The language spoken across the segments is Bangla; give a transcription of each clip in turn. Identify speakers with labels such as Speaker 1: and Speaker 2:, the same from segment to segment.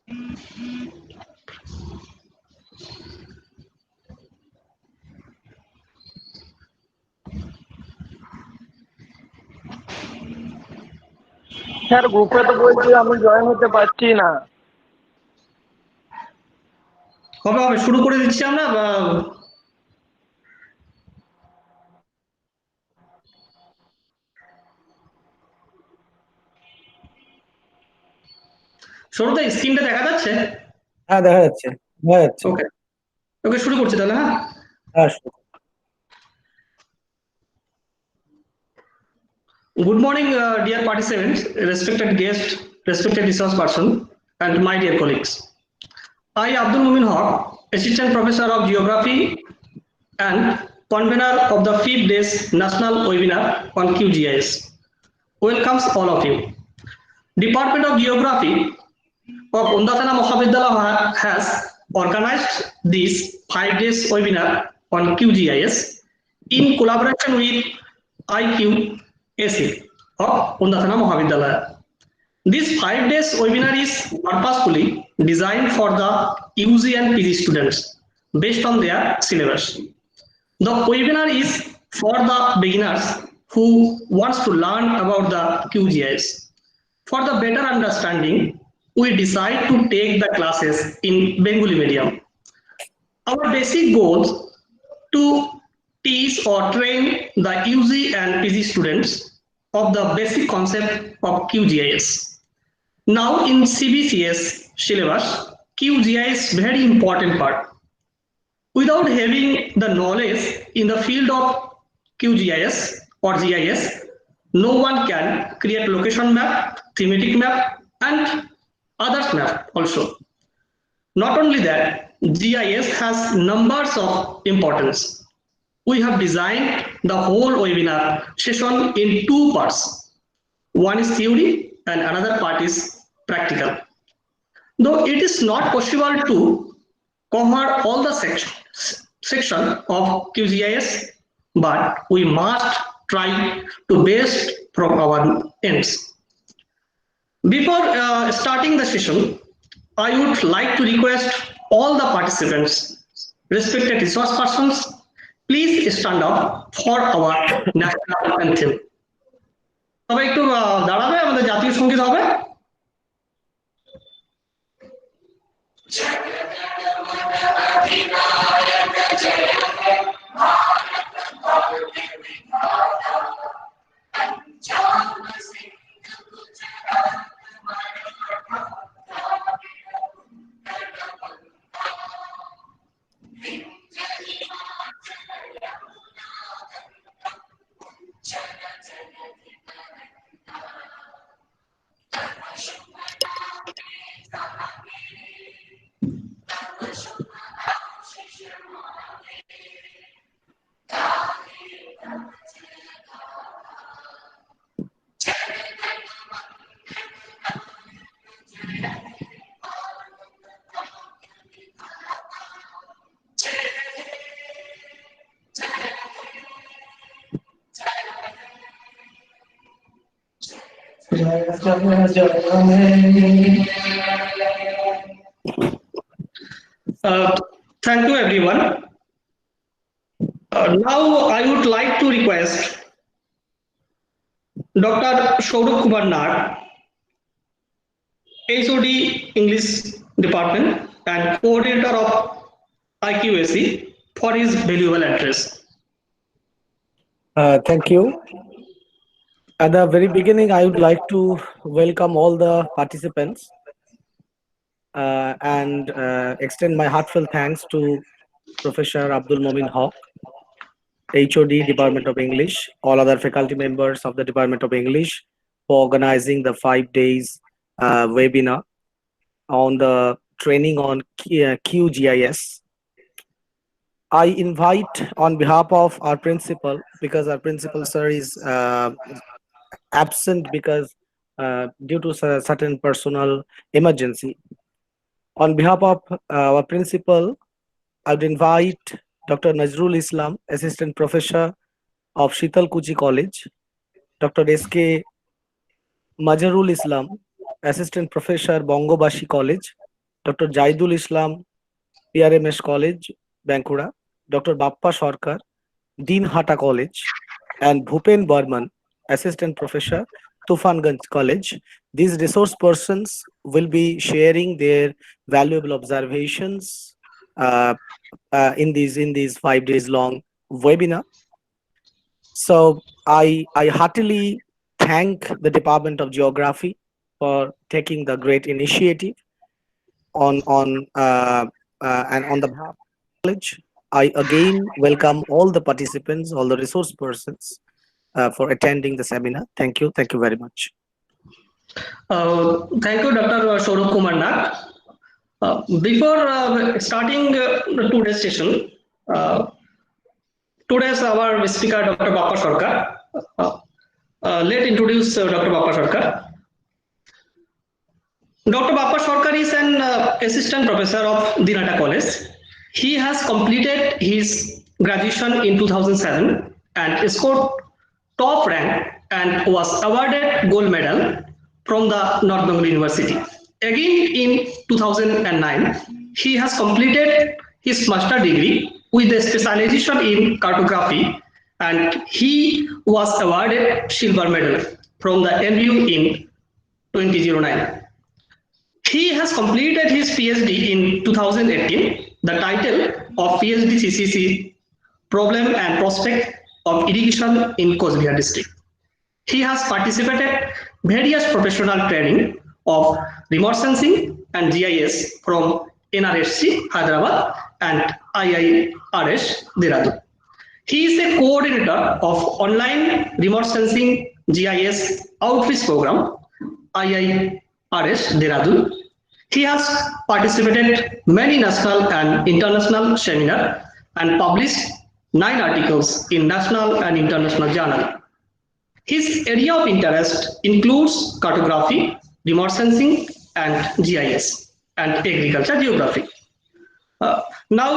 Speaker 1: স্যার গ্রুপে তো বলছি আমি জয়েন হতে পারছি না।
Speaker 2: কবে হবে শুরু করে দিচ্ছি আমরা শুরুতে স্ক্রিনটা দেখা যাচ্ছে?
Speaker 3: হ্যাঁ দেখা যাচ্ছে।
Speaker 2: ওকে ওকে শুরু করছি তাহলে। হ্যাঁ
Speaker 3: হ্যাঁ
Speaker 2: Good morning, dear participants, respected guests, respected resource person, and my dear colleagues. I, Abdul Mumin Haq, Assistant Professor of Geography and convener of the 5th Days National Webinar on QGIS, welcomes all of you. Department of Geography of Undathana Mohabiddallah has organized this 5 days webinar on QGIS in collaboration with IQAC of Undathana Mohabiddallah. This 5 days webinar is purposefully designed for the UG and PG students based on their syllabus. The webinar is for the beginners who wants to learn about the QGIS. For the better understanding, we decide to take the classes in Bengali medium. Our basic goals to teach or train the UG and PG students of the basic concept of QGIS. Now in CBCS syllabus, QGIS is very important part. Without having the knowledge in the field of QGIS or GIS, no one can create location map, thematic map, and others map also. Not only that, GIS has numbers of importance. We have designed the whole webinar session in 2 parts. One is theory and another part is practical. Though it is not possible to cover all the section of QGIS, but we must try to best from our ends. Before starting the session, I would like to request all the participants, respected resource persons, please stand up for our national anthem. সবাই একটু দাঁড়াবে, আমাদের জাতীয় সঙ্গীত হবে। Thank you everyone. Now I would like to request Dr. Saurabh Kumar Nag, HOD English Department and Coordinator of IQAC for his valuable address.
Speaker 3: Thank you. At the very beginning, I would like to welcome all the participants and extend my heartfelt thanks to Professor Abdul Momin Haq, HOD Department of English, all other faculty members of the Department of English for organizing the 5 days webinar on the training on QGIS. I invite on behalf of our principal, because our principal sir is absent because due to certain personal emergency. On behalf of our principal, I would invite Dr. Nazrul Islam, Assistant Professor of Shital Kuchi College, Dr. S.K. Majarul Islam, Assistant Professor, Bongobashi College, Dr. Jaidul Islam, PRMS College, Bankura, Dr. Bappa Sarkar, Dean Hata College, and Bhupen Burman, Assistant Professor, Tufanganj College. These resource persons will be sharing their valuable observations in these 5 days long webinar. So I heartily thank the Department of Geography for taking the great initiative and on the behalf of the college. I again welcome all the participants, all the resource persons for attending the seminar. Thank you. Thank you very much.
Speaker 2: Thank you, Dr. Saurabh Kumar Nag. Before starting today's session, today's our speaker, Dr. Bappa Sarkar. Let's introduce Dr. Bappa Sarkar. Dr. Bappa Sarkar is an assistant professor of Dinata College. He has completed his graduation in 2007 and scored top rank and was awarded gold medal from the North Bengal University. Again in 2009, he has completed his master degree with a specialization in cartography and he was awarded silver medal from the NBU in 2009. He has completed his PhD in 2018. The title of PhD thesis is Problem and Prospect of Irrigation in Coachbihar district. He has participated various professional training of remote sensing and GIS from NRSC Hyderabad and IIRS Dehradun. He is a coordinator of online remote sensing GIS outreach program IIRS Dehradun. He has participated many national and international seminars and published 9 articles in national and international journals. His area of interest includes cartography, remote sensing, and GIS, and agriculture geography. Now,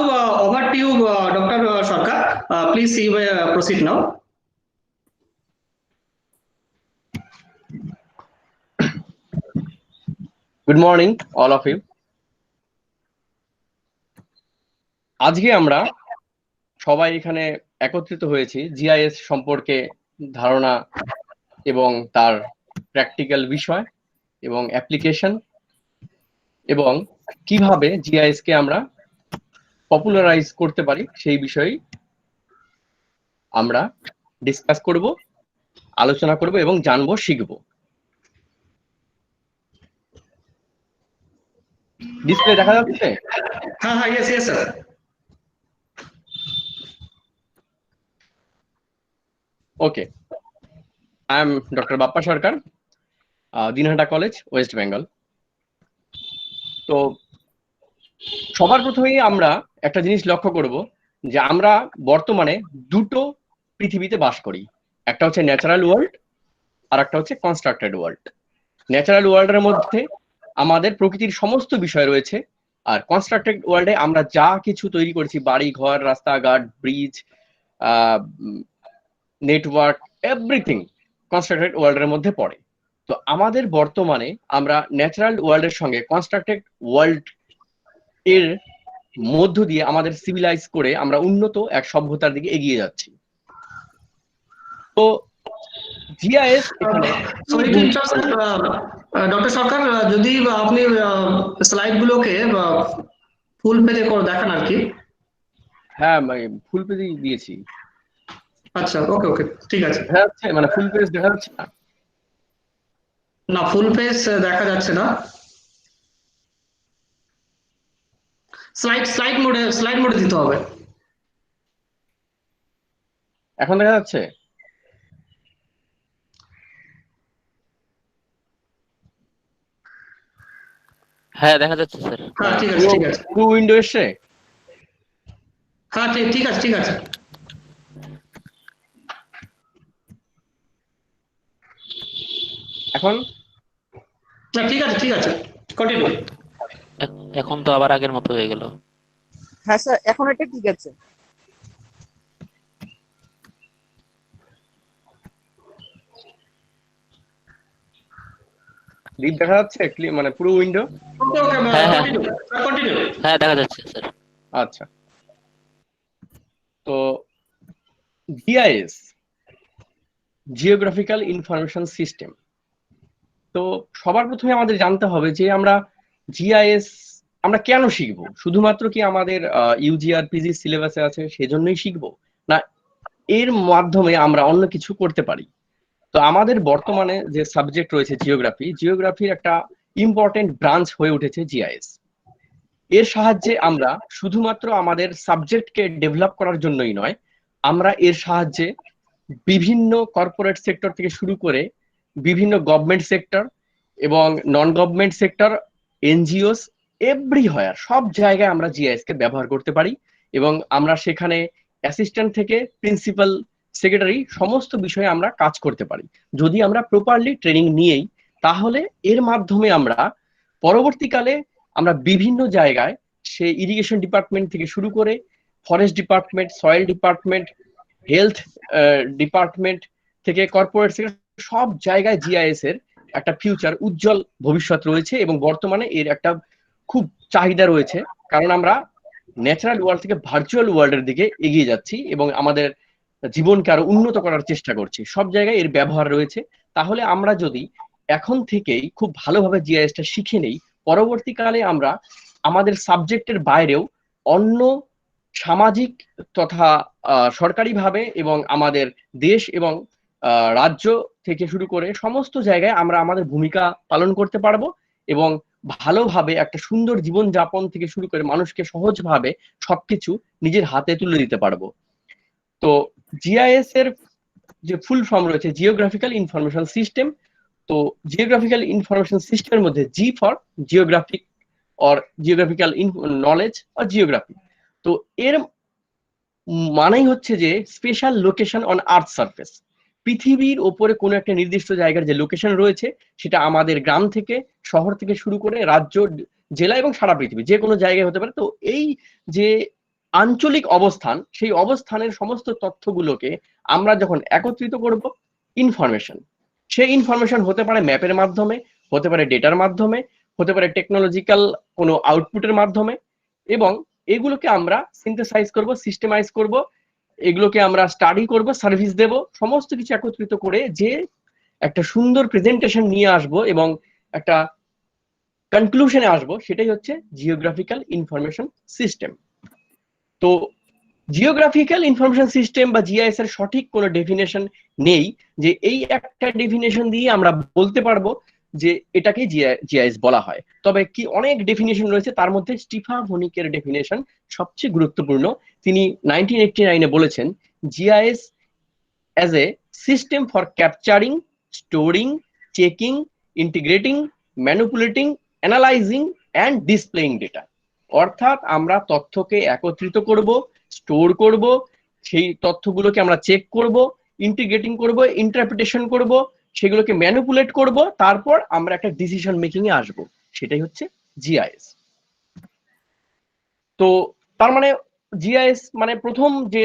Speaker 2: over to you, Dr. Sarkar. Please proceed now.
Speaker 4: Good morning, all of you. আজকে আমরা সবাই এখানে একত্রিত হয়েছি জিআইএস সম্পর্কে ধারণা এবং তার প্র্যাকটিক্যাল বিষয় এবং অ্যাপ্লিকেশন এবং কিভাবে জিআইএস কে আমরা পপুলারাইজ করতে পারি সেই বিষয়ে আমরা ডিসকাস করব, আলোচনা করব এবং জানবো, শিখব। ডিসপ্লে দেখা যাচ্ছে?
Speaker 2: হ্যাঁ, yes, sir.
Speaker 4: Okay, I am Dr. Bappa Sarkar, Dinhata College, West Bengal. তো সবার প্রথমেই আমরা একটা জিনিস লক্ষ্য করব যে আমরা বর্তমানে দুটো পৃথিবীতে বাস করি, একটা হচ্ছে ন্যাচারাল ওয়ার্ল্ড আর একটা হচ্ছে কনস্ট্রাক্টেড ওয়ার্ল্ড। ন্যাচারাল ওয়ার্ল্ডের মধ্যে আমাদের প্রকৃতির সমস্ত বিষয় রয়েছে, আর কনস্ট্রাক্টেড ওয়ার্ল্ডে আমরা যা কিছু তৈরি করেছি, বাড়ি ঘর, রাস্তাঘাট, ব্রিজ, নেটওয়ার্ক, এভরিথিং কনস্ট্রাক্টেড ওয়ার্ল্ডের মধ্যে পড়ে। তো আমাদের বর্তমানে আমরা ন্যাচারাল ওয়ার্ল্ডের সঙ্গে কনস্ট্রাক্টেড ওয়ার্ল্ড এর মধ্য দিয়ে আমাদের সিভিলাইজ করে আমরা উন্নত এক সভ্যতার দিকে এগিয়ে যাচ্ছি। তো জিআইএস এখানে
Speaker 2: ডক্টর সরকার, যদি আপনি স্লাইড গুলোকে ফুল পেজে করে দেখান আর কি।
Speaker 4: হ্যাঁ, ফুল পেজে দিয়েছি।
Speaker 2: আচ্ছা, ওকে, ঠিক আছে।
Speaker 4: দেখা যাচ্ছে? মানে ফুল পেজ দেখা যাচ্ছে না?
Speaker 2: না, ফুল পেজ দেখা যাচ্ছে না। স্লাইড মোডে দিতে হবে।
Speaker 4: এখন দেখা যাচ্ছে?
Speaker 5: হ্যাঁ, দেখা যাচ্ছে স্যার।
Speaker 2: হ্যাঁ, ঠিক আছে।
Speaker 4: পুরো উইন্ডো এসছে?
Speaker 2: হ্যাঁ, ঠিক আছে।
Speaker 4: এখন
Speaker 2: না, ঠিক আছে, কন্টিনিউ।
Speaker 5: এখন তো আবার আগের মতো হয়ে গেল।
Speaker 6: হ্যাঁ স্যার, এখন এটা ঠিক আছে।
Speaker 4: লিভ দেখা যাচ্ছে? মানে পুরো উইন্ডো?
Speaker 2: Okay, okay,
Speaker 5: হ্যাঁ, হ্যাঁ।
Speaker 2: continue. Continue.
Speaker 5: হ্যাঁ দেখা যাচ্ছে স্যার।
Speaker 4: আচ্ছা, তো জিআইএস, জিওগ্রাফিক্যাল ইনফরমেশন সিস্টেম। তো সবার প্রথমে আমাদের জানতে হবে যে আমরা জিআইএস আমরা কেন শিখবো? শুধুমাত্র কি আমাদের ইউজি আর পিজি সিলেবাসে আছে সেজন্যই শিখবো, না এর মাধ্যমে আমরা অন্য কিছু করতে পারি? তো আমাদের বর্তমানে যে সাবজেক্ট রয়েছে জিওগ্রাফি, জিওগ্রাফির একটা ইম্পর্টেন্ট ব্রাঞ্চ হয়ে উঠেছে জিআইএস। এর সাহায্যে আমরা শুধুমাত্র আমাদের সাবজেক্টকে ডেভেলপ করার জন্যই নয়, আমরা এর সাহায্যে বিভিন্ন কর্পোরেট সেক্টর থেকে শুরু করে বিভিন্ন গভর্নমেন্ট সেক্টর এবং non government sector, NGOs, everywhere সব জায়গায় আমরা জিআইএস কে ব্যবহার করতে পারি এবং আমরা সেখানে অ্যাসিস্ট্যান্ট থেকে প্রিন্সিপাল, সেক্রেটারি সমস্ত বিষয়ে আমরা কাজ করতে পারি যদি আমরা প্রপারলি ট্রেনিং নিয়েই। তাহলে এর মাধ্যমে আমরা পরবর্তীকালে আমরা বিভিন্ন জায়গায় সে ইরিগেশন ডিপার্টমেন্ট থেকে শুরু করে forest department, soil department, health department থেকে কর্পোরেট সেক্টর, সব জায়গায় জিআইএস এর একটা ফিউচার, উজ্জ্বল ভবিষ্যৎ রয়েছে এবং বর্তমানে এর একটা খুব চাহিদা রয়েছে, কারণ আমরা ন্যাচারাল ওয়ার্ল্ড থেকে ভার্চুয়াল ওয়ার্ল্ডের দিকে এগিয়ে যাচ্ছি এবং আমাদের জীবনকে আরো উন্নত করার চেষ্টা করছি। সব জায়গায় এর ব্যবহার রয়েছে। তাহলে আমরা যদি এখন থেকেই খুব ভালোভাবে জিআইএসটা শিখে নেই, পরবর্তীকালে আমরা আমাদের সাবজেক্টের বাইরেও অন্য সামাজিক তথা সরকারিভাবে এবং আমাদের দেশ এবং রাজ্য থেকে শুরু করে সমস্ত জায়গায় আমরা আমাদের ভূমিকা পালন করতে পারবো এবং ভালোভাবে একটা সুন্দর জীবন যাপন থেকে শুরু করে মানুষকে সহজভাবে সবকিছু নিজের হাতে তুলে দিতে পারবো। তো জিআইএস এর যে ফুল ফর্ম রয়েছে জিওগ্রাফিক্যাল ইনফরমেশন সিস্টেম। তো জিওগ্রাফিক্যাল ইনফরমেশন সিস্টেমের মধ্যে G for geographic or geographical knowledge or geography. তো এর মানেই হচ্ছে যে special location on earth surface. পৃথিবীর ওপরে কোনো একটা নির্দিষ্ট জায়গার যে লোকেশন রয়েছে, সেটা আমাদের গ্রাম থেকে, শহর থেকে শুরু করে রাজ্য, জেলা এবং সারা পৃথিবী যে কোনো জায়গায় হতে পারে। তো এই যে আঞ্চলিক অবস্থান, সেই অবস্থানের সমস্ত তথ্যগুলোকে আমরা যখন একত্রিত করব ইনফরমেশন, সেই ইনফরমেশন হতে পারে ম্যাপের মাধ্যমে, হতে পারে ডেটার মাধ্যমে, হতে পারে টেকনোলজিক্যাল কোনো আউটপুটের মাধ্যমে, এবং এগুলোকে আমরা সিনথেসাইজ করব, সিস্টেমাইজ করব, এগুলোকে আমরা স্টাডি করব, সার্ভিস দেব, সমস্ত কিছু একত্রিত করে যে একটা সুন্দর প্রেজেন্টেশন নিয়ে আসব এবং একটা কনক্লুশনে আসব, সেটাই হচ্ছে জিওগ্রাফিক্যাল ইনফরমেশন সিস্টেম। তো জিওগ্রাফিক্যাল ইনফরমেশন সিস্টেম বা জিআইএস এর সঠিক কোনো ডেফিনেশন নেই যে এই একটা ডেফিনেশন দিয়ে আমরা বলতে পারবো যে এটাকে জিআইএস বলা হয়। তবে কি অনেক ডেফিনেশন রয়েছে, তার মধ্যে স্টিফা ভনিকের ডেফিনেশন সবচেয়ে গুরুত্বপূর্ণ। তিনি 1989-এ বলেছেন, GIS as a system for capturing, storing, checking, integrating, manipulating, analyzing and displaying data। অর্থাৎ আমরা তথ্যকে একত্রিত করব, স্টোর করব, সেই তথ্যগুলোকে আমরা চেক করব, ইন্টিগ্রেটিং করব, ইন্টারপ্রিটেশন করব, সেগুলোকে ম্যানিপুলেট করব, তারপর আমরা একটা ডিসিশন মেকিং এ আসব, সেটাই হচ্ছে জিআইএস। তো তার মানে জিআইএস মানে প্রথম যে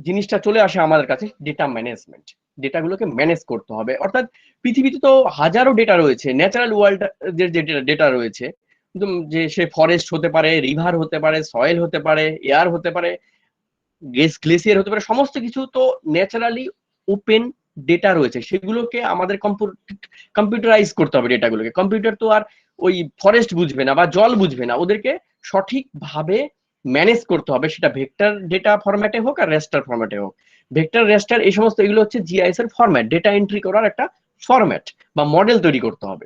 Speaker 4: জিনিসটা চলে আসে আমাদের কাছে, ডেটা ম্যানেজমেন্ট। ডেটাগুলোকে ম্যানেজ করতে হবে। অর্থাৎ পৃথিবীতে তো হাজারো ডেটা রয়েছে, ন্যাচারাল ওয়ার্ল্ড যে ডেটা রয়েছে, যে সে ফরেস্ট হতে পারে, রিভার হতে পারে, সয়েল হতে পারে, এয়ার হতে পারে, গ্লেসিয়ার হতে পারে, সমস্ত কিছু তো ন্যাচারালি ওপেন ডেটা রয়েছে। সেগুলোকে আমাদের কম্পিউটারাইজ করতে হবে ডেটাগুলোকে। কম্পিউটার তো আর ওই ফরেস্ট বুঝবে না বা জল বুঝবে না, ওদেরকে সঠিকভাবে ম্যানেজ করতে হবে, সেটা ভেক্টর ডেটা ফরম্যাটে হোক আর রেস্টার ফরম্যাটে হোক। ভেক্টর, রেস্টার, এই সমস্ত এগুলো হচ্ছে জিআইএস এর ফরম্যাট, ডেটা এন্ট্রি করার একটা ফরম্যাট বা মডেল তৈরি করতে হবে।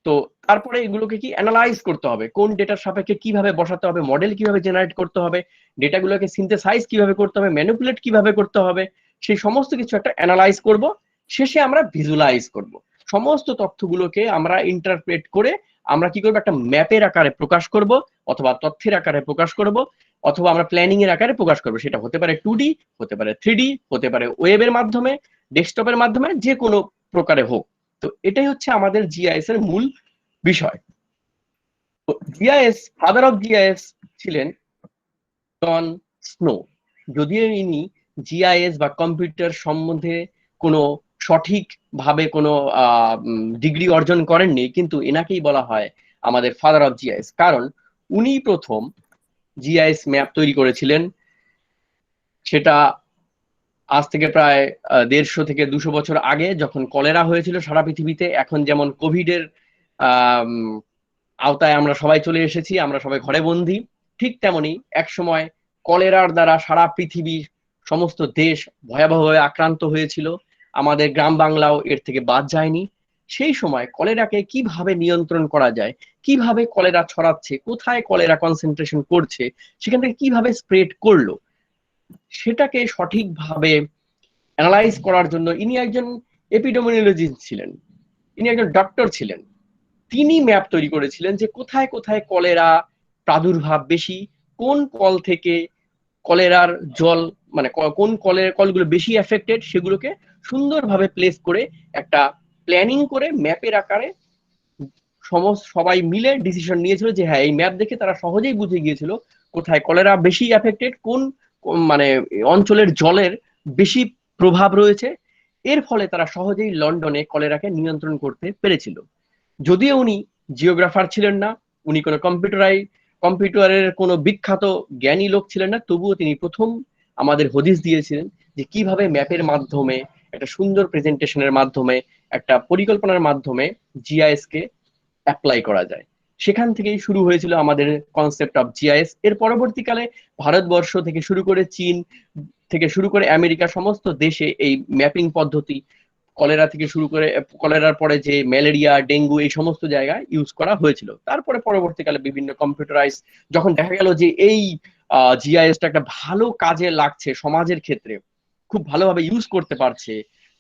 Speaker 4: তো তারপরে এগুলোকে কি অ্যানালাইজ করতে হবে, কোন ডেটার সাপেক্ষে কিভাবে বসাতে হবে, মডেল কিভাবে জেনারেট করতে হবে, ডেটাগুলোকে সিনথেসাইজ কিভাবে করতে হবে, ম্যানিপুলেট কিভাবে করতে হবে, সেই সমস্ত কিছু একটা অ্যানালাইজ করব। শেষে আমরা ভিজুয়ালাইজ করব। সমস্ত তথ্যগুলোকে আমরা ইন্টারপ্রেট করে আমরা কি করব, একটা ম্যাপের আকারে প্রকাশ করব, অথবা তথ্যের আকারে প্রকাশ করব, অথবা আমরা প্ল্যানিং এর আকারে প্রকাশ করব। সেটা হতে পারে 2D, হতে পারে 3D, হতে পারে ওয়েবের মাধ্যমে, ডেস্কটপের মাধ্যমে, যে কোনো প্রকারে হোক। তো এটাই হচ্ছে আমাদের জিআইএস এর মূল বিষয়। তো জিআইএস, ফাদার অফ জিআইএস ছিলেন জন স্নো। যদিও ইনি জিআইএস বা কম্পিউটার সম্বন্ধে কোনো সঠিক ভাবে কোনো ডিগ্রি অর্জন করেননি, কিন্তু এনাকেই বলা হয় আমাদের ফাদার অফ জিআইএস, কারণ উনি প্রথম জিআইএস ম্যাপ তৈরি করেছিলেন। সেটা আজ থেকে প্রায় 150 থেকে 200 বছর আগে, যখন কলেরা হয়েছিল সারা পৃথিবীতে। এখন যেমন কোভিডের আওতায় আমরা সবাই চলে এসেছি, আমরা সবাই ঘরে বন্দি, ঠিক তেমনি এক সময় কলেরার দ্বারা সারা পৃথিবীর সমস্ত দেশ ভয়াবহভাবে আক্রান্ত হয়েছিল। আমাদের গ্রাম বাংলাও এর থেকে বাদ যায়নি। সেই সময় কলেরাকে কিভাবে নিয়ন্ত্রণ করা যায়, কিভাবে কলেরা ছড়াচ্ছে, কোথায় কলেরা কনসেন্ট্রেশন করছে, সেখান থেকে কিভাবে স্প্রেড করলো, সেটাকে সঠিকভাবে অ্যানালাইজ করার জন্য ইনি একজন এপিডেমিওলজিস্ট ছিলেন, ইনি একজন ডক্টর ছিলেন। তিনি ম্যাপ তৈরি করেছিলেন যে কোথায় কোথায় কলেরা প্রাদুর্ভাব বেশি, কোন কল থেকে কলেরার জল, মানে কোন কলগুলো বেশি এফেক্টেড, সেগুলোকে সুন্দরভাবে প্লেস করে একটা প্ল্যানিং করে ম্যাপের আকারে সবাই মিলে ডিসিশন নিয়েছিল যে হ্যাঁ, এই ম্যাপ দেখে তারা সহজেই বুঝে গিয়েছিল কোথায় কলেরা বেশি এফেক্টেড, কোন মানে অঞ্চলের জলের বেশি প্রভাব রয়েছে। এর ফলে তারা সহজেই লন্ডনে কলেরাকে নিয়ন্ত্রণ করতে পেরেছিল। যদিও উনি জিওগ্রাফার ছিলেন না, উনি কোনো কম্পিউটারের কোনো বিখ্যাত জ্ঞানী লোক ছিলেন না, তবুও তিনি প্রথম আমাদের হদিস দিয়েছিলেন যে কিভাবে ম্যাপের মাধ্যমে, একটা সুন্দর প্রেজেন্টেশনের মাধ্যমে, একটা পরিকল্পনার মাধ্যমে জিআইএস কে অ্যাপ্লাই করা যায়। সেখান থেকেই শুরু হয়েছিল আমাদের কনসেপ্ট অফ জিআইএস। এর পরবর্তীকালে ভারতবর্ষ থেকে শুরু করে চীন থেকে শুরু করে আমেরিকা, সমস্ত দেশে এই ম্যাপিং পদ্ধতি কলেরা থেকে শুরু করে, কলেরার পরে যে ম্যালেরিয়া, ডেঙ্গু, এই সমস্ত জায়গায় ইউজ করা হয়েছিল। তারপরে পরবর্তীকালে বিভিন্ন কম্পিউটারাইজ, যখন দেখা গেল যে এই জিআইএসটা একটা ভালো কাজে লাগছে, সমাজের ক্ষেত্রে খুব ভালোভাবে ইউজ করতে পারছে,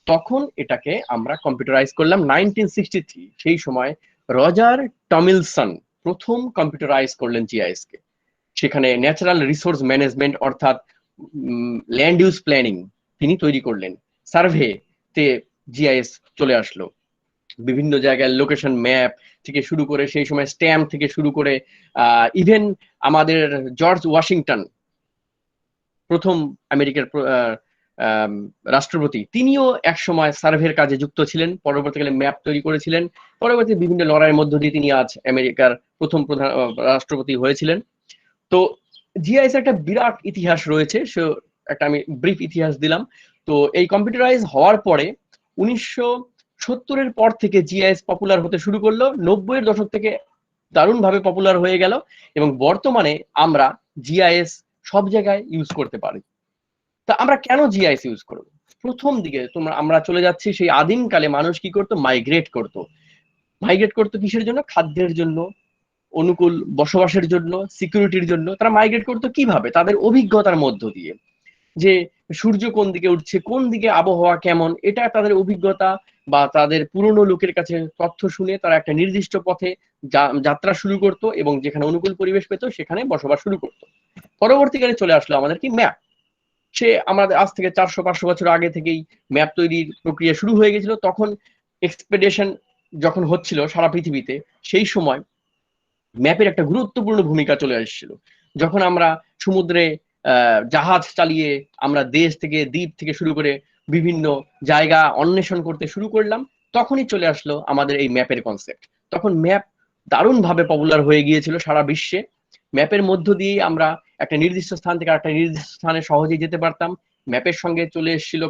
Speaker 4: তখন এটাকে আমরা কম্পিউটারাইজ করলাম 1963। সেই সময় রজার টমিলসন প্রথম কম্পিউটারাইজ করলেন জিআইএস কে। সেখানে ন্যাচারাল রিসোর্স ম্যানেজমেন্ট অর্থাৎ ল্যান্ড ইউজ প্ল্যানিং তিনি তৈরি করলেন। সার্ভে তে জিআইএস চলে আসলো, বিভিন্ন জায়গায় লোকেশন ম্যাপ থেকে শুরু করে, সেই সময় স্ট্যাম্প থেকে শুরু করে, ইভেন আমাদের জর্জ ওয়াশিংটন, প্রথম আমেরিকার রাষ্ট্রপতি, তিনিও এক সময় সার্ভের কাজে যুক্ত ছিলেন, পরবর্তীকালে ম্যাপ তৈরি করেছিলেন। পরবর্তী বিভিন্ন লড়াইয়ের মধ্য দিয়ে তিনি আজ আমেরিকার প্রথম প্রধান রাষ্ট্রপতি হয়েছিলেন। তো জিআইএস একটা বিরাট ইতিহাস রয়েছে, সে একটা আমি ব্রিফ ইতিহাস দিলাম। তো এই কম্পিউটারাইজ হওয়ার পরে 1970-এর পর থেকে জিআইএস পপুলার হতে শুরু করলো, 90-এর দশক থেকে দারুণভাবে পপুলার হয়ে গেল, এবং বর্তমানে আমরা জিআইএস সব জায়গায় ইউজ করতে পারি। তা আমরা কেন জিআইএস ইউজ করবো? প্রথম দিকে আমরা চলে যাচ্ছি সেই আদিমকালে। মানুষ কি করতো? মাইগ্রেট করতো কিসের জন্য? খাদ্যের জন্য, অনুকূল বসবাসের জন্য, সিকিউরিটির জন্য। তারা মাইগ্রেট করতো কিভাবে? তাদের অভিজ্ঞতার মধ্য দিয়ে, যে সূর্য কোন দিকে উঠছে, কোন দিকে আবহাওয়া কেমন, এটা তাদের অভিজ্ঞতা বা তাদের পুরনো লোকের কাছে তথ্য শুনে তারা একটা নির্দিষ্ট পথে যাত্রা শুরু করত, এবং যেখানে অনুকূল পরিবেশ পেত সেখানে বসবাস শুরু করত। পরবর্তীকালে চলে আসলো আমাদের কি? ম্যাপ। সে আমাদের আজ থেকে 400-500 বছর আগে থেকেই ম্যাপ তৈরির প্রক্রিয়া শুরু হয়ে গেছিল। তখন এক্সপেডিশন যখন হচ্ছিল সারা পৃথিবীতে, সেই সময় ম্যাপের একটা গুরুত্বপূর্ণ ভূমিকা চলে আসছিল। যখন আমরা সমুদ্রে জাহাজ চালিয়ে আমরা দেশ থেকে, দ্বীপ থেকে শুরু করে বিভিন্ন জায়গা অন্বেষণ করতে শুরু করলাম, তখনই চলে আসলো আমাদের এই ম্যাপের কনসেপ্ট। তখন ম্যাপ দারুণভাবে পপুলার হয়ে গিয়েছিল সারা বিশ্বে। ম্যাপের মধ্য দিয়েই আমরা একটা নির্দিষ্ট স্থান থেকে একটা নির্দিষ্ট স্থানে সহজেই যেতে পারতাম। ম্যাপের সঙ্গে চলে এসেছিল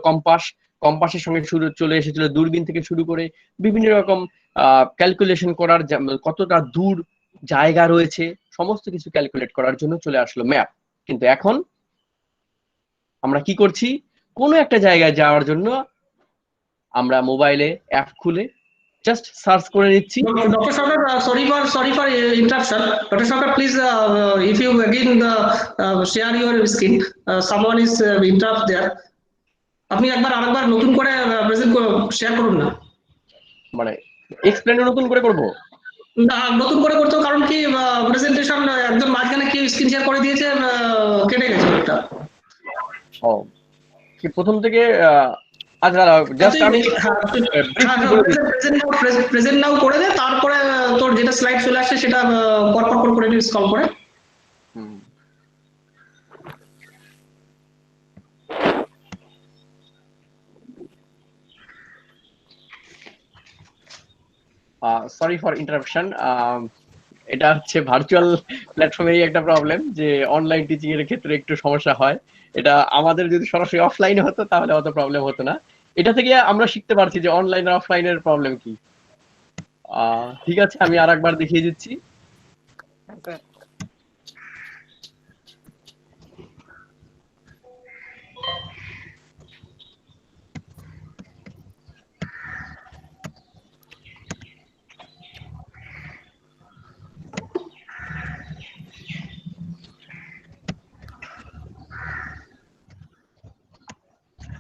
Speaker 4: কম্পাসের সঙ্গে চলে এসেছিল দূরবীন থেকে শুরু করে বিভিন্ন রকম ক্যালকুলেশন করার, কতটা দূর জায়গা রয়েছে, সমস্ত কিছু ক্যালকুলেট করার জন্য চলে আসলো ম্যাপ। কিন্তু এখন আমরা কি করছি? কোনো একটা জায়গায় যাওয়ার জন্য আমরা মোবাইলে অ্যাপ খুলে জাস্ট সার্চ করে নিচ্ছি।
Speaker 2: Dr. Sarkar, sorry for interruption. Dr. Sarkar, please, if you again share your screen, someone is interrupt there. আপনি আরেকবার নতুন করে প্রেজেন্ট শেয়ার করুন না।
Speaker 4: মানে এক্সপ্লেন নতুন করে করব
Speaker 2: না, নতুন করে করতে, কারণ কি প্রেজেন্টেশন একদম মাঝখানে কেউ স্ক্রিন শেয়ার করে দিয়েছে, কেটে গেছে একটা।
Speaker 4: ও কি প্রথম থেকে? আচ্ছা, জাস্ট আমি
Speaker 2: প্রেজেন্ট নাও করে দে, তারপরে তোর যেটা স্লাইড চলে আসছে সেটা পরপর করে নিয়ে স্ক্রল করে।
Speaker 4: Sorry for interruption. এটা হচ্ছে ভার্চুয়াল প্ল্যাটফর্মেরই একটা প্রবলেম, যে অনলাইন টিচিং এর ক্ষেত্রে একটু সমস্যা হয়। এটা আমাদের যদি সরাসরি অফলাইনে হতো তাহলে অত প্রবলেম হতো না। এটা থেকে আমরা শিখতে পারছি যে অনলাইন আর অফলাইনের প্রবলেম কি। ঠিক আছে, আমি আর একবার দেখিয়ে দিচ্ছি।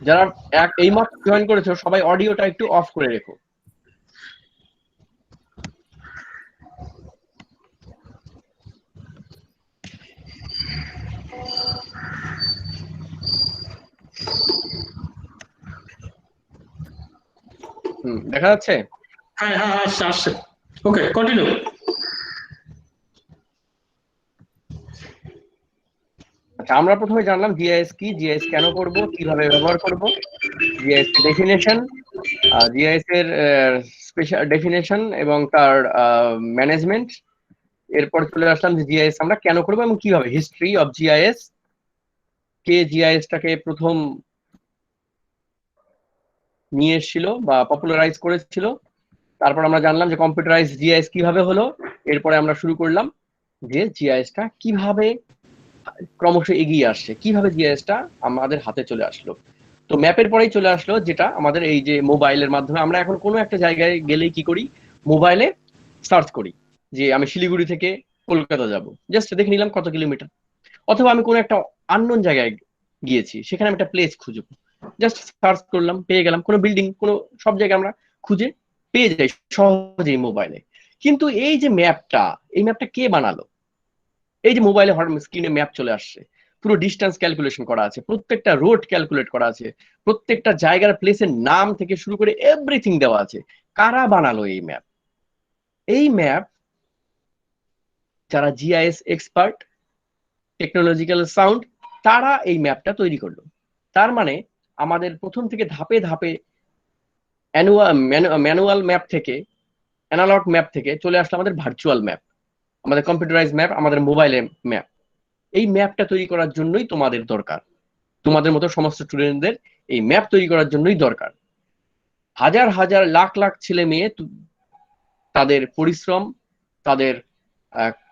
Speaker 4: যারা এই মাত্র জয়েন করেছো সবাই অডিওটা একটু অফ করে রেখো। দেখা যাচ্ছে?
Speaker 2: হ্যাঁ হ্যাঁ আসছে আসছে। ওকে, কন্টিনিউ।
Speaker 4: আচ্ছা, আমরা প্রথমে জানলাম জিআইএস কি, জিআইএস কেন করব, কিভাবে ব্যবহার করব, জিআইএস ডেফিনেশন, জিআইএস এর স্পেশাল ডেফিনেশন এবং তার ম্যানেজমেন্ট। এরপর চলে আসলাম যে জিআইএস আমরা কেন করব এবং কিভাবে, হিস্ট্রি অফ জিআইএস, কে জিআইএসটাকে প্রথম নিয়ে এসেছিল বা পপুলারাইজ করেছিল। তারপর আমরা জানলাম যে কম্পিউটারাইজ জিআইএস কিভাবে হলো। এরপরে আমরা শুরু করলাম যে জিআইএসটা কিভাবে ক্রমশ এগিয়ে আসছে, কিভাবে জিআইএসটা আমাদের হাতে চলে আসলো। তো ম্যাপের পরেই চলে আসলো যেটা আমাদের এই যে মোবাইলের মাধ্যমে আমরা এখন কোনো একটা জায়গায় গেলেই কি করি, মোবাইলে সার্চ করি যে আমি শিলিগুড়ি থেকে কলকাতা যাব, জাস্ট দেখে নিলাম কত কিলোমিটার। অথবা আমি কোনো একটা আননোন জায়গায় গিয়েছি, সেখানে আমি একটা প্লেস খুঁজবো, জাস্ট সার্চ করলাম, পেয়ে গেলাম। কোনো বিল্ডিং, কোনো সব জায়গায় আমরা খুঁজে পেয়ে যাই সহজেই মোবাইলে। কিন্তু এই যে ম্যাপটা, এই ম্যাপটা কে বানালো? এই যে মোবাইলে স্ক্রিনে ম্যাপ চলে আসছে, পুরো ডিস্টেন্স ক্যালকুলেশন করা আছে, প্রত্যেকটা রোড ক্যালকুলেট করা আছে, প্রত্যেকটা জায়গার প্লেসের নাম থেকে শুরু করে এভরিথিং দেওয়া আছে। কারা বানালো এই ম্যাপ? এই ম্যাপ যারা জিআইএস এক্সপার্ট, টেকনোলজিক্যাল সাউন্ড, তারা এই ম্যাপটা তৈরি করলো। তার মানে আমাদের প্রথম থেকে ধাপে ধাপে ম্যানুয়াল ম্যাপ থেকে, অ্যানালগ ম্যাপ থেকে চলে আসলো আমাদের ভার্চুয়াল ম্যাপ, আমাদের কম্পিউটারাইজ ম্যাপ, আমাদের মোবাইলে ম্যাপ। এই ম্যাপটা তৈরি করার জন্যই তোমাদের দরকার, তোমাদের মতো সমস্ত স্টুডেন্টদের এই ম্যাপ তৈরি করার জন্যই দরকার। হাজার হাজার লাখ লাখ ছেলে মেয়ে তাদের পরিশ্রম, তাদের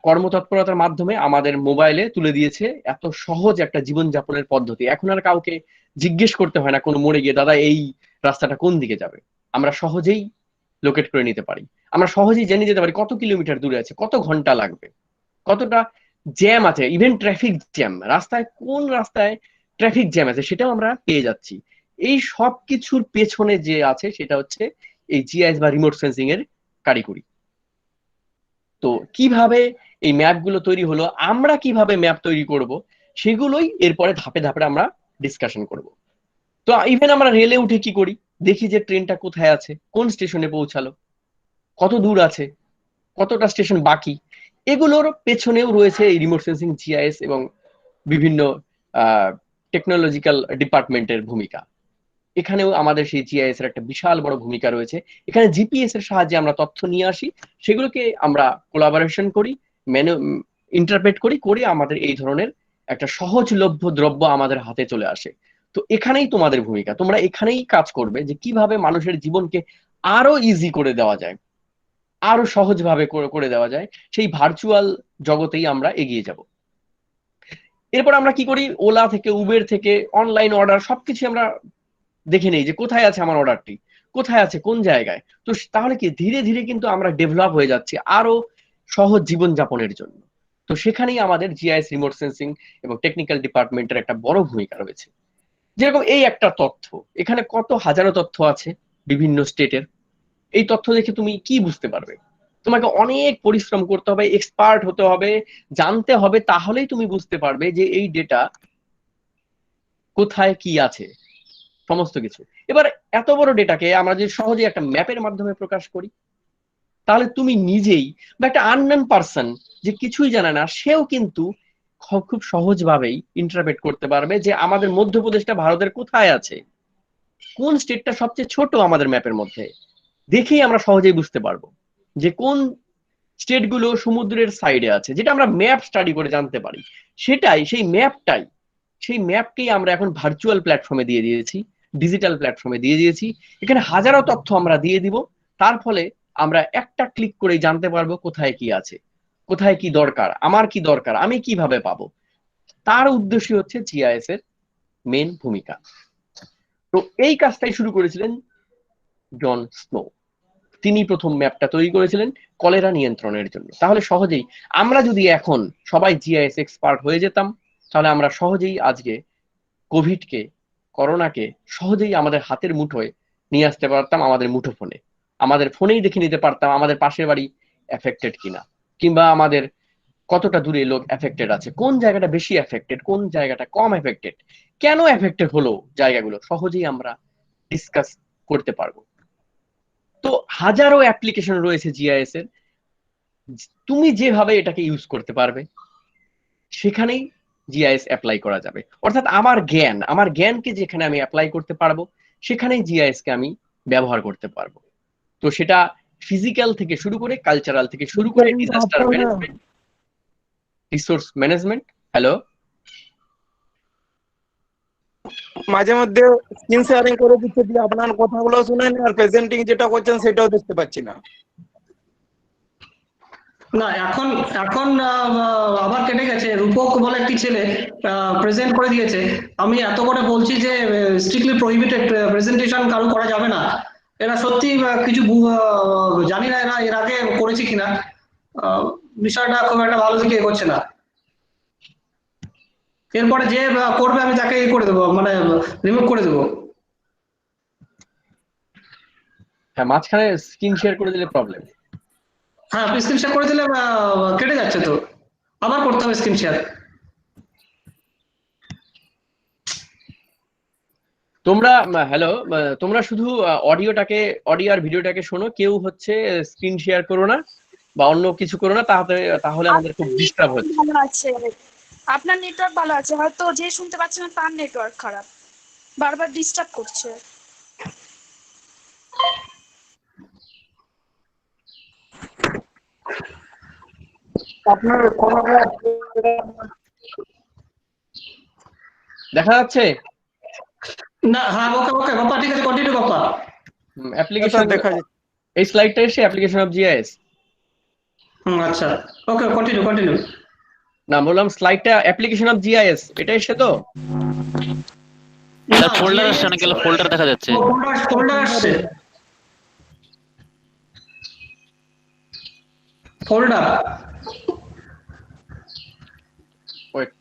Speaker 4: কর্মতৎপরতার মাধ্যমে আমাদের মোবাইলে তুলে দিয়েছে এত সহজ একটা জীবনযাপনের পদ্ধতি। এখন আর কাউকে জিজ্ঞেস করতে হয় না কোনো মোড়ে গিয়ে, দাদা এই রাস্তাটা কোন দিকে যাবে। আমরা সহজেই লোকেট করে নিতে পারি, আমরা সহজেই জেনে যেতে পারি কত কিলোমিটার দূরে আছে, কত ঘন্টা লাগবে, কতটা জ্যাম আছে, ইভেন ট্রাফিক জ্যাম, রাস্তায় কোন রাস্তায় ট্রাফিক জ্যাম আছে সেটাও আমরা পেয়ে যাচ্ছি। এই সব কিছুর পেছনে যে আছে সেটা হচ্ছে এই জিআইএস বা রিমোট সেন্সিং এর কারিগরি। তো কিভাবে এই ম্যাপগুলো তৈরি হলো, আমরা কিভাবে ম্যাপ তৈরি করব, সেগুলোই এরপরে ধাপে ধাপে আমরা ডিসকাশন করব। তো ইভেন আমরা রেলে উঠে কি করি, দেখি যে ট্রেনটা কোথায় আছে, কোন স্টেশনে পৌঁছালো, কত দূর আছে, কতটা স্টেশন বাকি। এগুলোর পেছনেও রয়েছে এই রিমোট সেন্সিং, জিআইএস এবং বিভিন্ন টেকনোলজিক্যাল ডিপার্টমেন্টের ভূমিকা। এখানেও আমাদের সেই জিআইএস এর একটা বিশাল বড় ভূমিকা রয়েছে। এখানে জিপিএস এর সাহায্যে আমরা তথ্য নিয়ে আসি, সেগুলোকে আমরা কোলাবোরেশন করি, ইন্টারপ্রেট করি, করে আমাদের এই ধরনের একটা সহজলভ্য দ্রব্য আমাদের হাতে চলে আসে। তো এখানেই তোমাদের ভূমিকা, তোমরা এখানেই কাজ করবে যে কিভাবে মানুষের জীবনকে আরো ইজি করে দেওয়া যায়, আরো সহজভাবে করে দেওয়া যায়। সেই ভার্চুয়াল জগতেই আমরা এগিয়ে যাব। এরপর আমরা কি করি, ওলা থেকে, উবের থেকে, অনলাইন অর্ডার সবকিছু আমরা দেখে নেই যে কোথায় আছে আমার অর্ডারটি, কোথায় আছে, কোন জায়গায়। তো তাহলে কি ধীরে ধীরে কিন্তু আমরা ডেভেলপ হয়ে যাচ্ছি আরো সহজ জীবন যাপনের জন্য। তো সেখানেই আমাদের জিআইএস, রিমোট সেন্সিং এবং টেকনিক্যাল ডিপার্টমেন্টের একটা বড় ভূমিকা রয়েছে। যেরকম এই একটা তথ্য, এখানে কত হাজারো তথ্য আছে বিভিন্ন স্টেটের। এই তথ্য দেখে তুমি কি বুঝতে পারবে? তোমাকে অনেক পরিশ্রম করতে হবে, এক্সপার্ট হতে হবে, জানতে হবে, তাহলেই তুমি বুঝতে পারবে যে এই ডেটা কোথায় কি আছে, সমস্ত কিছু। এবার এত বড় ডেটাকে আমরা যদি সহজে একটা ম্যাপের মাধ্যমে প্রকাশ করি, তাহলে তুমি নিজেই বা একটা আননোন পারসন যে কিছুই জানে না, সেও কিন্তু খুব সহজভাবেই ইন্টারপ্রেট করতে পারবে যে আমাদের মধ্যপ্রদেশটা ভারতের কোথায় আছে, কোন স্টেটটা সবচেয়ে ছোট আমাদের ম্যাপের মধ্যে। দেখেই আমরা সহজেই বুঝতে পারবো যে কোন স্টেটগুলো সমুদ্রের সাইডে আছে, যেটা আমরা ম্যাপ স্টাডি করে জানতে পারি। সেই ম্যাপকেই আমরা এখন ভার্চুয়াল প্ল্যাটফর্মে দিয়ে দিয়েছি, ডিজিটাল প্ল্যাটফর্মে দিয়ে দিয়েছি। এখানে হাজারো তথ্য আমরা দিয়ে দিব, তার ফলে আমরা একটা ক্লিক করেই জানতে পারবো কোথায় কি আছে, কোথায় কি দরকার, আমার কি দরকার, আমি কিভাবে পাবো। তার উদ্দেশ্য হচ্ছে জিআইএস এর মেন ভূমিকা। তো এই কাজটাই শুরু করেছিলেন জন স্নো। তিনি প্রথম ম্যাপটা তৈরি করেছিলেন কলেরা নিয়ন্ত্রণের জন্য। তাহলে সহজেই আমরা যদি এখন সবাই জিআইএস এক্সপার্ট হয়ে যেতাম, তাহলে আমরা সহজেই আজকে কোভিডকে, করোনাকে সহজেই আমাদের হাতের মুঠোয় নিয়ে আসতে পারতাম, আমাদের মুঠোফোনে। আমাদের ফোনেই দেখে নিতে পারতাম আমাদের পাশের বাড়ি এফেক্টেড কিনা, কিংবা আমাদের কতটা দূরে লোক এফেক্টেড আছে, কোন জায়গাটা বেশি এফেক্টেড, কোন জায়গাটা কম এফেক্টেড, কেন এফেক্টেড হলো জায়গাগুলো সহজেই আমরা ডিসকাস করতে পারবো। তো হাজারো অ্যাপ্লিকেশন রয়েছে জিআইএস এর, তুমি যেভাবে এটাকে ইউজ করতে পারবে সেখানেই জিআইএস অ্যাপ্লাই করা যাবে। অর্থাৎ আমার জ্ঞানকে যেখানে আমি অ্যাপ্লাই করতে পারবো সেখানেই জিআইএস কে আমি ব্যবহার করতে পারবো। তো সেটা ফিজিক্যাল থেকে শুরু করে, কালচারাল থেকে শুরু করে, disaster management, resource management. Hello,
Speaker 1: মাঝে মধ্যে স্ক্রিন শেয়ারিং করে দিচ্ছে দিয়ে আপনার কথাগুলো শুনেন, আর প্রেজেন্টিং যেটা করছেন সেটাও দেখতে পাচ্ছি না।
Speaker 2: না, এখন এখন আবার কেটে গেছে। রূপক বলে একটি ছেলে প্রেজেন্ট করে দিয়েছে। আমি এত করে বলছি যে স্ট্রিক্টলি প্রহিবিটেড, প্রেজেন্টেশন কারো করা যাবে না। এরা সত্যি কিছু জানি না এরা এর আগে করেছে কিনা, বিষয়টা খুব একটা ভালো দিকে এগোচ্ছে না। এরপরে যে করবে আমি তাকে করে দেবো, মানে রিমুভ করে দেবো।
Speaker 4: হ্যাঁ, মাঝখানে স্ক্রিন শেয়ার করে দিলে প্রবলেম।
Speaker 2: হ্যাঁ, আপনি স্ক্রিন শেয়ার করে দিলে কেটে যাচ্ছে, তো আবার করতে হবে স্ক্রিন শেয়ার।
Speaker 4: তোমরা হ্যালো, তোমরা শুধু অডিও আর ভিডিওটাকে শোনো, কেউ হচ্ছে স্ক্রিন শেয়ার করো না বা অন্য কিছু করো না, তাহলে আমাদের খুব ডিস্টার্ব হচ্ছে।
Speaker 7: ভালো আছে, আপনার নেটওয়ার্ক ভালো আছে, হয়তো যে শুনতে পাচ্ছে না তার নেটওয়ার্ক খারাপ, বারবার ডিস্টার্ব করছে।
Speaker 1: আপনার কোনো
Speaker 4: দেখা যাচ্ছে
Speaker 2: না, হ্যাঁ, ওকে ওকে বাপ্পা, ঠিক আছে, কন্টিনিউ বাপ্পা।
Speaker 4: অ্যাপ্লিকেশন
Speaker 1: দেখা যাচ্ছে।
Speaker 4: এই স্লাইডটা এসে অ্যাপ্লিকেশন অফ জিআইএস।
Speaker 2: আচ্ছা, ওকে, কন্টিনিউ।
Speaker 4: না, বললাম স্লাইডটা অ্যাপ্লিকেশন অফ জিআইএস এটা এসে তো।
Speaker 5: স্যার ফোল্ডার আসছে, অনেকগুলো ফোল্ডার দেখা যাচ্ছে।
Speaker 2: ফোল্ডার আসছে, ফোল্ডার।
Speaker 4: ওয়েট,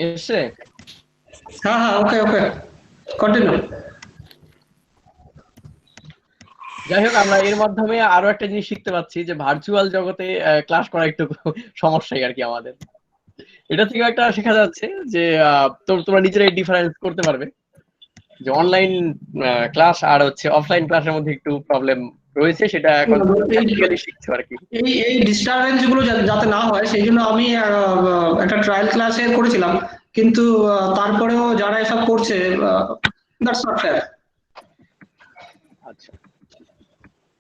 Speaker 4: এসছে।
Speaker 2: হ্যাঁ, ওকে কন্টিনিউ।
Speaker 4: যাই হোক, আমরা এর মাধ্যমে আরো একটা জিনিস শিখতে পাচ্ছি যে ভার্চুয়াল জগতে ক্লাস করা একটু সমস্যাই আর কি আমাদের। এটা থেকে একটা শেখা যাচ্ছে যে তোমরা নিজেরাই ডিফারেন্স করতে পারবে যে অনলাইন ক্লাস আর হচ্ছে অফলাইন ক্লাসের মধ্যে একটু প্রবলেম রয়েছে, সেটা এখন প্র্যাকটিক্যালি শিখছো আর কি।
Speaker 2: এই ডিস্টারবেন্স গুলো যাতে না হয় সেই জন্য আমি একটা ট্রায়াল ক্লাসে করেছিলাম, কিন্তু তারপরেও যারা এসব করছে, দ্যাটস নট ফেয়ার।
Speaker 4: আচ্ছা,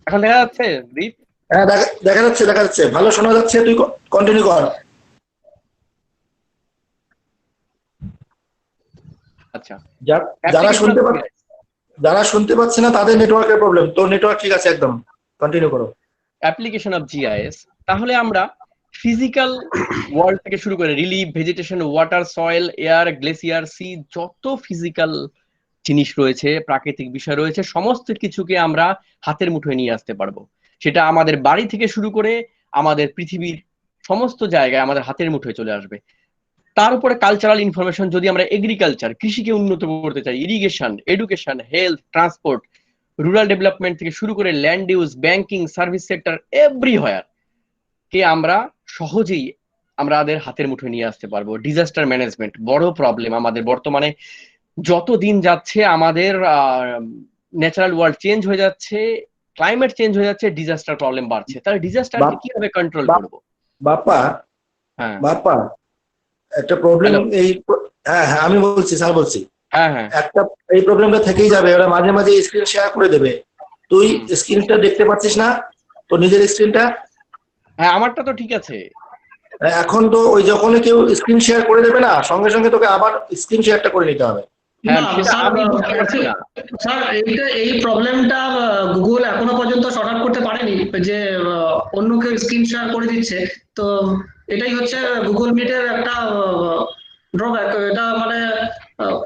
Speaker 4: এখন দেখা যাচ্ছে দীপ?
Speaker 8: হ্যাঁ, দেখা যাচ্ছে, ভালো শোনা যাচ্ছে। তুই কন্টিনিউ কর।
Speaker 4: আচ্ছা,
Speaker 8: যারা শুনতে পাচ্ছে না তাদের নেটওয়ার্কের প্রবলেম। তোর নেটওয়ার্ক ঠিক আছে একদম, কন্টিনিউ করো।
Speaker 4: অ্যাপ্লিকেশন অফ জিআইএস, তাহলে আমরা ফিজিক্যাল ওয়ার্ল্ড থেকে শুরু করে relief, vegetation, water, soil, air, glacier, sea, যত ফিজিক্যাল জিনিস রয়েছে, প্রাকৃতিক বিষয় রয়েছে, সমস্ত কিছুকে আমরা হাতের মুঠোয় নিয়ে আসতে পারবো। সেটা আমাদের বাড়ি থেকে শুরু করে আমাদের পৃথিবীর সমস্ত জায়গায় আমাদের হাতের মুঠোয় চলে আসবে। তার উপরে কালচারাল ইনফরমেশন, যদি আমরা এগ্রিকালচার, কৃষিকে উন্নত করতে চাই, irrigation, education, health, transport, rural development থেকে শুরু করে land use, banking, service sector, everywhere কে আমরা সহজেই আমাদের হাতের মুঠোয় নিয়ে আসতে পারবো। ডিজাস্টার ম্যানেজমেন্ট বড় প্রবলেম আমাদের বর্তমানে, যত দিন যাচ্ছে আমাদের ন্যাচারাল ওয়ার্ল্ড চেঞ্জ হয়ে যাচ্ছে, ক্লাইমেট চেঞ্জ হয়ে যাচ্ছে, ডিজাস্টার প্রবলেম বাড়ছে, তাহলে ডিজাস্টারকে
Speaker 8: বাপ-
Speaker 4: কিভাবে কন্ট্রোল
Speaker 8: বাপ-
Speaker 4: করব?
Speaker 8: বাপ্পা
Speaker 4: হ্যাঁ
Speaker 8: বাপ্পা একটা প্রবলেম
Speaker 4: Hello?
Speaker 8: হ্যাঁ হ্যাঁ আমি বলছি, স্যার বলছি।
Speaker 4: হ্যাঁ হ্যাঁ
Speaker 8: একটা এই প্রবলেমটা থেকেই যাবে, ওরা মাঝে মাঝে স্ক্রিন শেয়ার করে দেবে, তুই স্ক্রিনটা দেখতে পাচ্ছিস না তো নিজের স্ক্রিনটা।
Speaker 4: হ্যাঁ আমারটা তো ঠিক আছে।
Speaker 8: এখন তো ওই যখন কেউ স্ক্রিন শেয়ার করে দেবে না, সঙ্গে সঙ্গে তোকে আবার স্ক্রিন শেয়ারটা করে নিতে হবে।
Speaker 4: হ্যাঁ
Speaker 2: না
Speaker 4: সেটা
Speaker 2: স্যার,
Speaker 4: আমি বুঝতে পারছি না।
Speaker 2: স্যার এই প্রবলেমটা গুগল এখনো পর্যন্ত সর্ট আউট করতে পারেনি, যে অন্য কেউ স্ক্রিন শেয়ার করে দিচ্ছে। তো এটাই হচ্ছে গুগল মিটের একটা ড্রব্যাক, এটা মানে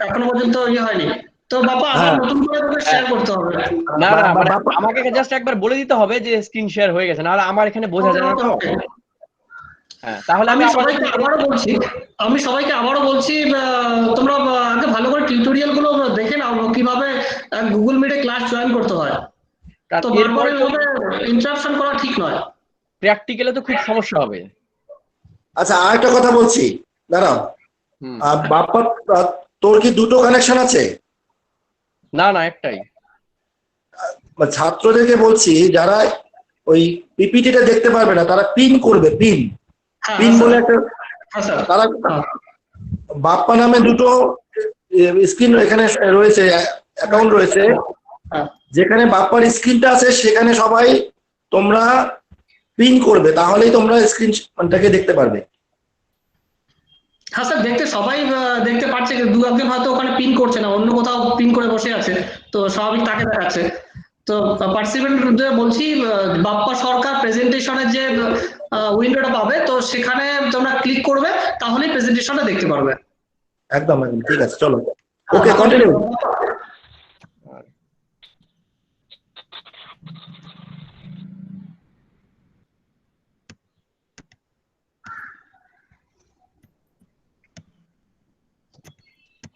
Speaker 2: এখনো পর্যন্ত ইয়ে হয়নি। তো বাবা আবার
Speaker 8: হ্যাঁ।
Speaker 2: নতুন করে শেয়ার করতে হবে।
Speaker 4: না না
Speaker 8: বা-
Speaker 4: মানে
Speaker 8: বাপ্পা-
Speaker 4: আমাকে জাস্ট একবার বলে দিতে হবে যে স্ক্রিন শেয়ার হয়ে গেছে, নাহলে আমার এখানে বোঝা যায় না তো। হ্যাঁ তাহলে
Speaker 2: আমি
Speaker 4: আমি
Speaker 2: সবাইকে আবারও বলছি, তোমরা আগে ভালো করে টিউটোরিয়াল গুলো দেখে নাও কিভাবে গুগল মিটে ক্লাস জয়েন করতে হয়। তো বারবার এইভাবে ইন্টারাপশন করা ঠিক নয়।
Speaker 4: প্র্যাকটিক্যালে তো খুব সমস্যা হবে।
Speaker 8: আচ্ছা আর একটা কথা বলছি, দাঁড়াও।
Speaker 4: হুম।
Speaker 8: বাপ্পা, তোর কি দুটো কানেকশন আছে?
Speaker 4: না না একটাই।
Speaker 8: ছাত্রদেরকে বলছি যারা ওই পিপিটিটা দেখতে পারবে না তারা পিন করবে, পিন
Speaker 2: হ্যাঁ
Speaker 8: পিন বলে একটা,
Speaker 2: হ্যাঁ স্যার।
Speaker 8: তারা
Speaker 2: হ্যাঁ।
Speaker 8: বাপ্পা নামে দুটো স্ক্রিন এখানে রয়েছে, অ্যাকাউন্ট রয়েছে,
Speaker 2: হ্যাঁ।
Speaker 8: যেখানে বাপ্পার স্ক্রিনটা আছে সেখানে সবাই তোমরা পিন করবে, তাহলেই তোমরা স্ক্রিনটাকে দেখতে পারবে।
Speaker 2: হ্যাঁ স্যার, দেখতে সবাই দেখতে পাচ্ছে, কিন্তু দু একজন হয়তো ওখানে পিন করছে না, অন্য কোথাও পিন করে বসে আছে, তো স্বাভাবিক তাকে দেখাচ্ছে। তো পার্টিসিপেন্টদের বলছি, বাপ্পা সরকার প্রেজেন্টেশনের যে উইন্ডোটা পাবে, তো সেখানে তোমরা ক্লিক করবে, তাহলেই প্রেজেন্টেশনটা দেখতে পারবে।
Speaker 8: একদম একদম ঠিক আছে, চলো ওকে কন্টিনিউ।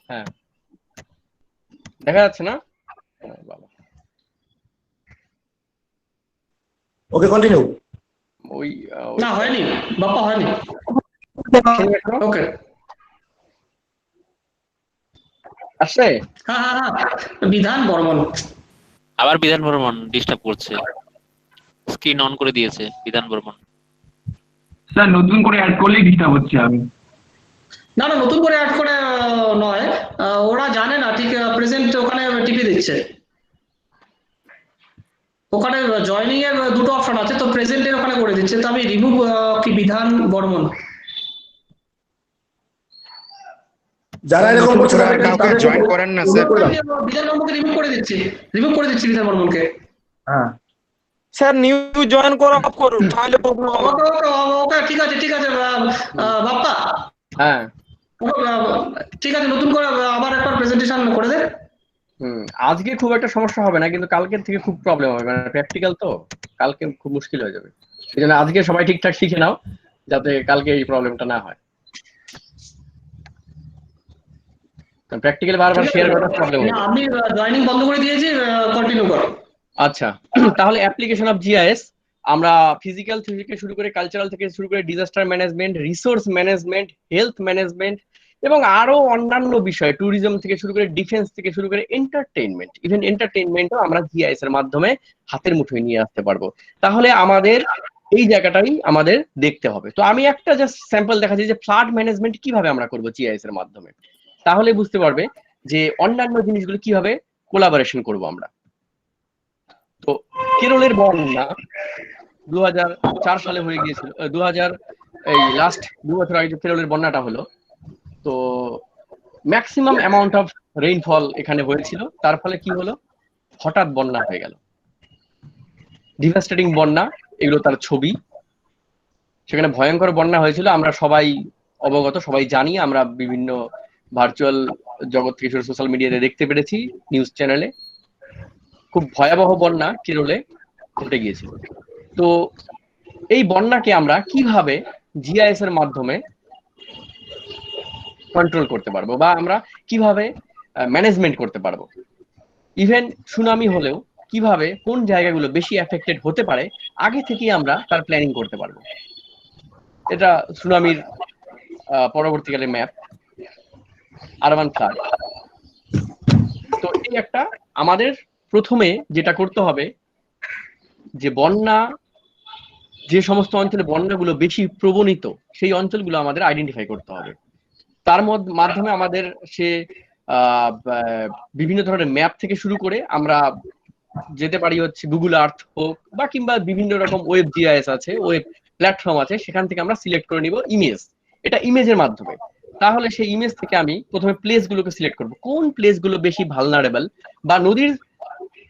Speaker 4: হ্যাঁ দেখা যাচ্ছে না? বাবা
Speaker 8: ওকে কন্টিনিউ।
Speaker 4: ওই
Speaker 2: না হয়নি বাপ্পা, হয়নি। ওকে।
Speaker 4: আসছে।
Speaker 2: হ্যাঁ হ্যাঁ হ্যাঁ, বিধান বর্মন।
Speaker 5: আবার বিধান বর্মন ডিস্টার্ব করছে, স্ক্রিন অন করে দিয়েছে বিধান বর্মন।
Speaker 9: স্যার নতুন করে অ্যাড করলেই ডিস্টার্ব হচ্ছে আমি।
Speaker 2: না না, নতুন করে অ্যাড করে নয়, ওরা জানে না ঠিক প্রেজেন্ট ওখানে টিপে দিচ্ছে। ওখানে জয়নিং এর দুটো অপশন আছে, তো প্রেজেন্টের ওখানে করে দিচ্ছে, তো আমি রিমুভ কি বিধান বর্মন।
Speaker 8: যারা এরকম করছে
Speaker 10: কাউকে জয়েন করেন না স্যার।
Speaker 2: বিধান বর্মনকে রিমুভ করে দিচ্ছি বিধান বর্মনকে।
Speaker 8: হ্যাঁ
Speaker 1: স্যার নিউ জয়েন করা অফ করুন, তাহলে প্রবলেম হবে।
Speaker 2: ওকে ওকে ওকে, ঠিক আছে বাপ্পা।
Speaker 4: হ্যাঁ
Speaker 2: ঠিক আছে, নতুন করে আবার একবার প্রেজেন্টেশন করে দে।
Speaker 4: আজকে খুব একটা সমস্যা হবে না, কিন্তু কালকের থেকে খুব প্রবলেম হবে, মানে প্র্যাকটিক্যাল তো কালকে খুব মুশকিল হয়ে যাবে। এই জন্য আজকে সবাই ঠিকঠাক শিখে নাও, যাতে কালকে এই প্রবলেমটা না হয়। প্র্যাকটিক্যাল বারবার শেয়ার করাটা প্রবলেম হবে।
Speaker 2: আমি জয়েনিং বন্ধ করে দিয়েছি, কন্টিনিউ করো।
Speaker 4: আচ্ছা তাহলে অ্যাপ্লিকেশন অফ জিআইএস আমরা ফিজিক্যাল থেকে শুরু করে কালচারাল থেকে শুরু করে disaster management, resource management, health management এবং আরো অন্যান্য বিষয়, ট্যুরিজম থেকে শুরু করে ডিফেন্স থেকে শুরু করে এন্টারটেইনমেন্ট, ইভেন এন্টারটেইনমেন্টও আমরা জিআইএস এর মাধ্যমে হাতের মুঠোয় নিয়ে আসতে পারবো। তাহলে আমাদের এই জায়গাটাই আমাদের দেখতে হবে। তো আমি একটা জাস্ট স্যাম্পল দেখাচ্ছি যে ফ্লাড ম্যানেজমেন্ট কিভাবে আমরা করবো জিআইএস এর মাধ্যমে, তাহলে বুঝতে পারবে যে অন্যান্য জিনিসগুলো কিভাবে কোলাবোরেশন করবো আমরা। তো কেরলের বন্যা 2004 সালে হয়ে গিয়েছিল, লাস্ট 2 বছর আগে যে কেরলের বন্যাটা হলো, তো ম্যাক্সিমাম অ্যামাউন্ট অফ রেইনফল এখানে হয়েছিল, তার ফলে কি হলো, হঠাৎ বন্যা হয়ে গেল, ডিভাস্টেটিং বন্যা, এগুলো তার ছবি। সেখানে ভয়ঙ্কর বন্যা হয়েছিল, আমরা সবাই অবগত, সবাই জানি, আমরা বিভিন্ন ভার্চুয়াল জগৎ থেকে সোশ্যাল মিডিয়াতে দেখতে পেরেছি, নিউজ চ্যানেলে। খুব ভয়াবহ বন্যা কেরলে ঘটে গিয়েছিল। তো এই বন্যাকে আমরা কিভাবে জিআইএস এর মাধ্যমে কন্ট্রোল করতে পারবো বা আমরা কিভাবে ম্যানেজমেন্ট করতে পারবো, ইভেন সুনামি হলেও কিভাবে কোন জায়গাগুলো বেশি এফেক্টেড হতে পারে আগে থেকেই আমরা তার প্ল্যানিং করতে পারবো। এটা সুনামির পরবর্তীকালে ম্যাপ, আরবান ফ্লাড। তো এই একটা আমাদের প্রথমে যেটা করতে হবে যে বন্যা, যে সমস্ত অঞ্চলে বন্যাগুলো বেশি প্রবণিত সেই অঞ্চলগুলো আমাদের আইডেন্টিফাই করতে হবে। তার মাধ্যমে আমাদের সে বিভিন্ন ধরনের ম্যাপ থেকে শুরু করে আমরা যেতে পারি হচ্ছে গুগল আর্থ হোক বা কিংবা বিভিন্ন রকম ওয়েব জিআইএস আছে, ওয়েব প্ল্যাটফর্ম আছে, সেখান থেকে আমরা সিলেক্ট করে নিব ইমেজ, এটা ইমেজের মাধ্যমে। তাহলে সেই ইমেজ থেকে আমি প্রথমে প্লেস গুলোকে সিলেক্ট করব, কোন প্লেস গুলো বেশি ভালনারেবল বা নদীর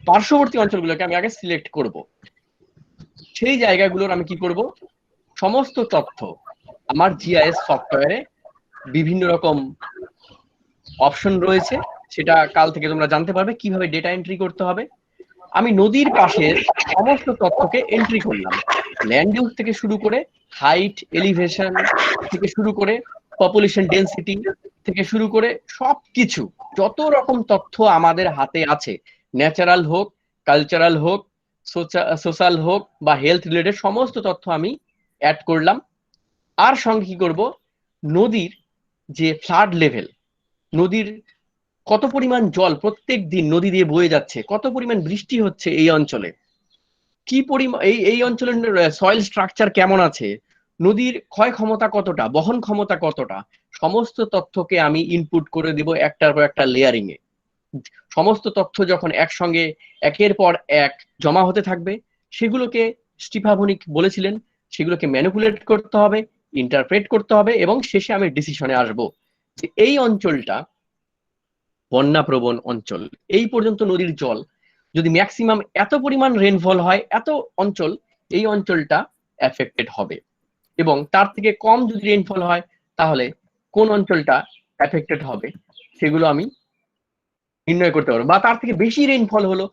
Speaker 4: পার্শ্ববর্তী অঞ্চলগুলোকে আমি আগে সিলেক্ট করব। সেই জায়গাগুলোর আমি কি করব, সমস্ত তথ্য আমার জিআইএস সফটওয়্যারে বিভিন্ন রকম অপশন রয়েছে, সেটা কাল থেকে তোমরা জানতে পারবে কিভাবে ডেটা এন্ট্রি করতে হবে। আমি নদীর পাশের সমস্ত তথ্যকে এন্ট্রি করলাম, ল্যান্ড ইউজ থেকে শুরু করে হাইট, এলিভেশন থেকে শুরু করে পপুলেশন ডেনসিটি থেকে শুরু করে সবকিছু, যত রকম তথ্য আমাদের হাতে আছে, ন্যাচারাল হোক, কালচারাল হোক, সোশ্যাল হোক বা হেলথ রিলেটেড সমস্ত তথ্য আমি অ্যাড করলাম। আর সঙ্গে কি করব, নদীর যে ফ্লাড লেভেল, নদীর কত পরিমাণ জল প্রত্যেক দিন নদী দিয়ে বয়ে যাচ্ছে, কত পরিমাণ বৃষ্টি হচ্ছে এই অঞ্চলে, কি পরিমাণ এই অঞ্চলের সয়েল স্ট্রাকচার কেমন আছে, নদীর ক্ষয় ক্ষমতা কতটা, বহন ক্ষমতা কতটা, সমস্ত তথ্যকে আমি ইনপুট করে দিব একটার পর একটা লেয়ারিং এ। সমস্ত তথ্য যখন একসঙ্গে একের পর এক জমা হতে থাকবে, সেগুলোকে স্টিফাভনিক বলেছিলেন, সেগুলোকে ম্যানিপুলেট করতে হবে, ইন্টারপ্রেট করতে হবে এবং শেষে আমি ডিসিশনে আসব যে এই অঞ্চলটা বন্যাপ্রবণ অঞ্চল, এই পর্যন্ত নদীর জল যদি ম্যাক্সিমাম এত পরিমাণ রেনফল হয়, এত অঞ্চল, এই অঞ্চলটা এফেক্টেড হবে, এবং তার থেকে কম যদি রেনফল হয় তাহলে কোন অঞ্চলটা এফেক্টেড হবে সেগুলো আমি নির্ণয় করতে পারবো। বা তার থেকে বেশি রেনফল হলো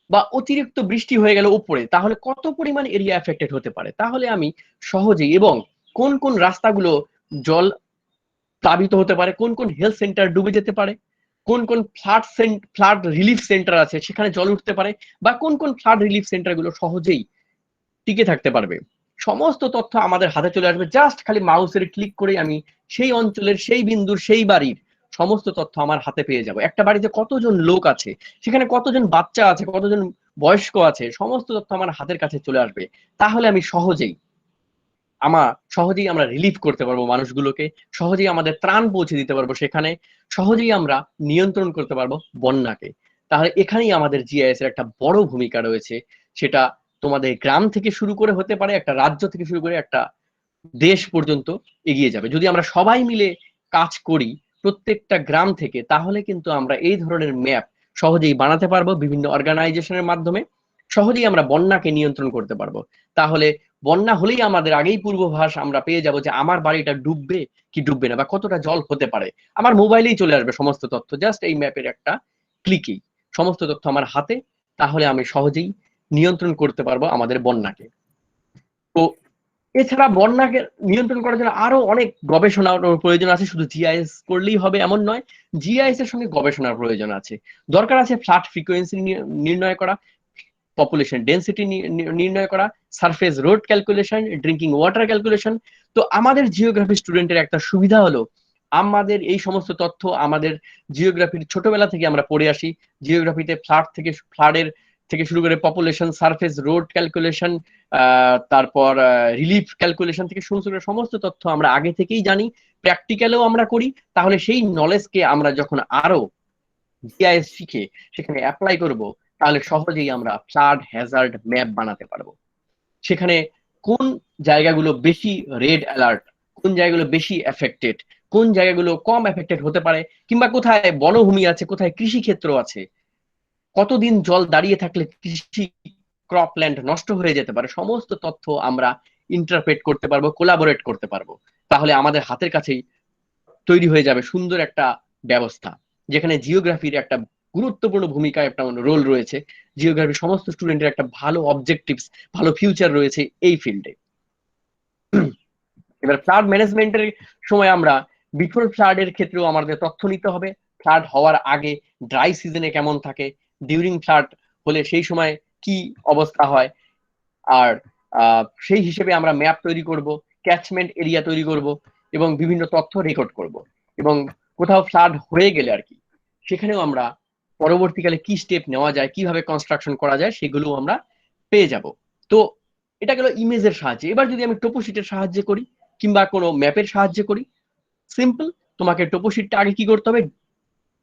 Speaker 4: বা অতিরিক্ত বৃষ্টি হয়ে গেল উপরে, তাহলে কত পরিমাণ এরিয়া এফেক্টেড হতে পারে, তাহলে আমি সহজেই, এবং কোন কোন রাস্তাগুলো জল প্লাবিত হতে পারে, কোন কোন হেলথ সেন্টার ডুবে যেতে পারে, কোন কোন ফ্লাড রিলিফ সেন্টার আছে সেখানে জল উঠতে পারে, বা কোন কোন ফ্লাড রিলিফ সেন্টার গুলো সহজেই টিকে থাকতে পারবে, সমস্ত তথ্য আমাদের হাতে চলে আসবে। জাস্ট খালি মাউসের ক্লিক করে আমি সেই অঞ্চলের, সেই বিন্দুর, সেই বাড়ির সমস্ত তথ্য আমার হাতে পেয়ে যাব। একটা বাড়িতে কতজন লোক আছে, সেখানে কতজন বাচ্চা আছে, কতজন বয়স্ক আছে, সমস্ত তথ্য আমার হাতের কাছে চলে আসবে। তাহলে আমি সহজেই আমরা রিলিফ করতে পারবো মানুষগুলোকে, সহজেই আমাদের ত্রাণ পৌঁছে দিতে পারবো সেখানে, সহজেই আমরা নিয়ন্ত্রণ করতে পারবো বন্যাকে। তাহলে এখানেই আমাদের জিআইএস এর একটা বড় ভূমিকা রয়েছে। সেটা তোমাদের গ্রাম থেকে শুরু করে হতে পারে, একটা রাজ্য থেকে শুরু করে একটা দেশ পর্যন্ত এগিয়ে যাবে। যদি আমরা সবাই মিলে কাজ করি প্রত্যেকটা গ্রাম থেকে, তাহলে কিন্তু আমরা এই ধরনের ম্যাপ সহজেই বানাতে পারবো বিভিন্ন অর্গানাইজেশনের মাধ্যমে, সহজেই আমরা বন্যাকে নিয়ন্ত্রণ করতে পারবো। তাহলে বন্যা হলেই আমাদের আগেই পূর্বাভাস আমরা পেয়ে যাব যে আমার বাড়িটা ডুববে কি ডুববে না, বা কতটা জল হতে পারে, আমার মোবাইলেই চলে আসবে সমস্ত তথ্য, জাস্ট এই ম্যাপের একটা ক্লিকেই সমস্ত তথ্য আমার হাতে। তাহলে আমি সহজেই নিয়ন্ত্রণ করতে পারবো আমাদের বন্যাকে। তো এছাড়া বন্যাকে নিয়ন্ত্রণ করার জন্য আরো অনেক গবেষণার প্রয়োজন আছে, শুধু জিআইএস করলেই হবে এমন নয়, জিআইএস এর সঙ্গে গবেষণার প্রয়োজন আছে। দরকার আছে ফ্লাড ফ্রিকোয়েন্সি নির্ণয় করা, পপুলেশন ডেনসিটি নির্ণয় করা, surface road calculation, drinking water calculation. তো আমাদের জিওগ্রাফি স্টুডেন্টের একটা সুবিধা হলো, আমাদের এই সমস্ত তথ্য আমাদের জিওগ্রাফির ছোটবেলা থেকে আমরা পড়ে আসি। জিওগ্রাফিতে ফ্লাডের থেকে শুরু করে পপুলেশন, সারফেস রোড ক্যালকুলেশন, তারপর রিলিফ ক্যালকুলেশন থেকে শুরু করে সমস্ত তথ্য আমরা আগে থেকেই জানি, প্র্যাকটিক্যালেও আমরা করি। তাহলে সেই নলেজকে আমরা যখন আরো জিআইএস শিখে সেখানে অ্যাপ্লাই করব, তাহলে সহজেই আমরা ফ্লাড হ্যাজার্ড ম্যাপ বানাতে পারবো। সেখানে কোন জায়গাগুলো বেশি রেড অ্যালার্ট, কোন জায়গাগুলো বেশি এফেক্টেড, কোন জায়গাগুলো কম এফেক্টেড হতে পারে, কিংবা কোথায় বনভূমি আছে, কোথায় কৃষি ক্ষেত্র আছে, কতদিন জল দাঁড়িয়ে থাকলে কৃষি ক্রপল্যান্ড নষ্ট হয়ে যেতে পারে, সমস্ত তথ্য আমরা ইন্টারপ্রেট করতে পারবো, কোলাবোরেট করতে পারবো। তাহলে আমাদের হাতের কাছেই তৈরি হয়ে যাবে সুন্দর একটা ব্যবস্থা, যেখানে জিওগ্রাফির একটা গুরুত্বপূর্ণ ভূমিকা, একটা রোল রয়েছে। জিওগ্রাফির সমস্ত স্টুডেন্টের একটা ভালো অবজেক্টিভস, ভালো ফিউচার রয়েছে এই ফিল্ডে। এবার ফ্লাড ম্যানেজমেন্টের সময় আমরা বিফোর ফ্লাডের ক্ষেত্রেও আমাদের তথ্য নিতে হবে। ফ্লাড হওয়ার আগে ড্রাই সিজনে কেমন থাকে, ডিউরিং ফ্লাড হলে সেই সময় কি অবস্থা হয়, আর সেই হিসেবে আমরা ম্যাপ তৈরি করব। ক্যাচমেন্ট এরিয়া তৈরি করব এবং বিভিন্ন তথ্য রেকর্ড করব, এবং কোথাও ফ্লাড হয়ে গেলে আর কি সেখানেও আমরা পরবর্তীকালে কি স্টেপ নেওয়া যায়, কিভাবে কনস্ট্রাকশন করা যায় সেগুলো আমরা পেয়ে যাব। তো এটা গেল ইমেজের সাহায্যে। এবার যদি আমি টোপোশিটের সাহায্যে করি কিংবা কোনো ম্যাপের সাহায্যে করি, সিম্পল, তোমাকে টোপোশিটটা আগে কি করতে হবে,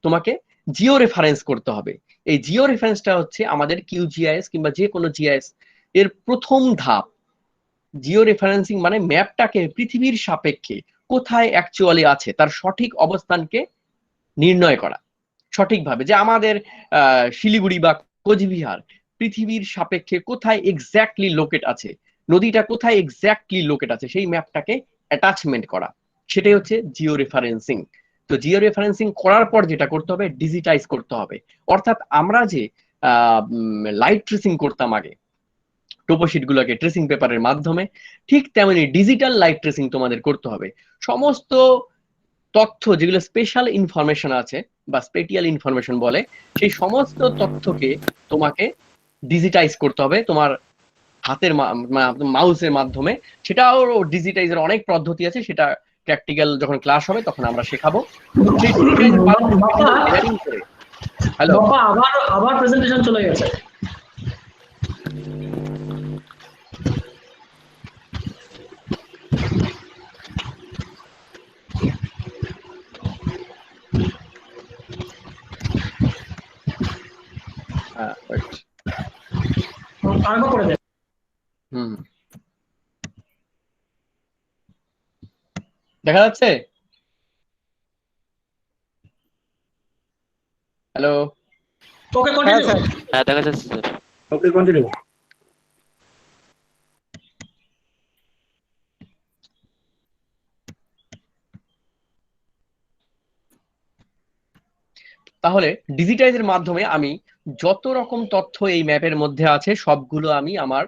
Speaker 4: তোমাকে জিও রেফারেন্স করতে হবে। এই জিও রেফারেন্সটা হচ্ছে আমাদের কিউজিআইএস কিংবা যে কোনো জিআইএস এর প্রথম ধাপ। জিও রেফারেন্সিং মানে ম্যাপটাকে পৃথিবীর সাপেক্ষে কোথায় অ্যাকচুয়ালি আছে তার সঠিক অবস্থানকে নির্ণয় করা সঠিকভাবে, যে আমাদের শিলিগুড়ি বা কোচবিহার পৃথিবীর সাপেক্ষে কোথায় এক্স্যাক্টলি লোকেট আছে, নদীটা কোথায় এক্স্যাক্টলি লোকেট আছে, সেই ম্যাপটাকে অ্যাটাচমেন্ট করা, সেটাই হচ্ছে জিও রেফারেন্সিং। তো জিও রেফারেন্সিং করার পর যেটা করতে হবে, ডিজিটাইজ করতে হবে। অর্থাৎ আমরা যে লাইট ট্রেসিং করতাম আগে টোপোশিট গুলোকে ট্রেসিং পেপারের মাধ্যমে, ঠিক তেমনি ডিজিটাল লাইট ট্রেসিং তোমাদের করতে হবে। সমস্ত তথ্য যেগুলো স্পেশাল ইনফরমেশন আছে বা স্পেটিয়াল ইনফরমেশন বলে, সেই সমস্ত তথ্যকে তোমাকে ডিজিটাইজ করতে হবে তোমার হাতের মাউসের মাধ্যমে। সেটাও ডিজিটাইজের অনেক পদ্ধতি আছে, সেটা প্র্যাকটিক্যাল যখন ক্লাস হবে তখন আমরা শেখাবো। সেই হ্যালো,
Speaker 2: আবার প্রেজেন্টেশন চলে গেছে। আরম্ভ করে দেন।
Speaker 4: দেখা যাচ্ছে? হ্যালো,
Speaker 2: ওকে কন্টিনিউ।
Speaker 5: হ্যাঁ দেখা যাচ্ছে স্যার।
Speaker 8: ওকে কন্টিনিউ।
Speaker 4: তাহলে ডিজিটাইজের মাধ্যমে আমি যত রকম তথ্য এই ম্যাপের মধ্যে আছে সবগুলো আমি আমার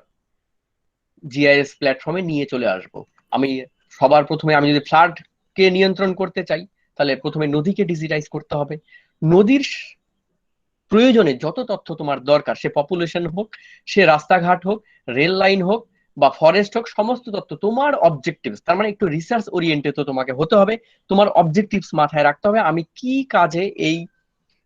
Speaker 4: জিআইএস প্ল্যাটফর্মে নিয়ে চলে আসব। আমি সবার প্রথমে আমি যদি ফ্লাডকে নিয়ন্ত্রণ করতে চাই তাহলে প্রথমে নদীকে ডিজিটাইজ করতে হবে। নদীর প্রয়োজনে যত তথ্য তোমার দরকার, সে পপুলেশন হোক, সে রাস্তাঘাট হোক, রেল লাইন হোক বা ফরেস্ট হোক, সমস্ত তথ্য তোমার অবজেক্টিভস, তার মানে একটু রিসার্চ ওরিয়েন্টেড তো তোমাকে হতে হবে। তোমার অবজেক্টিভস মাথায় রাখতে হবে, আমি কি কাজে এই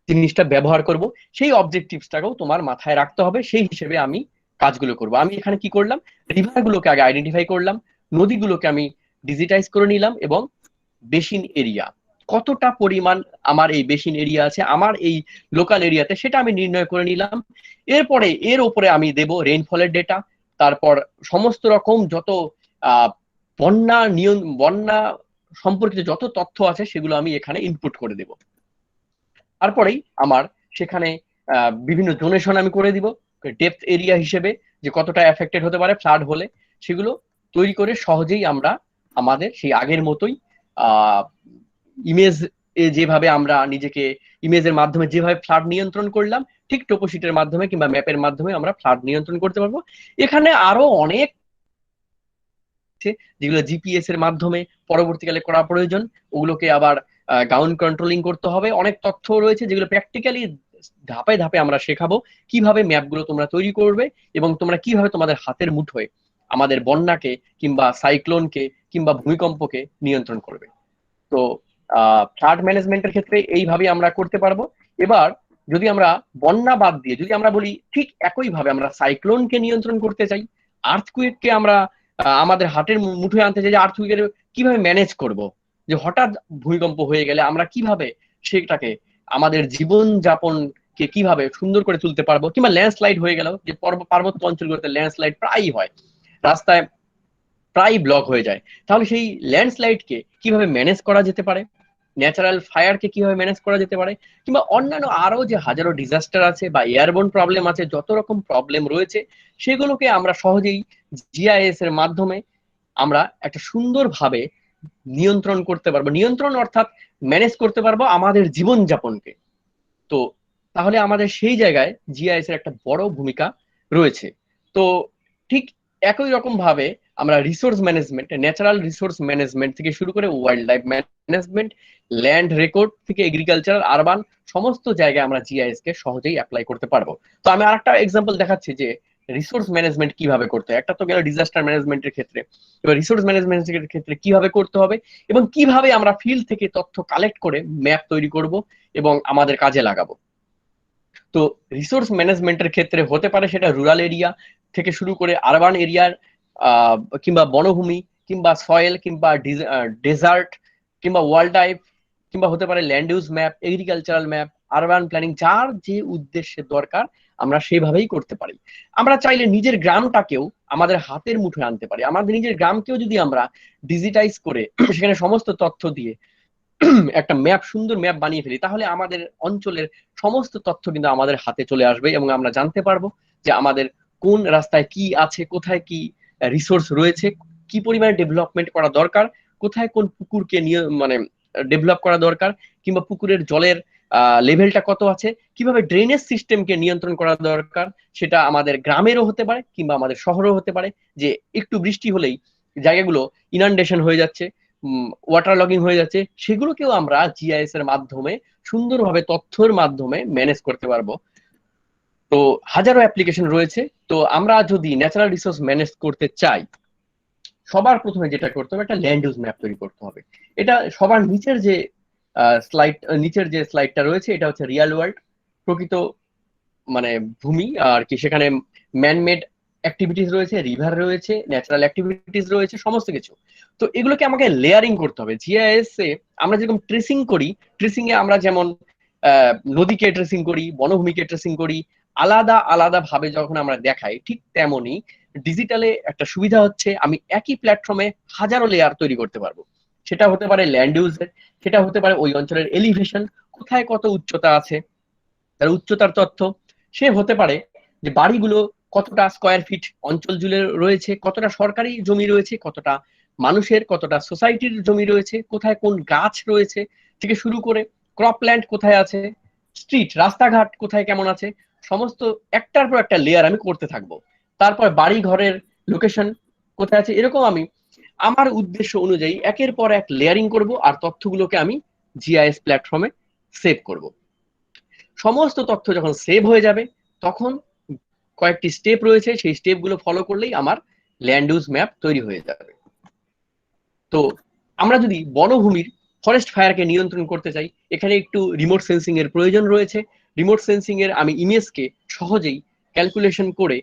Speaker 4: জিনিসটা ব্যবহার করব, সেই অবজেক্টিভসটাকেও তোমার মাথায় রাখতে হবে। সেই হিসেবে আমি কাজগুলো করব। আমি এখানে কি করলাম, রিভারগুলোকে আগে আইডেন্টিফাই করলাম, নদীগুলোকে আমি ডিজিটাইজ করে নিলাম, এবং বেসিন এরিয়া কতটা পরিমাণ আমার এই বেসিন এরিয়া আছে আমার এই লোকাল এরিয়াতে সেটা আমি নির্ণয় করে নিলাম। এরপরে এর উপরে আমি দেব রেইনফলের ডেটা, তারপর সমস্ত রকম যত বন্যা সম্পর্কিত যত তথ্য আছে সেগুলো আমি এখানে ইনপুট করে দেব। তারপরেই আমার সেখানে বিভিন্ন ডোনেশন আমি করে দিব ডেপথ এরিয়া হিসেবে, যে কতটা এফেক্টেড হতে পারে ফ্লাড হলে, সেগুলো তৈরি করে সহজেই আমরা আমাদের সেই আগের মতোই ইমেজ যেভাবে আমরা নিজেকে ইমেজের মাধ্যমে যেভাবে ফ্লাড নিয়ন্ত্রণ করলাম, ঠিক টোপোশিটের মাধ্যমে কিংবা ম্যাপের মাধ্যমে আমরা ফ্লাড নিয়ন্ত্রণ করতে পারবো। এখানে আরো অনেক যেগুলো জিপিএস এর মাধ্যমে পরবর্তীকালে করা প্রয়োজন, ওগুলোকে আবার গ্রাউন্ড কন্ট্রোলিং করতে হবে। অনেক তথ্য রয়েছে যেগুলো প্র্যাকটিক্যালি ধাপে ধাপে আমরা শেখাবো, কিভাবে ম্যাপগুলো তোমরা তৈরি করবে এবং তোমরা কিভাবে তোমাদের হাতের মুঠোয় আমাদের বন্যাকে কিংবা সাইক্লোনকে কিংবা ভূমিকম্পকে নিয়ন্ত্রণ করবে। তো ফ্লাড ম্যানেজমেন্টের ক্ষেত্রে এইভাবে আমরা করতে পারবো। এবার যদি আমরা বন্যা বাদ দিয়ে যদি আমরা বলি ঠিক একইভাবে আমরা সাইক্লোনকে নিয়ন্ত্রণ করতে চাই, আর্থকুয়েককে আমরা আমাদের হাতের মুঠোয় আনতে চাই, যে আর্থকুয়েকের কিভাবে ম্যানেজ করব, যে হঠাৎ ভূমিকম্প হয়ে গেলে আমরা কিভাবে সেটাকে আমাদের জীবন যাপনকে কিভাবে সুন্দর করে তুলতে পারবো, কিংবা ল্যান্ডস্লাইড হয়ে গেল, যে পার্বত্য অঞ্চলগুলোতে ল্যান্ডস্লাইড প্রায়ই হয়, রাস্তায় প্রায় ব্লক হয়ে যায়, তাহলে সেই ল্যান্ডস্লাইডকে কিভাবে ম্যানেজ করা যেতে পারে, ন্যাচারাল ফায়ারকে কিভাবে ম্যানেজ করা যেতে পারে, কিংবা অন্যান্য আরো যে হাজারো ডিজাস্টার আছে বা এয়ারবোর্ন প্রবলেম আছে, যত রকম প্রবলেম রয়েছে সেগুলোকে আমরা সহজেই জিআইএস এর মাধ্যমে আমরা একটা সুন্দরভাবে নিয়ন্ত্রণ করতে পারবো। নিয়ন্ত্রণ অর্থাৎ ম্যানেজ করতে পারবো আমাদের জীবনযাপনকে। তো তাহলে আমাদের সেই জায়গায় জিআইএস এর একটা বড় ভূমিকা রয়েছে। তো ঠিক একই রকম ভাবে আমরা resource management, natural resource management থেকে শুরু করে wild life management, land record থেকে এগ্রিকালচার, আরবান, সমস্ত জায়গায় আমরা জিআইএস কে সহজেই অ্যাপ্লাই করতে পারবো। তো আমি আরেকটা এক্সাম্পল দেখাচ্ছি, যে রিসোর্স ম্যানেজমেন্ট কিভাবে করতে হয়। একটা তো গেল ডিজাস্টার ম্যানেজমেন্টের ক্ষেত্রে, এবার রিসোর্স ম্যানেজমেন্টের ক্ষেত্রে কিভাবে করতে হবে এবং কিভাবে আমরা ফিল্ড থেকে তথ্য কালেক্ট করে ম্যাপ তৈরি করব এবং আমাদের কাজে লাগাবো। তো রিসোর্স ম্যানেজমেন্টের ক্ষেত্রে হতে পারে সেটা রুরাল এরিয়া থেকে শুরু করে আরবান এরিয়ার কিংবা বনভূমি কিংবা সয়েল কিংবা ডেজার্ট কিংবা ওয়াইল্ড লাইফ কিংবা হতে পারে land use map, agricultural map, urban planning, যার যে উদ্দেশ্যে দরকার আমরা সেভাবেই করতে পারি। আমরা চাইলে নিজের গ্রামটাকেও আমাদের হাতের মুঠোয় আনতে পারি। আমাদের নিজের গ্রামকেও যদি আমরা ডিজিটাইজ করে সেখানে সমস্ত তথ্য দিয়ে একটা ম্যাপ, সুন্দর ম্যাপ বানিয়ে ফেলি, তাহলে আমাদের অঞ্চলের সমস্ত তথ্য কিন্তু আমাদের হাতে চলে আসবে এবং আমরা জানতে পারবো যে আমাদের কোন রাস্তায় কি আছে, কোথায় কি রিসোর্স রয়েছে, কি পরিমাণে ডেভেলপমেন্ট করা দরকার, কোথায় কোন পুকুরকে নিয়ে মানে ডেভেলপ করা দরকার, কিংবা পুকুরের জলের লেভেলটা কত আছে, কিভাবে ড্রেনেজ সিস্টেমকে নিয়ন্ত্রণ করা দরকার। সেটা আমাদের গ্রামেরও হতে পারে কিংবা আমাদের শহরেও হতে পারে, যে একটু বৃষ্টি হলেই জায়গাগুলো ইনান্ডেশন হয়ে যাচ্ছে, ওয়াটার লগিং হয়ে যাচ্ছে, সেগুলোকেও আমরা জিআইএস এর মাধ্যমে সুন্দরভাবে তথ্যের মাধ্যমে ম্যানেজ করতে পারবো। তো হাজারো অ্যাপ্লিকেশন রয়েছে। তো আমরা যদি ন্যাচারাল রিসোর্স ম্যানেজ করতে চাই, সবার প্রথমে যেটা করতে হবে একটা ল্যান্ড ইউজ ম্যাপ তৈরি করতে হবে। এটা সবার নিচের যে স্লাইডটা রয়েছে এটা হচ্ছে রিয়েল ওয়ার্ল্ড, প্রকৃত মানে ভূমি আর কি, সেখানে ম্যানমেড অ্যাক্টিভিটিস রয়েছে, রিভার রয়েছে, ন্যাচারাল অ্যাক্টিভিটিস রয়েছে, সমস্ত কিছু। তো এগুলোকে আমাকে লেয়ারিং করতে হবে। জিআইএস এ আমরা যেরকম ট্রেসিং করি, ট্রেসিং এ আমরা যেমন নদীকে ট্রেসিং করি, বনভূমিকে ট্রেসিং করি, আলাদা আলাদা ভাবে যখন আমরা দেখাই, ঠিক তেমনই ডিজিটালে একটা সুবিধা হচ্ছে আমি একই প্ল্যাটফর্মে হাজারো লেয়ার তৈরি করতে পারবো। সেটা হতে পারে ল্যান্ড ইউজের, সেটা হতে পারে ওই অঞ্চলের এলিভেশন, কোথায় কত উচ্চতা আছে তার উচ্চতার তথ্য, সে হতে পারে যে বাড়িগুলো কতটা স্কোয়ার ফিট অঞ্চল জুড়ে রয়েছে, কতটা সরকারি জমি রয়েছে, কতটা মানুষের, কতটা সোসাইটির জমি রয়েছে, কোথায় কোন গাছ রয়েছে থেকে শুরু করে ক্রপল্যান্ড কোথায় আছে, স্ট্রিট রাস্তাঘাট কোথায় কেমন আছে, সমস্ত একটার পর একটা লেয়ার আমি করতে থাকবো। তারপর বাড়ি ঘরের লোকেশন কোথায় আছে, এরকম আমি আমার উদ্দেশ্য অনুযায়ী একের পর এক লেয়ারিং করব আর তথ্যগুলোকে আমি জিআইএস প্ল্যাটফর্মে সেভ করব। সমস্ত তথ্য যখন সেভ হয়ে যাবে তখন কয়েকটি স্টেপ রয়েছে, সেই স্টেপগুলো ফলো করলেই আমার ল্যান্ড ইউজ ম্যাপ তৈরি হয়ে যাবে। তো আমরা যদি বনভূমির ফরেস্ট ফায়ারকে নিয়ন্ত্রণ করতে চাই, এখানে একটু রিমোট সেন্সিং এর প্রয়োজন রয়েছে। রিমোট সেন্সিং এর আমি ইমেজকে সহজেই ক্যালকুলেশন করে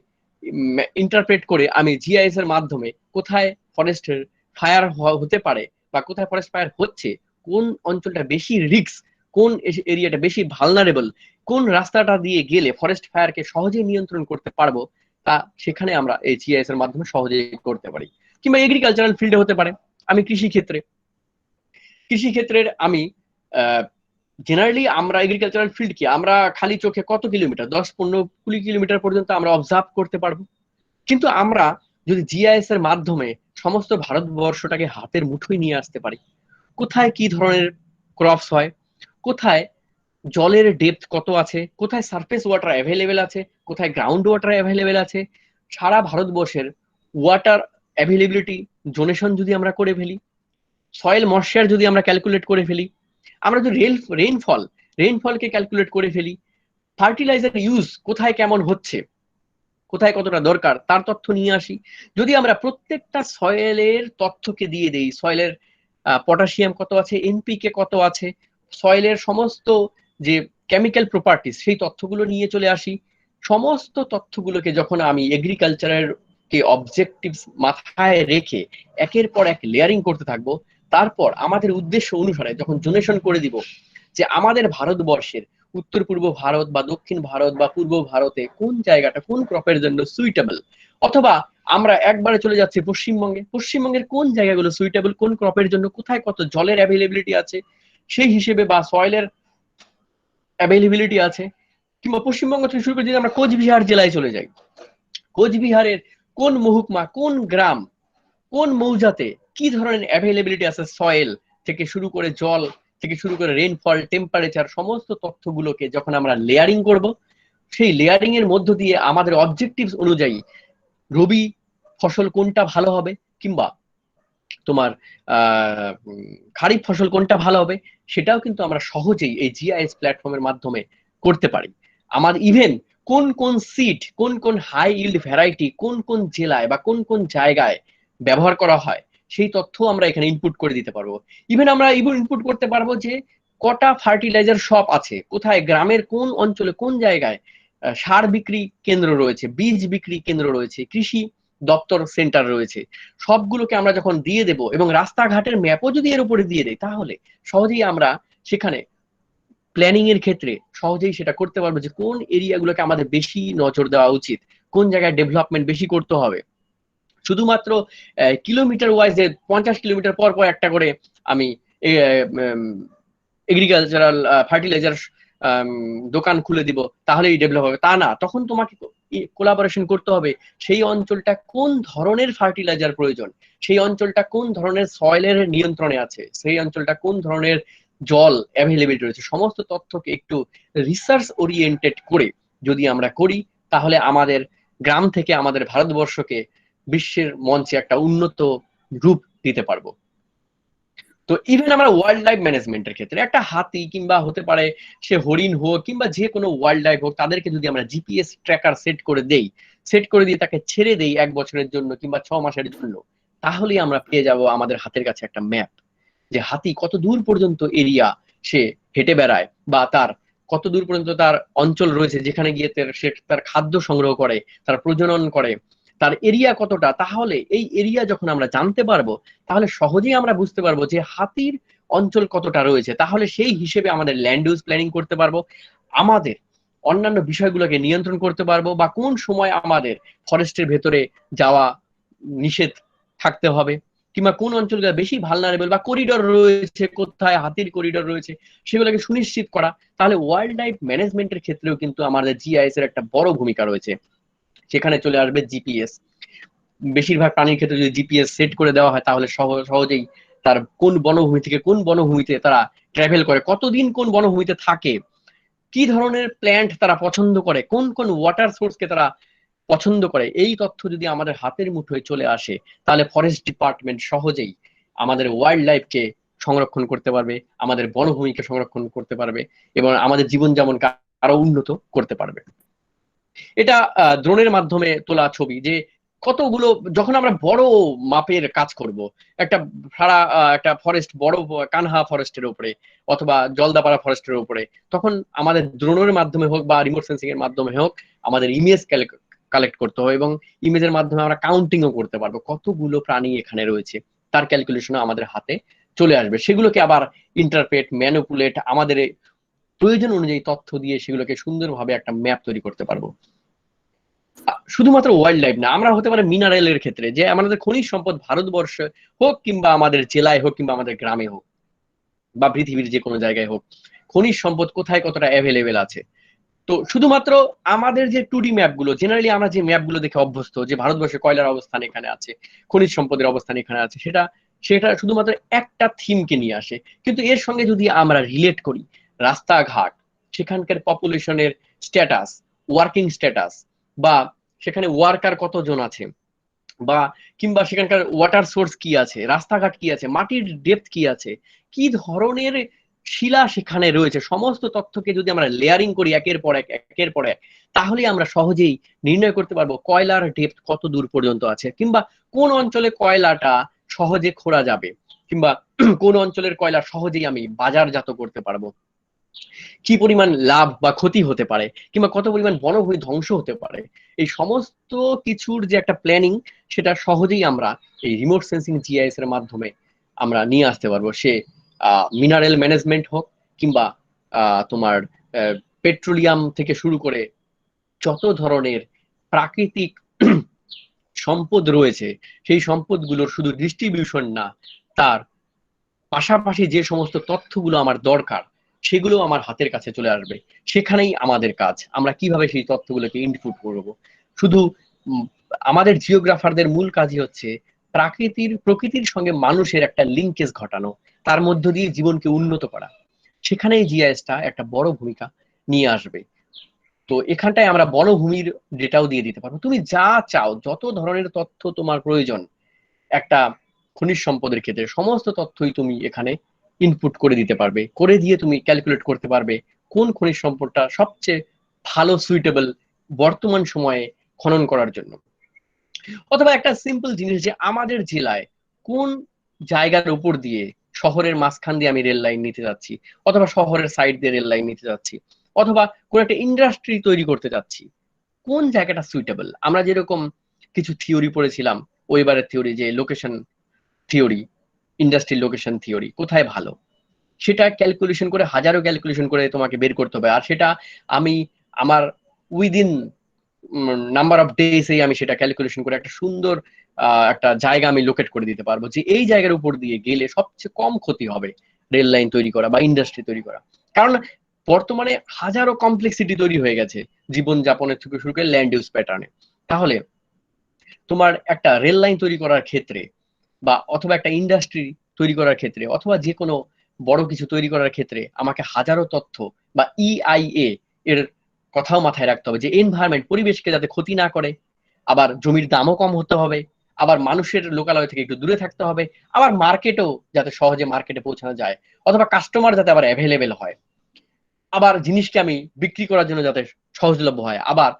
Speaker 4: ইন্টারপ্রেট করে আমি জিআইএস এর মাধ্যমে কোথায় ফরেস্টের ফায়ার হতে পারে বা কোথায় ফরেস্ট ফায়ার হচ্ছে, কোন অঞ্চলটা বেশি রিস্ক, কোন এরিয়াটা বেশি ভালনারেবল, কোন রাস্তাটা দিয়ে গেলে ফরেস্ট ফায়ারকে সহজেই নিয়ন্ত্রণ করতে পারবো, তা সেখানে আমরা এই জিআইএস এর মাধ্যমে সহজেই করতে পারি। কিংবা এগ্রিকালচারাল ফিল্ডে হতে পারে, আমি কৃষিক্ষেত্রের আমি জেনারেলি আমরা এগ্রিকালচারাল ফিল্ড কি আমরা খালি চোখে কত কিলোমিটার, 10-15-20 কিলোমিটার পর্যন্ত আমরা অবজার্ভ করতে পারবো। কিন্তু আমরা যদি জিআইএস এর মাধ্যমে সমস্ত ভারতবর্ষটাকে হাতের মুঠোয় নিয়ে আসতে পারি, কোথায় কি ধরনের ক্রপস হয়, কোথায় জলের ডেপথ কত আছে, কোথায় সারফেস ওয়াটার অ্যাভেলেবেল আছে, কোথায় গ্রাউন্ড ওয়াটার অ্যাভেলেবেল আছে, সারা ভারতবর্ষের ওয়াটার অ্যাভেলেবিলিটি জোনেশন যদি আমরা করে ফেলি, সয়েল ময়েশ্চার যদি আমরা ক্যালকুলেট করে ফেলি, আমরা যদি রেইনফলকে ক্যালকুলেট করে ফেলি, ফার্টিলাইজার ইউজ কোথায় কেমন হচ্ছে, কোথায় কতটা দরকার তার তথ্য নিয়ে আসি, যদি আমরা প্রত্যেকটা সয়েলের তথ্যকে দিয়ে দেই, সয়েলের পটাশিয়াম কত আছে, এনপিকে কত আছে, সয়েলের সমস্ত যে কেমিক্যাল প্রপার্টিস সেই তথ্যগুলো নিয়ে চলে আসি, সমস্ত তথ্যগুলোকে যখন আমি এগ্রিকালচারের কে অবজেক্টিভস মাথায় রেখে একের পর এক লেয়ারিং করতে থাকবো, তারপর আমাদের উদ্দেশ্য অনুসারে যখন জোনেশন করে দিব যে আমাদের ভারতবর্ষের উত্তর পূর্ব ভারত বা দক্ষিণ ভারত বা পূর্ব ভারতে কোন জায়গাটা কোন ক্রপের জন্য সুইটেবল, অথবা আমরা একবারে চলে যাচ্ছি পশ্চিমবঙ্গের কোন জায়গাগুলো সুইটেবল কোন ক্রপের জন্য, কোথায় কত জলের অ্যাভেলেবিলিটি আছে সেই হিসেবে বা সয়েলের অ্যাভেলেবিলিটি আছে। কিংবা পশ্চিমবঙ্গ থেকে শুরু করে যদি আমরা কোচবিহার জেলায় চলে যাই, কোচবিহারের কোন মহকুমা, কোন গ্রাম, কোন মৌজাতে কি ধরনের অ্যাভেলেবিলিটি আছে, সয়েল থেকে শুরু করে জল থেকে শুরু করে রেইনফল, টেম্পারেচার, সমস্ত তথ্যগুলোকে যখন আমরা লেয়ারিং করব, সেই লেয়ারিং এর মধ্য দিয়ে আমাদের অবজেক্টিভস অনুযায়ী রবি ফসল কোনটা ভালো হবে কিংবা তোমার খারিফ ফসল কোনটা ভালো হবে, সেটাও কিন্তু আমরা সহজেই এই জিআইএস প্ল্যাটফর্মের মাধ্যমে করতে পারি। আমার ইভেন কোন কোন সিড, কোন কোন হাই ইল্ড ভ্যারাইটি কোন কোন জেলায় বা কোন কোন জায়গায় ব্যবহার করা হয়, সেই তথ্য আমরা এখানে ইনপুট করে দিতে পারবো। ইভেন আমরা ইনপুট করতে পারবো যে কটা ফার্টিলাইজার শপ আছে, কোথায় গ্রামের কোন অঞ্চলে কোন জায়গায় সার বিক্রি কেন্দ্র রয়েছে, বীজ বিক্রি কেন্দ্র রয়েছে, কৃষি দপ্তর সেন্টার রয়েছে, সবগুলোকে আমরা যখন দিয়ে দেব এবং রাস্তাঘাটের ম্যাপও যদি এর উপরে দিয়ে দেই, তাহলে সহজেই আমরা সেখানে প্ল্যানিং এর ক্ষেত্রে সহজেই সেটা করতে পারবো যে কোন এরিয়াগুলোকে আমাদের বেশি নজর দেওয়া উচিত, কোন জায়গায় ডেভেলপমেন্ট বেশি করতে হবে। শুধুমাত্র কিলোমিটার ওয়াইজে 50 কিলোমিটার পর পর একটা করে আমি এগ্রিকালচারাল ফার্টিলাইজার দোকান খুলে দিব তাহলেই ডেভেলপ হবে, তা না। তখন তোমাকে কোলাবোরেশন করতে হবে সেই অঞ্চলটা কোন ধরনের ফার্টিলাইজার প্রয়োজন, সেই অঞ্চলটা কোন ধরনের সয়েলের নিয়ন্ত্রণে আছে, সেই অঞ্চলটা কোন ধরনের জল অ্যাভেলেবিলিটি রয়েছে, সমস্ত তথ্যকে একটু রিসার্চ ওরিয়েন্টেড করে যদি আমরা করি, তাহলে আমাদের গ্রাম থেকে আমাদের ভারতবর্ষকে বিশ্বের মঞ্চে একটা উন্নত রূপ দিতে পারবো। তো ইভেন আমরা ওয়াইল্ড লাইফ ম্যানেজমেন্টের ক্ষেত্রে একটা হাতি কিংবা হতে পারে সে হরিণ হোক কিংবা যে কোনো ওয়াইল্ড লাইফ হোক, তাদেরকে যদি আমরা জিপিএস ট্র্যাকার সেট করে দিয়ে তাকে ছেড়ে দেই 1 বছরের জন্য কিংবা 6 মাসের জন্য, তাহলেই আমরা পেয়ে যাব আমাদের হাতের কাছে একটা ম্যাপ, যে হাতি কত দূর পর্যন্ত এরিয়া সে হেঁটে বেড়ায় বা তার কত দূর পর্যন্ত তার অঞ্চল রয়েছে যেখানে গিয়ে সে তার খাদ্য সংগ্রহ করে, তার প্রজনন করে, তার এরিয়া কতটা। তাহলে এই এরিয়া যখন আমরা জানতে পারবো, তাহলে সহজেই আমরা বুঝতে পারবো যে হাতির অঞ্চল কতটা রয়েছে, তাহলে সেই হিসেবে আমাদের ল্যান্ড ইউজ প্ল্যানিং করতে পারবো, আমাদের অন্যান্য বিষয়গুলোকে নিয়ন্ত্রণ করতে পারবো, বা কোন সময় আমাদের ফরেস্টের ভেতরে যাওয়া নিষেধ থাকতে হবে, কিংবা কোন অঞ্চলগুলো বেশি ভালনারেবল বা করিডর রয়েছে, কোথায় হাতির করিডর রয়েছে, সেগুলোকে সুনিশ্চিত করা। তাহলে ওয়াইল্ড লাইফ ম্যানেজমেন্টের ক্ষেত্রেও কিন্তু আমাদের জিআইএস এর একটা বড় ভূমিকা রয়েছে। সেখানে চলে আসবে জিপিএস। বেশিরভাগ প্রাণীর ক্ষেত্রে যদি জিপিএস সেট করে দেওয়া হয়, তাহলে সহজেই তার কোন বনভূমি থেকে কোন বনভূমিতে তারা ট্রাভেল করে, কতদিন কোন বনভূমিতে থাকে, কি ধরনের প্ল্যান্ট তারা পছন্দ করে, কোন কোন ওয়াটার সোর্সকে তারা পছন্দ করে, এই তথ্য যদি আমাদের হাতের মুঠোয় চলে আসে, তাহলে ফরেস্ট ডিপার্টমেন্ট সহজেই আমাদের ওয়াইল্ড লাইফকে সংরক্ষণ করতে পারবে, আমাদের বনভূমিকে সংরক্ষণ করতে পারবে এবং আমাদের জীবন যেমনকে আরো উন্নত করতে পারবে। এটা ড্রোনের মাধ্যমে তোলা ছবি, যে কতগুলো যখন আমরা বড় মাপের কাজ করব, একটা সারা একটা ফরেস্ট, বড় কানহা ফরেস্টের উপরে অথবা জলদাপাড়া ফরেস্টের উপরে, তখন আমাদের ড্রোনের মাধ্যমে হোক বা রিমোট সেন্সিং এর মাধ্যমে হোক আমাদের ইমেজ কালেক্ট করতে হবে, এবং ইমেজের মাধ্যমে আমরা কাউন্টিংও করতে পারবো কতগুলো প্রাণী এখানে রয়েছে, তার ক্যালকুলেশনও আমাদের হাতে চলে আসবে। সেগুলোকে আবার ইন্টারপ্রেট, ম্যানিপুলেট, আমাদের প্রয়োজন অনুযায়ী তথ্য দিয়ে সেগুলোকে সুন্দরভাবে একটা ম্যাপ তৈরি করতে পারবো। শুধুমাত্র ওয়াইল্ড লাইফ না, আমরা হতে পারে মিনারেলের ক্ষেত্রে, যে আমাদের খনিজ সম্পদ ভারতবর্ষে হোক কিংবা আমাদের জেলায় হোক কিংবা আমাদের গ্রামে হোক বা পৃথিবীর যে কোনো জায়গায় হোক, খনিজ সম্পদ কোথায় কতটা অ্যাভেলেবেল আছে। তো শুধুমাত্র আমাদের যে 2D ম্যাপগুলো, জেনারেলি আমরা যে ম্যাপগুলো দেখে অভ্যস্ত, যে ভারতবর্ষে কয়লার অবস্থান এখানে আছে, খনিজ সম্পদের অবস্থান এখানে আছে, সেটা শুধুমাত্র একটা থিমকে নিয়ে আসে। কিন্তু এর সঙ্গে যদি আমরা রিলেট করি রাস্তাঘাট, সেখানকার পপুলেশনের স্ট্যাটাস, ওয়ার্কিং স্ট্যাটাস, বা সেখানে ওয়ার্কার কতজন আছে, বা কিংবা সেখানকার ওয়াটার সোর্স কি আছে, রাস্তাঘাট কি আছে, মাটির ডেপথ কি আছে, কি ধরনের শিলা সেখানে রয়েছে, সমস্ত তথ্যকে যদি আমরা লেয়ারিং করি একের পর এক, তাহলে আমরা সহজেই নির্ণয় করতে পারবো কয়লার ডেপথ কত দূর পর্যন্ত আছে, কিংবা কোন অঞ্চলে কয়লাটা সহজে খোঁড়া যাবে, কিংবা কোন অঞ্চলের কয়লা সহজেই আমি বাজারজাত করতে পারবো, কি পরিমাণ লাভ বা ক্ষতি হতে পারে, কিংবা কত পরিমাণ বনভূমি ধ্বংস হতে পারে। এই সমস্ত কিছুর যে একটা প্ল্যানিং, সেটা সহজেই আমরা এই রিমোট সেন্সিং জিআইএস এর মাধ্যমে আমরা নিয়ে আসতে পারবো। সে মিনারেল ম্যানেজমেন্ট হোক কিংবা তোমার পেট্রোলিয়াম থেকে শুরু করে যত ধরনের প্রাকৃতিক সম্পদ রয়েছে, সেই সম্পদগুলোর শুধু ডিস্ট্রিবিউশন না, তার পাশাপাশি যে সমস্ত তথ্যগুলো আমার দরকার সেগুলো আমার হাতের কাছে চলে আসবে। সেখানেই আমাদের কাজ, আমরা কিভাবে সেই তথ্যগুলোকে ইনপুট করব। শুধু আমাদের জিওগ্রাফারদের মূল কাজই হচ্ছে প্রকৃতির সঙ্গে মানুষের একটা লিঙ্কেজ ঘটানো, তার মধ্য দিয়ে জীবনকে উন্নত করা। সেখানেই জিআইএসটা একটা বড় ভূমিকা নিয়ে আসবে। তো এখানটায় আমরা বনভূমির ডেটাও দিয়ে দিতে পারবো। তুমি যা চাও, যত ধরনের তথ্য তোমার প্রয়োজন একটা খনিজ সম্পদের ক্ষেত্রে, সমস্ত তথ্যই তুমি এখানে ইনপুট করে দিতে পারবে, করে দিয়ে তুমি ক্যালকুলেট করতে পারবে কোন খনিজ সম্পদটা সবচেয়ে ভালো সুইটেবল বর্তমান সময়ে খনন করার জন্য। অথবা একটা সিম্পল জিনিস যে আমাদের জেলায় কোন জায়গার উপর দিয়ে, শহরের মাঝখান দিয়ে আমি রেল লাইন নিতে যাচ্ছি, অথবা শহরের সাইড দিয়ে রেল লাইন নিতে যাচ্ছি, অথবা কোন একটা ইন্ডাস্ট্রি তৈরি করতে যাচ্ছি, কোন জায়গাটা সুইটেবল। আমরা যেরকম কিছু থিওরি পড়েছিলাম ওইবারের থিওরি, যে location theory, industry location theory, কোথায় ভালো সেটা ক্যালকুলেশন করে, হাজারো ক্যালকুলেশন করে তোমাকে বের করতে হবে। আর সেটা আমি আমার উইদিন নাম্বার অফ ডেজেই আমি সেটা ক্যালকুলেশন করে একটা সুন্দর একটা জায়গা আমি লোকেট করে দিতে পারবো, যে এই জায়গার উপর দিয়ে গেলে সবচেয়ে কম ক্ষতি হবে রেল লাইন তৈরি করা বা ইন্ডাস্ট্রি তৈরি করা। কারণ বর্তমানে হাজারো কমপ্লেক্সিটি তৈরি হয়ে গেছে জীবন যাপনের থেকে শুরু করে ল্যান্ড ইউজ প্যাটার্নে। তাহলে তোমার একটা রেল লাইন তৈরি করার ক্ষেত্রে, বা অথবা একটা ইন্ডাস্ট্রি তৈরি করার ক্ষেত্রে, অথবা যে কোনো বড় কিছু তৈরি করার ক্ষেত্রে আমাকে হাজারো তথ্য বা EIA এর কথাও মাথায় রাখতে হবে, যে এনভায়রনমেন্ট, পরিবেশকে যাতে ক্ষতি না করে, আবার জমির দামও কম হতে হবে, আবার মানুষের লোকালয় থেকে একটু দূরে থাকতে হবে, আবার মার্কেটও যাতে সহজে মার্কেটে পৌঁছানো যায়, অথবা কাস্টমার যাতে আবার অ্যাভেলেবেল হয়, আবার জিনিসকে আমি বিক্রি করার জন্য যাতে সহজলভ্য হয়, আবার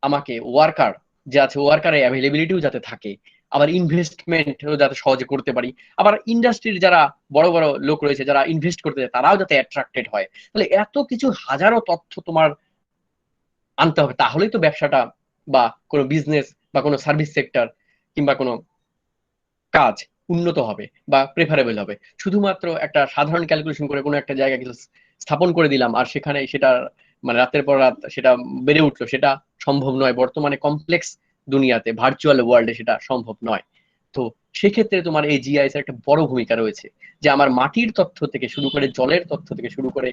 Speaker 4: আমাকে ওয়ার্কার যে আছে ওয়ার্কারের অ্যাভেলেবিলিটিও যাতে থাকে, আবার ইনভেস্টমেন্টও যাতে সহজে করতে পারি, আবার ইন্ডাস্ট্রির যারা বড় বড় লোক রয়েছে যারা ইনভেস্ট করতে চায় তারাও যাতে অ্যাট্রাক্টেড হয়। তাহলে এত কিছু হাজারো তথ্য তোমার আনতে হবে, তাহলেই তো ব্যবসাটা বা কোনো বিজনেস বা কোনো সার্ভিস সেক্টর কিংবা কোনো কাজ উন্নত হবে বা প্রেফারেবল হবে। শুধুমাত্র একটা সাধারণ ক্যালকুলেশন করে কোনো একটা জায়গা কিছু স্থাপন করে দিলাম আর সেখানে সেটা মানে রাতের পর রাত সেটা বেড়ে উঠলো, সেটা সম্ভব নয়। বর্তমানে কমপ্লেক্স দুনিয়াতে, ভার্চুয়াল ওয়ার্ল্ডে সেটা সম্ভব নয়। তো সেক্ষেত্রে তোমার এই জিআইএস এর একটা বড় ভূমিকা রয়েছে, যে আমার মাটির তথ্য থেকে শুরু করে, জলের তথ্য থেকে শুরু করে,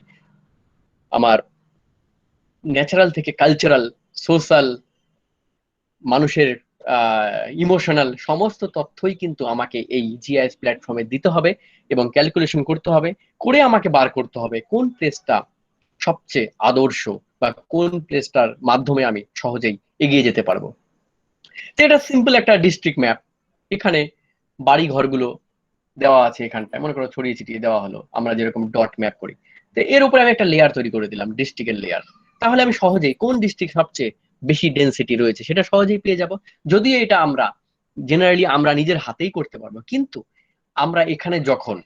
Speaker 4: আমার ন্যাচারাল থেকে কালচারাল, সোশ্যাল, মানুষের ইমোশনাল সমস্ত তথ্যই কিন্তু আমাকে এই জিআইএস প্ল্যাটফর্মে দিতে হবে এবং ক্যালকুলেশন করতে হবে, করে আমাকে বার করতে হবে কোন প্লেসটা সবচেয়ে আদর্শ বা কোন প্লেসটার মাধ্যমে আমি সহজেই এগিয়ে যেতে পারবো। তো এটা সিম্পল একটা ডিস্ট্রিক্ট ম্যাপ, এখানে বাড়ি ঘরগুলো দেওয়া আছে, এখানটায় মনে করো ছড়িয়ে ছিটিয়ে দেওয়া হলো, আমরা যেরকম ডট ম্যাপ করি। তো এর উপরে আমি একটা লেয়ার তৈরি করে দিলাম, ডিস্ট্রিক্টের লেয়ার। তাহলে আমি সহজেই কোন ডিস্ট্রিক্ট সবচেয়ে বেশি ডেনসিটি রয়েছে সেটা সহজেই পেয়ে যাব। যদিও এটা আমরা জেনারেলি আমরা নিজের হাতেই করতে পারবো, কিন্তু আমরা এখানে যখন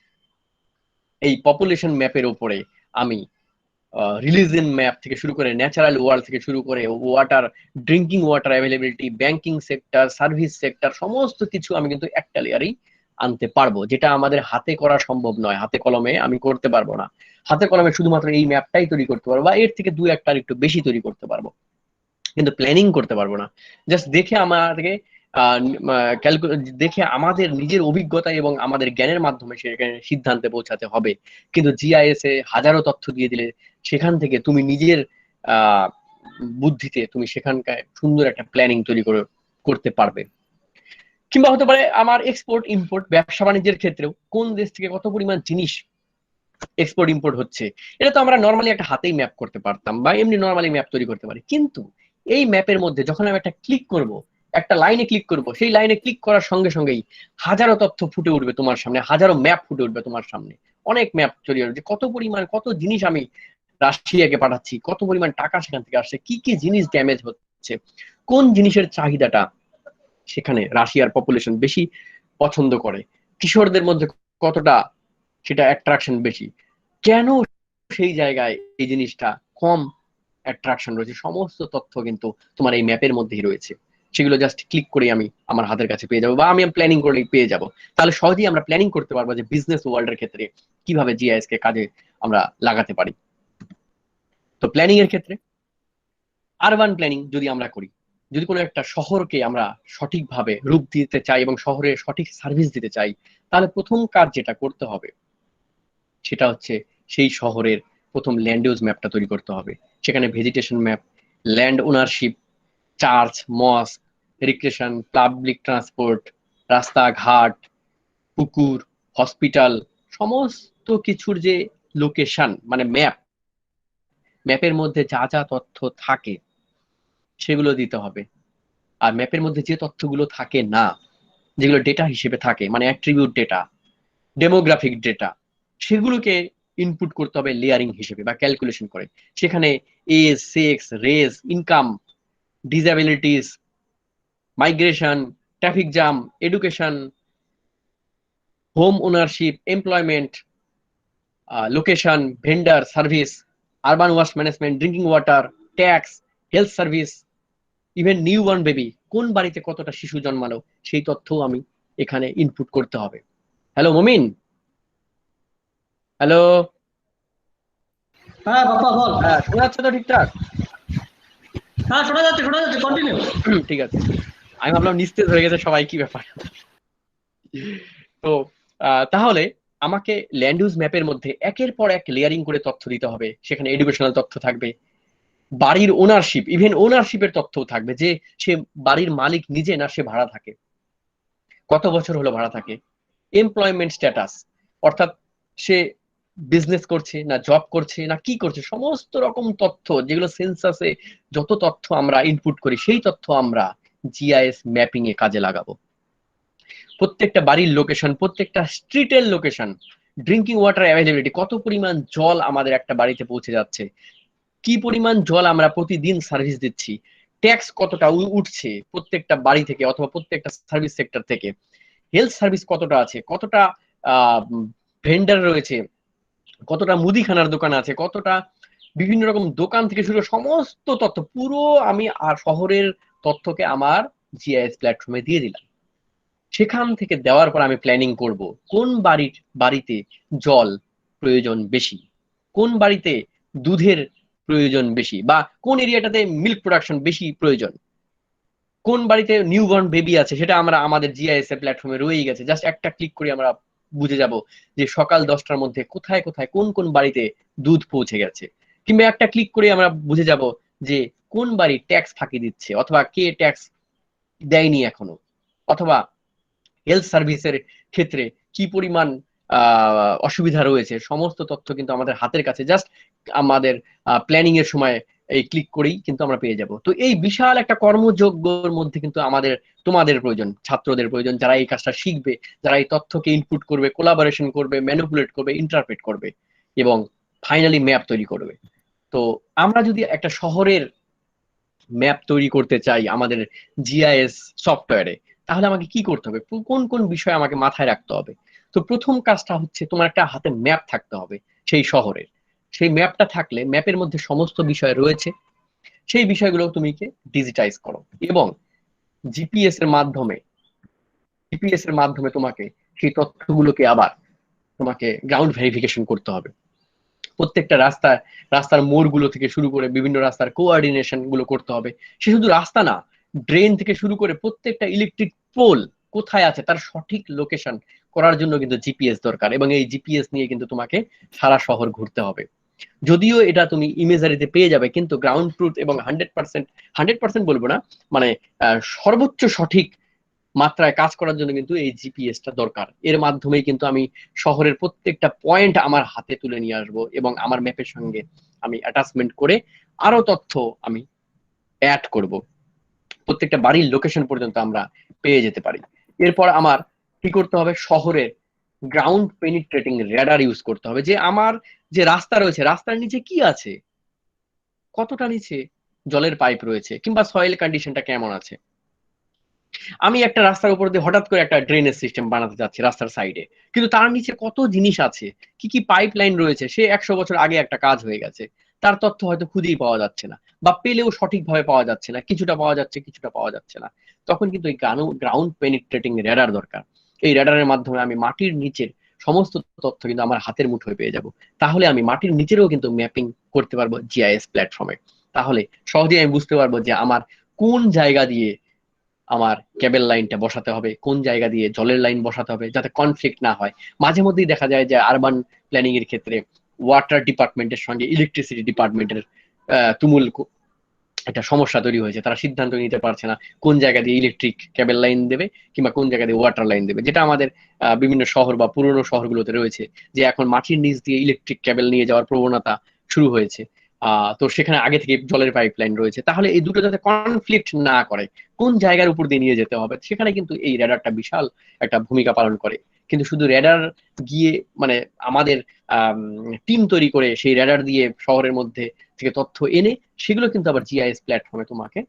Speaker 4: এই পপুলেশন ম্যাপের উপরে আমি রিলিজিয়ন ম্যাপ থেকে শুরু করে, ন্যাচারাল ওয়ার্ল্ড থেকে শুরু করে, water, drinking water availability, banking sector, service sector, সমস্ত কিছু আমি কিন্তু একটা লেয়ারেই আনতে পারবো, যেটা আমাদের হাতে করা সম্ভব নয়। হাতে কলমে আমি করতে পারবো না। হাতে কলমে শুধুমাত্র এই ম্যাপটাই তৈরি করতে পারবো, বা এর থেকে দু একটা একটু বেশি তৈরি করতে পারবো, কিন্তু প্ল্যানিং করতে পারবো না। জাস্ট দেখে আমাদেরকে দেখে আমাদের নিজের অভিজ্ঞতা এবং আমাদের জ্ঞানের মাধ্যমে সেখানে সিদ্ধান্তে পৌঁছাতে হবে। কিন্তু জিআইএস এ হাজারো তথ্য দিয়ে দিলে সেখান থেকে তুমি নিজের আহ বুদ্ধিতে তুমি সেখানকার সুন্দর একটা প্ল্যানিং তৈরি করতে পারবে। কিংবা হতে পারে আমার এক্সপোর্ট ইম্পোর্ট, ব্যবসা বাণিজ্যের ক্ষেত্রেও কোন দেশ থেকে কত পরিমাণ জিনিস এক্সপোর্ট ইম্পোর্ট হচ্ছে, এটা তো আমরা নর্মালি একটা হাতেই ম্যাপ করতে পারতাম বা এমনি নর্মালি ম্যাপ তৈরি করতে পারি। কিন্তু এই ম্যাপের মধ্যে যখন আমি একটা ক্লিক করব, একটা লাইনে ক্লিক করব, সেই লাইনে ক্লিক করার সঙ্গে সঙ্গেই হাজারো তথ্য ফুটে উঠবে তোমার সামনে, হাজারো ম্যাপ ফুটে উঠবে তোমার সামনে, অনেক ম্যাপ তৈরি হবে, যে কত পরিমাণ কত জিনিস আমি রাশিয়াকে পাঠাচ্ছি, কত পরিমাণ টাকা সেখান থেকে আসছে, কি কি জিনিস ড্যামেজ হচ্ছে, কোন জিনিসের চাহিদাটা সেখানে রাশিয়ার পপুলেশন বেশি পছন্দ করে, কিশোরদের মধ্যে কতটা সেটা অ্যাট্রাকশন বেশি, কেন সেই জায়গায় এই জিনিসটা কম অ্যাট্রাকশন রয়েছে, সমস্ত তথ্য কিন্তু তোমার এই ম্যাপের মধ্যেই রয়েছে। সেগুলো জাস্ট ক্লিক করে আমি আমার হাতের কাছে পেয়ে যাবো, বা আমি প্ল্যানিং করলেই পেয়ে যাব। তাহলে সহজেই আমরা প্ল্যানিং করতে পারবো যে বিজনেস ওয়ার্ল্ডের ক্ষেত্রে কিভাবে জিআইএস কে কাজে আমরা লাগাতে পারি। তো প্ল্যানিং এর ক্ষেত্রে আরবান প্ল্যানিং যদি আমরা করি, যদি কোনো একটা শহরকে আমরা সঠিকভাবে রূপ দিতে চাই এবং শহরে সঠিক সার্ভিস দিতে চাই, তাহলে প্রথম কাজ যেটা করতে হবে সেটা হচ্ছে সেই শহরের প্রথম ল্যান্ড ইউজ ম্যাপটা তৈরি করতে হবে। সেখানে vegetation map, land ownership, church, mosque, recreation, public transport, রাস্তাঘাট, পুকুর, হসপিটাল, সমস্ত কিছুর যে লোকেশন মানে ম্যাপ, ম্যাপের মধ্যে যা যা তথ্য থাকে সেগুলো দিতে হবে। আর ম্যাপের মধ্যে যে তথ্যগুলো থাকে না, যেগুলো ডেটা হিসেবে থাকে মানে অ্যাট্রিবিউট ডেটা, ডেমোগ্রাফিক ডেটা, সেগুলোকে ইনপুট করতে হবে লেয়ারিং হিসেবে বা ক্যালকুলেশন করে। সেখানে age, sex, race, income, disabilities, migration, traffic jam, education, home ownership, employment, location, vendor, service, urban waste management, drinking water, tax, health service, even new born baby, কোন বাড়িতে কতটা শিশু জন্মালো সেই তথ্যও আমি এখানে ইনপুট করতে হবে। হ্যালো মমিন, হ্যালো,
Speaker 2: হ্যাঁ বাপ্পা বল।
Speaker 4: হ্যাঁ শোনা যাচ্ছে তো ঠিকঠাক?
Speaker 2: হ্যাঁ শোনা যাচ্ছে কন্টিনিউ।
Speaker 4: ঠিক আছে, আমি ভাবলাম নিস্তেজ হয়ে গেছে সবাই, কি ব্যাপার। তো তাহলে আমাকে ল্যান্ড ইউজ ম্যাপের মধ্যে একের পর এক লেয়ারিং করে তথ্য দিতে হবে। সেখানে এডুকেশনাল তথ্য থাকবে, বাড়ির ওনারশিপ, ইভেন ওনারশিপের তথ্যও থাকবে, যে সে বাড়ির মালিক নিজে না সে ভাড়া থাকে, কত বছর হলো ভাড়া থাকে, এমপ্লয়মেন্ট স্ট্যাটাস, অর্থাৎ সে বিজনেস করছে না জব করছে না কি করছে, সমস্ত রকম তথ্য যেগুলো সেন্সাসে যত তথ্য আমরা ইনপুট করি সেই তথ্য আমরা জিআইএস ম্যাপিং এ কাজে লাগাবো। প্রত্যেকটা বাড়ির লোকেশন, প্রত্যেকটা স্ট্রিটের লোকেশন, ড্রিঙ্কিং ওয়াটার অ্যাভেলেবিলিটি, কত পরিমাণ জল আমাদের একটা বাড়িতে পৌঁছে যাচ্ছে, কি পরিমাণ জল আমরা প্রতিদিন সার্ভিস দিচ্ছি, ট্যাক্স কতটা উঠছে প্রত্যেকটা বাড়ি থেকে অথবা প্রত্যেকটা সার্ভিস সেক্টর থেকে, হেলথ সার্ভিস কতটা আছে, কতটা ভেন্ডার রয়েছে, কতটা মুদিখানার দোকান আছে, কতটা বিভিন্ন রকম দোকান থেকে শুরু করে সমস্ত তথ্য পুরো আমি আর শহরের তথ্যকে আমার জিআইএস প্ল্যাটফর্মে দিয়ে দিলাম। সেখান থেকে দেওয়ার পর আমি প্ল্যানিং করব কোন বাড়িতে জল প্রয়োজন বেশি, কোন বাড়িতে দুধের প্রয়োজন বেশি, বা কোন এরিয়াটাতে মিল্ক প্রোডাকশন বেশি প্রয়োজন, কোন বাড়িতে নিউবর্ন বেবি আছে সেটা আমরা আমাদের জিআইএস এর প্ল্যাটফর্মে রয়েই গেছে, জাস্ট একটা ক্লিক করে আমরা বুঝে যাব যে সকাল 10টার মধ্যে কোথায় কোথায় কোন কোন বাড়িতে দুধ পৌঁছে গেছে, কিংবা একটা ক্লিক করে আমরা বুঝে যাব যে কোন বাড়ি ট্যাক্স ফাঁকি দিচ্ছে অথবা কে ট্যাক্স দেয়নি এখনো, অথবা হেলথ সার্ভিসের ক্ষেত্রে কি পরিমাণ অসুবিধা রয়েছে, সমস্ত তথ্য কিন্তু আমাদের হাতের কাছে, জাস্ট আমাদের প্ল্যানিং এর সময় এই ক্লিক করেই কিন্তু আমরা পেয়ে যাব। তো এই বিশাল একটা কর্মযজ্ঞের মধ্যে কিন্তু আমাদের তোমাদের প্রয়োজন, ছাত্রদের প্রয়োজন, যারা এই কাজটা শিখবে, যারা এই তথ্যকে ইনপুট করবে, কোলাবোরেশন করবে, ম্যানিপুলেট করবে, ইন্টারপ্রেট করবে এবং ফাইনালি ম্যাপ তৈরি করবে। তো আমরা যদি একটা শহরের ম্যাপ তৈরি করতে চাই আমাদের জিআইএস সফটওয়্যারে, তাহলে আমাকে কি করতে হবে, কোন কোন বিষয় আমাকে মাথায় রাখতে হবে? তো প্রথম কাজটা হচ্ছে তোমার একটা হাতে ম্যাপ থাকতে হবে সেই শহরের। সেই ম্যাপটা থাকলে ম্যাপের মধ্যে সমস্ত বিষয় রয়েছে, সেই বিষয়গুলো তুমি ডিজিটাইজ করো এবং জিপিএস এর মাধ্যমে তোমাকে সেই তথ্যগুলোকে আবার তোমাকে গ্রাউন্ড ভেরিফিকেশন করতে হবে। প্রত্যেকটা রাস্তার মোড়গুলো থেকে শুরু করে বিভিন্ন রাস্তার কোঅর্ডিনেশন গুলো করতে হবে। সে শুধু রাস্তা না, ড্রেন থেকে শুরু করে প্রত্যেকটা ইলেকট্রিক পোল কোথায় আছে তার সঠিক লোকেশন করার জন্য কিন্তু জিপিএস দরকার, এবং এই জিপিএস নিয়ে কিন্তু তোমাকে সারা শহর ঘুরতে হবে। যদিও এটা তুমি ইমেজারিতে পেয়ে যাবে, কিন্তু গ্রাউন্ড ট্রুথ এবং 100% বলবো না, মানে সর্বোচ্চ সঠিক মাত্রায় কাজ করার জন্য কিন্তু এই জিপিএসটা দরকার। এর মাধ্যমেই কিন্তু আমি শহরের প্রত্যেকটা পয়েন্ট আমার হাতে তুলে নিয়ে আসবো এবং আমার ম্যাপের সঙ্গে আমি অ্যাটাচমেন্ট করে আরো তথ্য আমি অ্যাড করব, প্রত্যেকটা বাড়ির লোকেশন পর্যন্ত আমরা পেয়ে যেতে পারি। এরপর আমার কি করতে হবে, শহরের গ্রাউন্ড পেনিট্রেটিং রেডার ইউজ করতে হবে, যে আমার যে রাস্তা রয়েছে রাস্তার নিচে কি আছে, কতটা নিচে জলের পাইপ রয়েছে, কিংবা সয়েল কন্ডিশনটা কেমন আছে। আমি একটা রাস্তার উপর দিয়ে হঠাৎ করে একটা ড্রেনেজ সিস্টেম বানাতে যাচ্ছি রাস্তার সাইডে, কিন্তু তার নিচে কত জিনিস আছে, কি কি পাইপ লাইন রয়েছে, সে 100 বছর আগে একটা কাজ হয়ে গেছে, তার তথ্য হয়তো খুঁজেই পাওয়া যাচ্ছে না, বা পেলেও সঠিকভাবে পাওয়া যাচ্ছে না, কিছুটা পাওয়া যাচ্ছে কিছুটা পাওয়া যাচ্ছে না। তখন কিন্তু এই গ্রাউন্ড পেনিট্রেটিং রেডার দরকার। এই রেডারের মাধ্যমে আমি মাটির নিচের সমস্ত তথ্য কিন্তু আমার হাতের মুঠোয় পেয়ে যাব। তাহলে আমি মাটির নিচেরও কিন্তু ম্যাপিং করতে পারবো জিআইএস প্ল্যাটফর্মে। তাহলে সহজেই আমি বুঝতে পারবো যে আমার কোন জায়গা দিয়ে আমার কেবল লাইনটা বসাতে হবে, কোন জায়গা দিয়ে জলের লাইন বসাতে হবে, যাতে কনফ্লিক্ট না হয়। মাঝে মধ্যেই দেখা যায় যে আরবান প্ল্যানিং এর ক্ষেত্রে ওয়াটার ডিপার্টমেন্টের সঙ্গে ইলেকট্রিসিটি ডিপার্টমেন্টের তুমুল একটা সমস্যা তৈরি হয়েছে, তারা সিদ্ধান্ত নিতে পারছে না কোন জায়গা দিয়ে ইলেকট্রিক কেবল লাইন দেবে কিংবা কোন জায়গা দিয়ে ওয়াটার লাইন দেবে, যেটা আমাদের বিভিন্ন শহর বা পুরনো শহরগুলোতে রয়েছে, যে এখন মাটির নিচ দিয়ে ইলেকট্রিক কেবল নিয়ে যাওয়ার প্রবণতা শুরু হয়েছে। তো সেখানে আগে থেকে জলের পাইপ লাইন রয়েছে, তাহলে এই দুটো যাতে কনফ্লিক্ট না করে, কোন জায়গার উপর দিয়ে নিয়ে যেতে হবে, সেখানে কিন্তু এই রেডারটা বিশাল একটা ভূমিকা পালন করে। কিন্তু শুধু রেডার গিয়ে মানে আমাদের টিম তৈরি করে সেই রেডার দিয়ে শহরের মধ্যে থেকে তথ্য এনে সেগুলো কিন্তু আবার জিআইএস প্ল্যাটফর্মে তোমাকে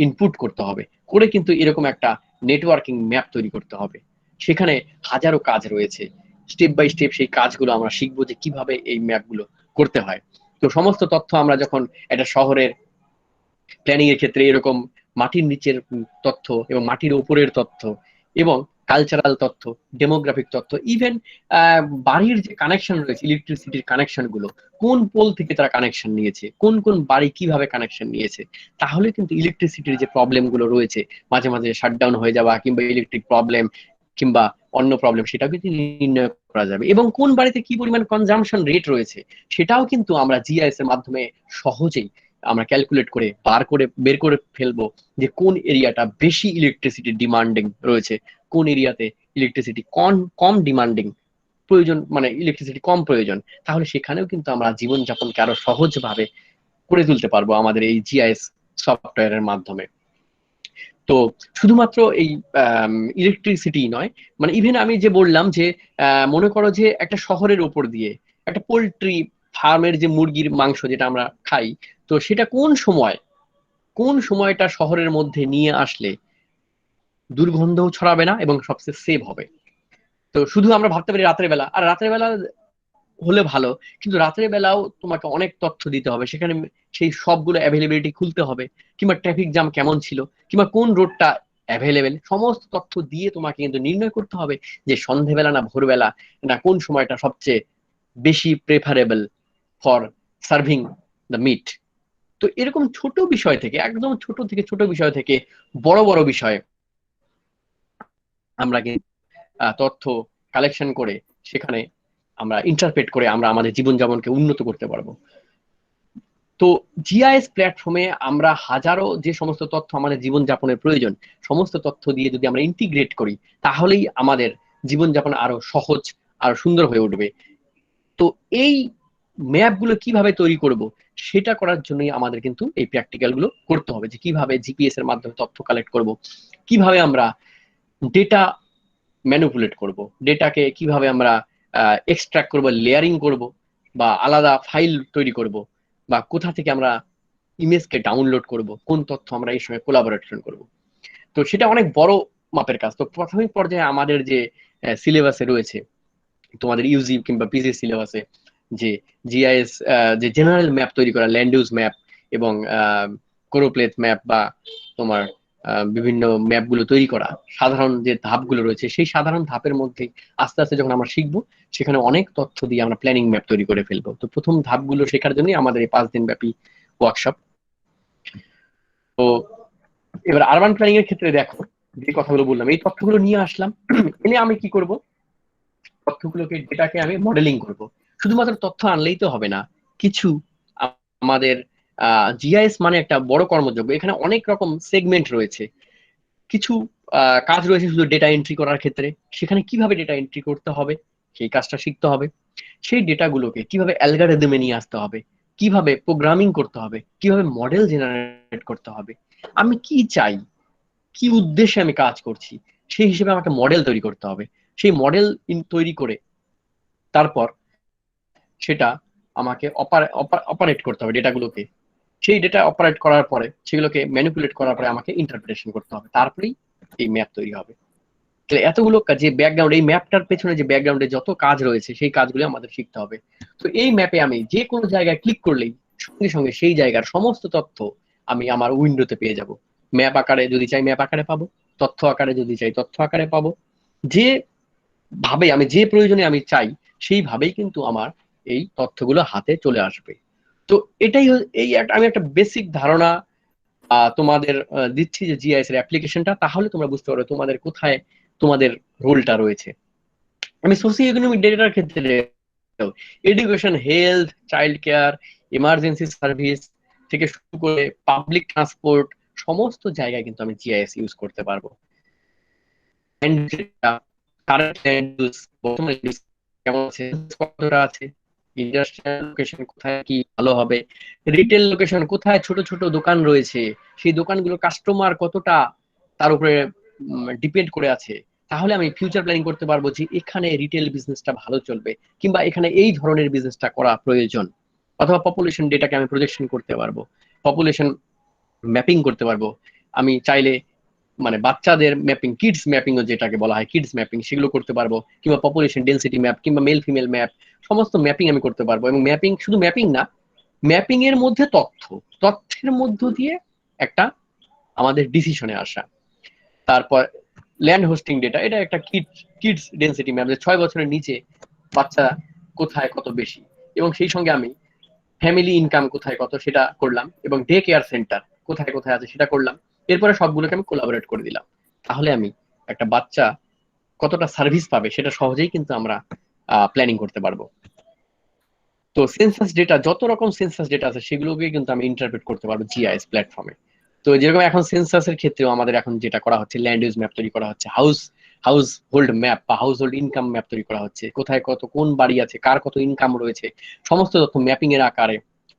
Speaker 4: ইনপুট করতে হবে, করে কিন্তু এরকম একটা নেটওয়ার্কিং ম্যাপ তৈরি করতে হবে। সেখানে হাজারো কাজ রয়েছে, স্টেপ বাই স্টেপ সেই কাজগুলো আমরা শিখবো যে কিভাবে এই ম্যাপগুলো করতে হয়। তো সমস্ত তথ্য আমরা যখন একটা শহরের প্ল্যানিং এর ক্ষেত্রে এরকম মাটির নিচের তথ্য এবং মাটির উপরের তথ্য এবং কালচারাল তথ্য, ডেমোগ্রাফিক তথ্য, ইভেন বাড়ির যে কানেকশন রয়েছে, ইলেকট্রিসিটির কানেকশন গুলো, কোন পোল থেকে তারা কানেকশন নিয়েছে, কোন কোন বাড়ি কিভাবে কানেকশন নিয়েছে, তাহলে কিন্তু ইলেকট্রিসিটির যে প্রবলেম গুলো রয়েছে, মাঝে মাঝে শাটডাউন হয়ে যাওয়া কিংবা ইলেকট্রিক প্রবলেম কিংবা অন্য প্রবলেম, সেটাও কিন্তু নির্ণয় করা যাবে। এবং কোন বাড়িতে কি পরিমাণ কনজাম্পশন রেট রয়েছে সেটাও কিন্তু আমরা জিআইএস এর মাধ্যমে সহজেই আমরা ক্যালকুলেট করে বের করে ফেলবো যে কোন এরিয়াটা বেশি ইলেকট্রিসিটি ডিমান্ডিং রয়েছে, কোন এরিয়াতে ইলেকট্রিসিটি কম ডিমান্ডিং প্রয়োজন, মানে ইলেকট্রিসিটি কম প্রয়োজন। তাহলে সেখানেও কিন্তু আমরা জীবনযাপনকে আরো সহজভাবে করে তুলতে পারবো আমাদের এই জিআইএস সফটওয়্যারের মাধ্যমে। তো শুধুমাত্র এই ইলেকট্রিসিটি নয়, মানে ইভেন আমি যে বললাম যে মনে করো যে একটা শহরের উপর দিয়ে একটা পোল্ট্রি ফার্মের যে মুরগির মাংস যেটা আমরা খাই, তো সেটা কোন সময়টা শহরের মধ্যে নিয়ে আসলে দুর্গন্ধও ছড়াবে না এবং সবচেয়ে সেভ হবে। তো শুধু আমরা ভাবতে পারি রাতের বেলা, আর রাতের বেলা হলে ভালো, কিন্তু রাতের বেলাও তোমাকে অনেক তথ্য দিতে হবে, সেখানে সেই সবগুলো অ্যাভেলেবিলিটি খুলতে হবে, কিংবা ট্রাফিক জ্যাম কেমন ছিল, কিংবা কোন রোডটা অ্যাভেলেবেল, সমস্ত তথ্য দিয়ে তোমাকে কিন্তু নির্ণয় করতে হবে যে সন্ধ্যেবেলা না ভোরবেলা না কোন সময়টা সবচেয়ে বেশি preferable for serving the meat. তো এরকম ছোট বিষয় থেকে, একদম ছোট বিষয় থেকে বড় বড় বিষয় আমরা কিন্তু তথ্য কালেকশন করে সেখানে আমরা ইন্টারপ্রেট করে আমরা আমাদের জীবনযাপনকে উন্নত করতে পারবো। তো জিআইএস প্ল্যাটফর্মে আমরা হাজারো যে সমস্ত তথ্য আমাদের জীবনযাপনের প্রয়োজন, সমস্ত তথ্য দিয়ে যদি আমরা ইন্টিগ্রেট করি, তাহলেই আমাদের জীবনযাপন আরো সহজ, আরো সুন্দর হয়ে উঠবে। তো এই ম্যাপগুলো কিভাবে তৈরি করব, সেটা করার জন্যই আমাদের কিন্তু এই প্র্যাকটিক্যাল গুলো করতে হবে, যে কিভাবে জিপিএস এর মাধ্যমে তথ্য কালেক্ট করব, কিভাবে আমরা ডেটা ম্যানিপুলেট করব, ডেটাকে কিভাবে আমরা এক্সট্রাক্ট করব, লেয়ারিং করব, বা আলাদা ফাইল তৈরি করব, বা কোথা থেকে আমরা ইমেজকে ডাউনলোড করব, কোন তথ্য আমরা এই সময় কোলাবোরেশন করব। তো সেটা অনেক বড় মাপের কাজ। তো প্রাথমিক পর্যায়ে আমাদের যে সিলেবাসে রয়েছে, তোমাদের ইউজি কিংবা পিজি সিলেবাসে যে জিআইএস যে জেনারেল ম্যাপ তৈরি করা, ল্যান্ড ইউজ ম্যাপ এবং কোরোপ্লেথ ম্যাপ বা তোমার বিভিন্ন ম্যাপগুলো তৈরি করা, সাধারণ যে ধাপগুলো রয়েছে সেই সাধারণ ধাপের মধ্যে আস্তে আস্তে যখন আমরা শিখবো, সেখানে অনেক তথ্য দিয়ে আমরা প্ল্যানিং ম্যাপ তৈরি করে ফেলবো। তো প্রথম ধাপগুলো শেখার জন্যই আমাদের এই 5 দিন ব্যাপী ওয়ার্কশপ। তো এবার আরবান প্ল্যানিং এর ক্ষেত্রে দেখো, যে কথাগুলো বললাম, এই তথ্যগুলো নিয়ে আসলাম, এনে আমি কি করব, তথ্যগুলোকে, ডেটাকে আমি মডেলিং করব। শুধুমাত্র তথ্য আনলেই তো হবে না, কিছু আমাদের জিআইএস মানে একটা বড় কর্মযোগ্য, এখানে অনেক রকম সেগমেন্ট রয়েছে। কিছু কাজ রয়েছে শুধু ডেটা এন্ট্রি করার ক্ষেত্রে, সেখানে কিভাবে ডেটা এন্ট্রি করতে হবে সেই কাজটা শিখতে হবে। সেই ডেটাগুলোকে কিভাবে অ্যালগরিদমে নিয়ে আসতে হবে, কিভাবে প্রোগ্রামিং করতে হবে, কিভাবে মডেল জেনারেট করতে হবে, আমি কি চাই, কি উদ্দেশ্যে আমি কাজ করছি, সেই হিসেবে আমাকে মডেল তৈরি করতে হবে। সেই মডেল তৈরি করে তারপর সেটা আমাকে অপারেট করতে হবে ডেটাগুলোকে। সেই ডেটা অপারেট করার পরে, সেগুলোকে ম্যানিপুলেট করার পরে আমাকে ইন্টারপ্রিটেশন করতে হবে, তারপরেই এই ম্যাপ তৈরি হবে। তাহলে এতগুলো যে ব্যাকগ্রাউন্ড, এই ম্যাপটার পেছনে যে ব্যাকগ্রাউন্ডে যত কাজ রয়েছে সেই কাজগুলো আমাদের শিখতে হবে। তো এই ম্যাপে আমি যে কোনো জায়গায় ক্লিক করলেই সঙ্গে সঙ্গে সেই জায়গার সমস্ত তথ্য আমি আমার উইন্ডোতে পেয়ে যাব। ম্যাপ আকারে যদি চাই ম্যাপ আকারে পাবো, তথ্য আকারে যদি চাই তথ্য আকারে পাবো, যে ভাবে আমি, যে প্রয়োজনে আমি চাই সেইভাবেই কিন্তু আমার এই তথ্যগুলো হাতে চলে আসবে। তো এটাই আমি একটা বেসিক ধারণা তোমাদের দিচ্ছি যে জিআইএস এর অ্যাপ্লিকেশনটা, তাহলে তোমরা বুঝতে পারবে তোমাদের কোথায় তোমাদের রোলটা রয়েছে। আমি সোশিও ইকোনমিক ডেটার ক্ষেত্রে education, health, child care, emergency service থেকে শুরু করে পাবলিক ট্রান্সপোর্ট, সমস্ত জায়গায় কিন্তু আমি জিআইএস ইউজ করতে পারবো। কেমন আছে, কতটা আছে, ইন্ডাস্ট্রিয়াল লোকেশন কোথায় কি ভালো হবে, রিটেল লোকেশন কোথায় ছোট ছোট দোকান রয়েছে, সেই দোকানগুলো কাস্টমার কতটা তার উপরে ডিপেন্ড করে আছে, তাহলে আমি ফিউচার প্ল্যানিং করতে পারবো যে এখানে রিটেল বিজনেসটা ভালো চলবে, কিংবা এখানে এই ধরনের বিজনেসটা করা প্রয়োজন। অথবা পপুলেশন ডেটাকে আমি প্রজেকশন করতে পারবো, পপুলেশন ম্যাপিং করতে পারবো। আমি চাইলে মানে বাচ্চাদের ম্যাপিং, কিডস ম্যাপিং যেটাকে বলা হয় কিডস ম্যাপিং, সেগুলো করতে পারবো, কিংবা পপুলেশন ডেন্সিটি ম্যাপ, কিংবা মেল ফিমেল ম্যাপ, সমস্ত ম্যাপিং আমি করতে পারবো। এবং ম্যাপিং শুধু ম্যাপিং না, ম্যাপিং এর মধ্যে তথ্যের মধ্য দিয়ে একটা আমাদের ডিসিশনে আসা। তারপর ল্যান্ড হোস্টিং ডেটা, এটা একটা কিডস ডেন্সিটি ম্যাপ, যে 6 বছরের নিচে বাচ্চা কোথায় কত বেশি, এবং সেই সঙ্গে আমি ফ্যামিলি ইনকাম কোথায় কত সেটা করলাম, এবং ডে কেয়ার সেন্টার কোথায় কোথায় আছে সেটা করলাম। এরপরে সবগুলোকে আমি কোলাবোরেট করে দিলাম। তাহলে আমি একটা বাচ্চা কতটা সার্ভিস পাবে সেটা সহজেই কিন্তু আমরা প্ল্যানিং করতে পারবো। তো সেন্সাস ডেটা, যত রকম সেন্সাস ডেটা আছে সেগুলোকে কিন্তু আমি ইন্টারপ্রেট করতে পারবো জিআইএস প্ল্যাটফর্মে। তো যেরকম এখন সেন্সাসের ক্ষেত্রেও আমাদের এখন যেটা করা হচ্ছে, ল্যান্ড ইউজ ম্যাপ তৈরি করা হচ্ছে, হাউস হোল্ড ম্যাপ বা হাউস হোল্ড ইনকাম ম্যাপ তৈরি করা হচ্ছে, কোথায় কত কোন বাড়ি আছে, কার কত ইনকাম রয়েছে, সমস্ত তথ্য ম্যাপিং এর আকারে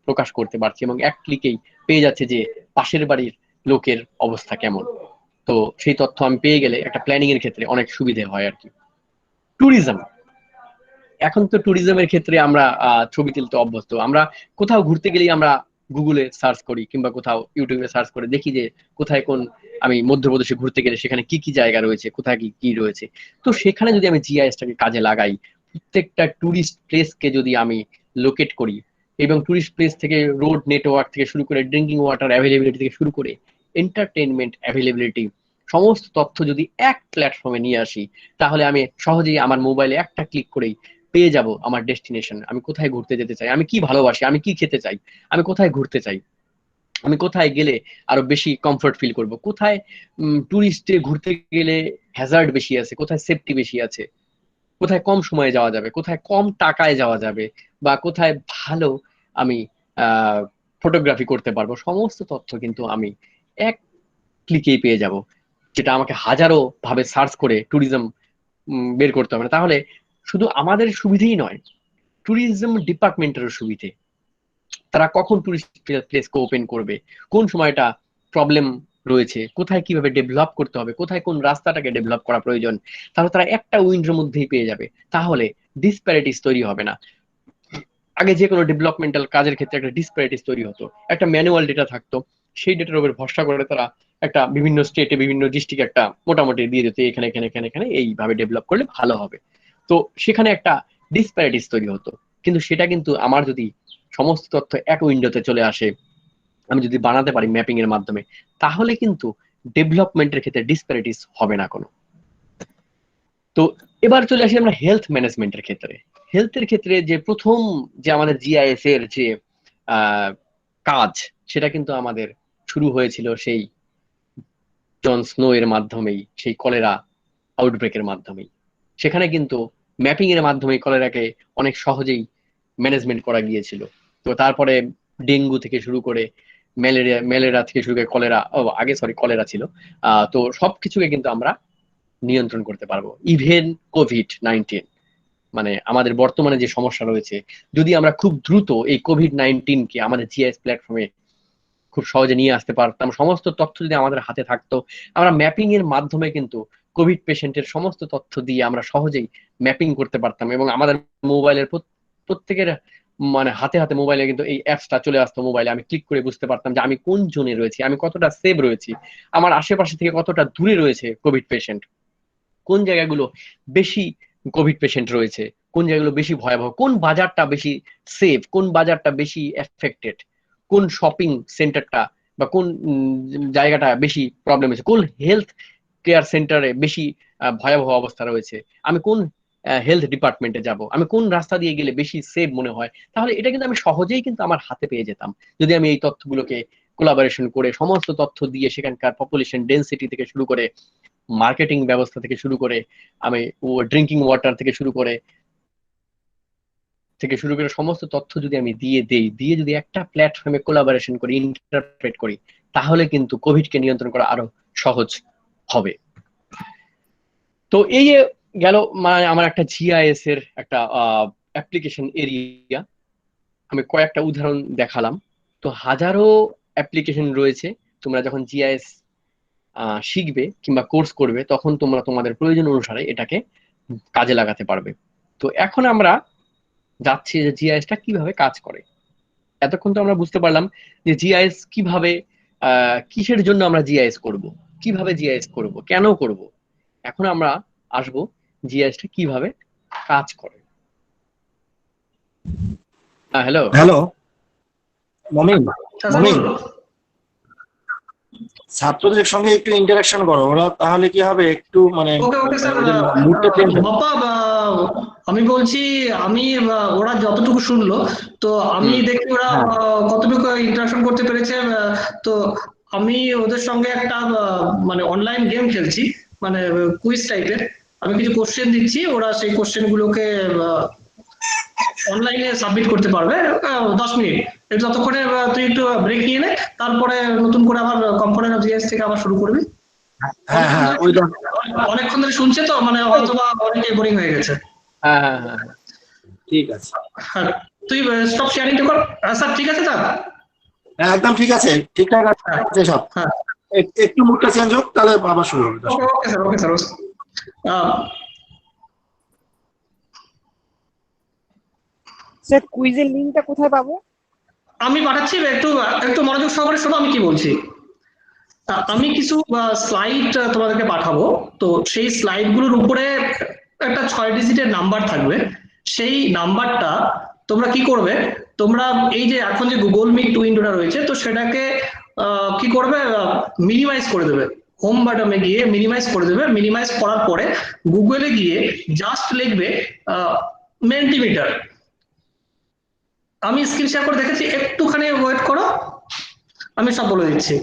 Speaker 4: প্রকাশ করতে পারছি, এবং এক ক্লিকেই পেয়ে যাচ্ছে যে পাশের বাড়ির লোকের অবস্থা কেমন। তো সেই তথ্য আমি পেয়ে গেলে একটা প্ল্যানিং এর ক্ষেত্রে অনেক সুবিধা হয় আর কি। ট্যুরিজম, এখন তো ট্যুরিজমের ক্ষেত্রে আমরা ছবি তুলতে অভ্যস্ত। আমরা কোথাও ঘুরতে গেলেই আমরা গুগলে সার্চ করি, কিংবা কোথাও ইউটিউবে সার্চ করে দেখি যে কোথায় কোন, আমি মধ্যপ্রদেশে ঘুরতে গেলে সেখানে কি কি জায়গা রয়েছে, কোথায় কি কি রয়েছে। তো সেখানে যদি আমি জিআইএসটাকে কাজে লাগাই, প্রত্যেকটা ট্যুরিস্ট প্লেসকে যদি আমি লোকেট করি, এবং ট্যুরিস্ট প্লেস থেকে রোড নেটওয়ার্ক থেকে শুরু করে ড্রিঙ্কিং ওয়াটার অ্যাভেলেবিলিটি থেকে শুরু করে এন্টারটেইনমেন্ট অ্যাভেলেবিলিটি, সমস্ত তথ্য যদি এক প্ল্যাটফর্মে নিয়ে আসি, তাহলে আমি সহজেই আমার মোবাইলে একটা ক্লিক করেই পেয়ে যাব আমার ডেস্টিনেশন, আমি কোথায় ঘুরতে যেতে চাই, আমি কি ভালোবাসি, আমি কি খেতে চাই, আমি কোথায় ঘুরতে চাই, আমি কোথায় গেলে আরো বেশি কমফর্ট ফিল করব, কোথায় টুরিস্টে ঘুরতে গেলে হ্যাজার্ড বেশি আছে, কোথায় সেফটি বেশি আছে, কোথায় কম সময়ে যাওয়া যাবে, কোথায় কম টাকায় যাওয়া যাবে, বা কোথায় ভালো আমি ফটোগ্রাফি করতে পারবো, সমস্ত তথ্য কিন্তু আমি এক ক্লিকেই পেয়ে যাব, যেটা আমাকে হাজারো ভাবে সার্চ করে ট্যুরিজম বের করতে হবে না। তাহলে শুধু আমাদের সুবিধেই নয়, ট্যুরিজম ডিপার্টমেন্টেরও সুবিধে। তারা কখন টুরিস্ট প্লেসকে ওপেন করবে, কোন সময়টা প্রবলেম রয়েছে, কোথায় কিভাবে ডেভেলপ করতে হবে, কোথায় কোন রাস্তাটাকে ডেভেলপ করা প্রয়োজন, তাহলে তারা একটা উইন্ডোর মধ্যেই পেয়ে যাবে। তাহলে ডিসপ্যারিটিস তৈরি হবে না। আগে যে কোনো ডেভেলপমেন্টাল কাজের ক্ষেত্রে একটা ডিসপ্যারিটিস তৈরি হতো, একটা ম্যানুয়াল ডেটা থাকতো, সেই ডেটার উপর ভরসা করে তারা একটা বিভিন্ন স্টেটে বিভিন্ন ডিস্ট্রিক্ট একটা মোটামুটি দিয়ে দিতে, এখানে এখানে এখানে এখানে এইভাবে ডেভেলপ করলে ভালো হবে। তো সেখানে একটা ডিসপ্যারিটিস তৈরি হতো। কিন্তু সেটা কিন্তু আমার যদি সমস্ত তথ্য এক উইন্ডোতে চলে আসে, আমি যদি বানাতে পারি ম্যাপিং এর মাধ্যমে, তাহলে কিন্তু ডেভেলপমেন্টের ক্ষেত্রে ডিসপ্যারিটিস হবে না কোনো। তো এবার চলে আসি আমরা হেলথ ম্যানেজমেন্টের ক্ষেত্রে। হেলথের ক্ষেত্রে যে প্রথম যে আমাদের জিআইএস এর যে কাজ, সেটা কিন্তু আমাদের শুরু হয়েছিল সেই জন স্নো এর মাধ্যমেই, সেই কলেরা আউটব্রেকের মাধ্যমেই। সেখানে কিন্তু ম্যাপিং এর মাধ্যমে কলেরাকে অনেক সহজেই ম্যানেজমেন্ট করা গিয়েছিল। তো তারপরে ডেঙ্গু থেকে শুরু করে ম্যালেরিয়া থেকে শুরু করে কলেরা, আগে সরি কলেরা ছিল, তো সবকিছুকে কিন্তু আমরা নিয়ন্ত্রণ করতে পারবো। ইভেন কোভিড-19, মানে আমাদের বর্তমানে যে সমস্যা রয়েছে, যদি আমরা খুব দ্রুত এই কোভিড-19 কে আমাদের জিআইএস প্ল্যাটফর্মে খুব সহজে নিয়ে আসতে পারতাম, সমস্ত তথ্য যদি আমাদের হাতে থাকতো, আমরা ম্যাপিং এর মাধ্যমে কিন্তু কোভিড পেশেন্টের সমস্ত তথ্য দিয়ে আমরা সহজেই ম্যাপিং করতে পারতাম, এবং আমাদের মোবাইলের প্রত্যেকের মানে হাতে হাতে মোবাইলে কিন্তু এই অ্যাপসটা চলে আসতো। মোবাইলে আমি ক্লিক করে বুঝতে পারতাম যে আমি কোন জোনে রয়েছি, আমি কতটা সেভ রয়েছি, আমার আশেপাশে থেকে কতটা দূরে রয়েছে কোভিড পেশেন্ট, কোন জায়গাগুলো বেশি কোভিড পেশেন্ট রয়েছে, কোন জায়গাগুলো বেশি ভয়াবহ, কোন বাজারটা বেশি সেফ, কোন বাজারটা বেশি এফেক্টেড, কোন শপিং সেন্টারটা বা কোন জায়গাটা বেশি প্রবলেম হয়েছে, কোন হেলথ কেয়ার সেন্টারে বেশি ভয়াবহ অবস্থা রয়েছে, আমি কোন হেলথ ডিপার্টমেন্টে যাব, আমি কোন রাস্তা দিয়ে গেলে বেশি সেফ মনে হয়। তাহলে এটা কিন্তু আমি সহজেই কিন্তু আমার হাতে পেয়ে যেতাম, যদি আমি এই তথ্যগুলোকে কোলাবোরেশন করে সমস্ত তথ্য দিয়ে সেখানকার পপুলেশন ডেন্সিটি থেকে শুরু করে মার্কেটিং ব্যবস্থা থেকে শুরু করে, আমি ড্রিঙ্কিং ওয়াটার থেকে শুরু করে সমস্ত তথ্য যদি আমি দিয়ে যদি একটা প্ল্যাটফর্মে কোলাবোরেশন করি, ইন্টারপ্রেট করি, তাহলে কিন্তু কোভিড কে নিয়ন্ত্রণ করা আরো সহজ হবে। তো এই গেল মানে আমার একটা জিআইএস এর একটা অ্যাপ্লিকেশন এরিয়া, আমি কয়েকটা উদাহরণ দেখালাম। তো হাজারো অ্যাপ্লিকেশন রয়েছে। তোমরা যখন জিআইএস শিখবে কিংবা কোর্স করবে, তখন তোমরা তোমাদের প্রয়োজন অনুসারে এটাকে কাজে লাগাতে পারবে। তো এখন আমরা যাচ্ছি যে জিআইএস টা কিভাবে কাজ করে। এতক্ষণ তো আমরা বুঝতে পারলাম যে জিআইএস কিভাবে কিসের জন্য আমরা জিআইএস করব, কিভাবে জিআইএস করব, কেন করব। এখন আমরা আসবো জিআইএসটা কিভাবে কাজ করে। হ্যালো
Speaker 8: হ্যালো মমিন,
Speaker 2: আচ্ছা,
Speaker 8: মমিন,
Speaker 2: বলুন।
Speaker 8: ছাত্রদের সঙ্গে একটু ইন্টারাকশন করো, ওরা তাহলে কি হবে একটু মানে
Speaker 2: ওকে ওকে স্যার,
Speaker 8: ওদের মুডটা চেঞ্জ হবে।
Speaker 2: বাপ্পা, আমি বলছি, আমি ওরা যতটুকু শুনলো, তো আমি দেখি ওরা
Speaker 8: হ্যাঁ।
Speaker 2: কতটুকু ইন্টারাকশন করতে পেরেছে। তো আমি ওদের সঙ্গে একটা মানে অনলাইন গেম খেলছি, মানে কুইজ টাইপের। আমি কিছু কোশ্চেন দিচ্ছি, ওরা সেই কোশ্চেন গুলোকে অনলাইনে সাবমিট করতে পারবে 10 মিনিট। একটু ততক্ষণে তুই একটু ব্রেক নিয়ে নে, তারপরে নতুন করে আবার কম্পোনেন্ট অফ জিএস থেকে আবার শুরু করবি।
Speaker 8: হ্যাঁ হ্যাঁ ওই
Speaker 2: অনেকক্ষণ ধরে শুনছে তো, মানে হয়তো বা অনেকে বোরিং হয়ে গেছে।
Speaker 4: হ্যাঁ হ্যাঁ হ্যাঁ হ্যাঁ,
Speaker 8: ঠিক আছে।
Speaker 2: হ্যাঁ, তুই স্টপ শেয়ারিংটা কর। স্যার ঠিক আছে স্যার?
Speaker 8: হ্যাঁ একদম ঠিক আছে, ঠিকঠাক আছে সব।
Speaker 2: হ্যাঁ,
Speaker 8: একটু মুডটা চেঞ্জ হোক, তাহলে আবার শুরু হবে।
Speaker 2: Okay okay sir, okay sir.
Speaker 6: Sir কুইজের লিংকটা কোথায় পাবো?
Speaker 2: আমি পাঠাচ্ছি, একটু একটু মনোযোগ সহকারে শোনো আমি কি বলছি। আমি কিছু স্লাইড তোমাদেরকে পাঠাবো। তো সেই স্লাইড গুলোর উপরে একটা 6 ডিজিটের নাম্বার থাকবে। সেই নাম্বারটা তোমরা কি করবে, তোমরা এই যে এখন যে গুগল মিট উইন্ডোটা রয়েছে, তো সেটাকে কি করবে, মিনিমাইজ করে দেবে। হোম বাটনে গিয়ে মিনিমাইজ করে দেবে। মিনিমাইজ করার পরে গুগলে গিয়ে জাস্ট লিখবে মেন্টিমিটার। আমি স্ক্রিন শেয়ার করে দেখেছি, একটুখানি ওয়েট করো, আমি সব বলে দিচ্ছি।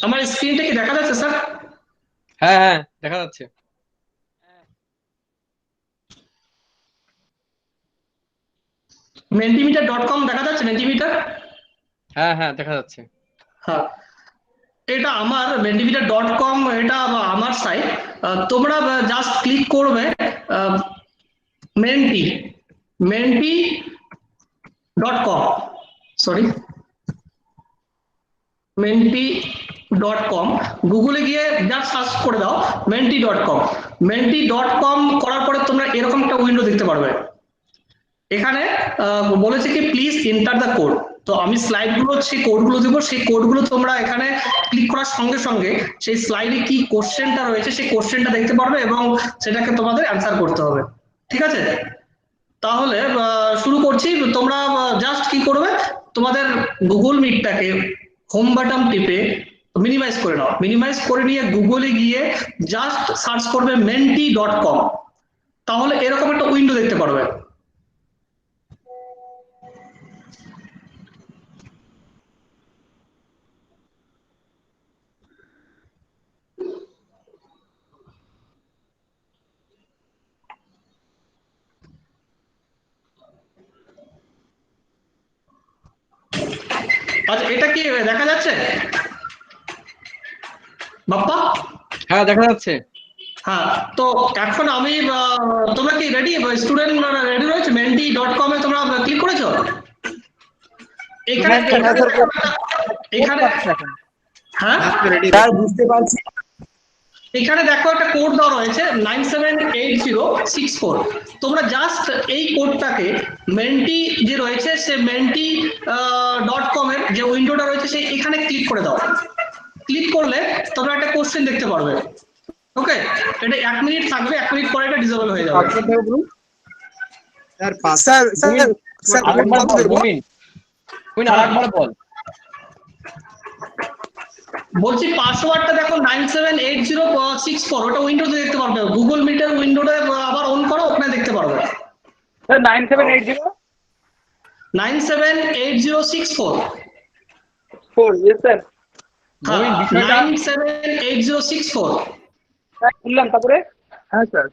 Speaker 2: আমার স্ক্রিনটা কি দেখা যাচ্ছে স্যার?
Speaker 4: হ্যাঁ হ্যাঁ দেখা যাচ্ছে।
Speaker 2: mentimeter.com দেখা যাচ্ছে? মেন্টিমিটার,
Speaker 4: হ্যাঁ হ্যাঁ দেখা যাচ্ছে।
Speaker 2: হ্যাঁ, এটা আমার mentimeter.com, এটা আমার সাইট। তোমরা জাস্ট ক্লিক করবে menti.com, সরি, menti.com। গুগলে গিয়ে জাস্ট সার্চ করে দাও menti.com। menti.com করার পরে তোমরা এরকম একটা উইন্ডো দেখতে পারবে। এখানে বলেছে কি প্লিজ এন্টার দ্য কোড। তো আমি স্লাইড গুলো, সেই কোড গুলো দেবো। সেই কোড গুলো তোমরা এখানে ক্লিক করার সঙ্গে সঙ্গে সেই স্লাইডে কি কোশ্চেনটা রয়েছে সেই কোশ্চেনটা দেখতে পারবে এবং সেটাকে তোমাদের অ্যান্সার করতে হবে। ঠিক আছে, তাহলে শুরু করছি। তোমরা জাস্ট কি করবে, তোমাদের গুগল মিটটাকে হোম বাটন টিপে মিনিমাইজ করে নাও। মিনিমাইজ করে নিয়ে গুগলে গিয়ে জাস্ট সার্চ করবে menti.com। তাহলে এরকম একটা উইন্ডো দেখতে পারবে। আচ্ছা, এটা কি দেখা যাচ্ছে বাপ্পা?
Speaker 4: হ্যাঁ দেখা যাচ্ছে।
Speaker 2: হ্যাঁ, তো এখন আমি তোমরা কি রেডি, স্টুডেন্ট রেডি রয়েছে? menti.com এ তোমরা ক্লিক করেছো? এখানে এখানে হ্যাঁ
Speaker 1: স্যার বুঝতে পারছি।
Speaker 2: এখানে দেখো একটা কোড দেওয়া রয়েছে 978064। তোমরা জাস্ট এই কোডটাকে মেন্টি যে রয়েছে সে menti.com এর যে উইন্ডোটা রয়েছে সেই এখানে ক্লিক করে দাও। ক্লিক করলে তোমরা একটা কোশ্চেন দেখতে পারবে। ওকে, এটা 1 মিনিট থাকবে, 1 মিনিট পরে এটা ডিসেবল হয়ে যাবে।
Speaker 6: স্যার স্যার স্যার
Speaker 4: আরেকবার বল মুমিন, আরেকবার বল।
Speaker 2: বলছি পাসওয়ার্ডটা দেখো 978064, ওটা উইন্ডোতে দেখতে পারবে। গুগল মিটের উইন্ডোটা আবার অন করো, ওখানে দেখতে পারবে।
Speaker 6: স্যার 9780
Speaker 2: 978064।
Speaker 6: 4 yes sir.
Speaker 2: হ্যাঁ,
Speaker 4: মুমিন বিষয়টা
Speaker 2: 978064।
Speaker 6: স্যার খুললাম, তারপরে হ্যাঁ স্যার।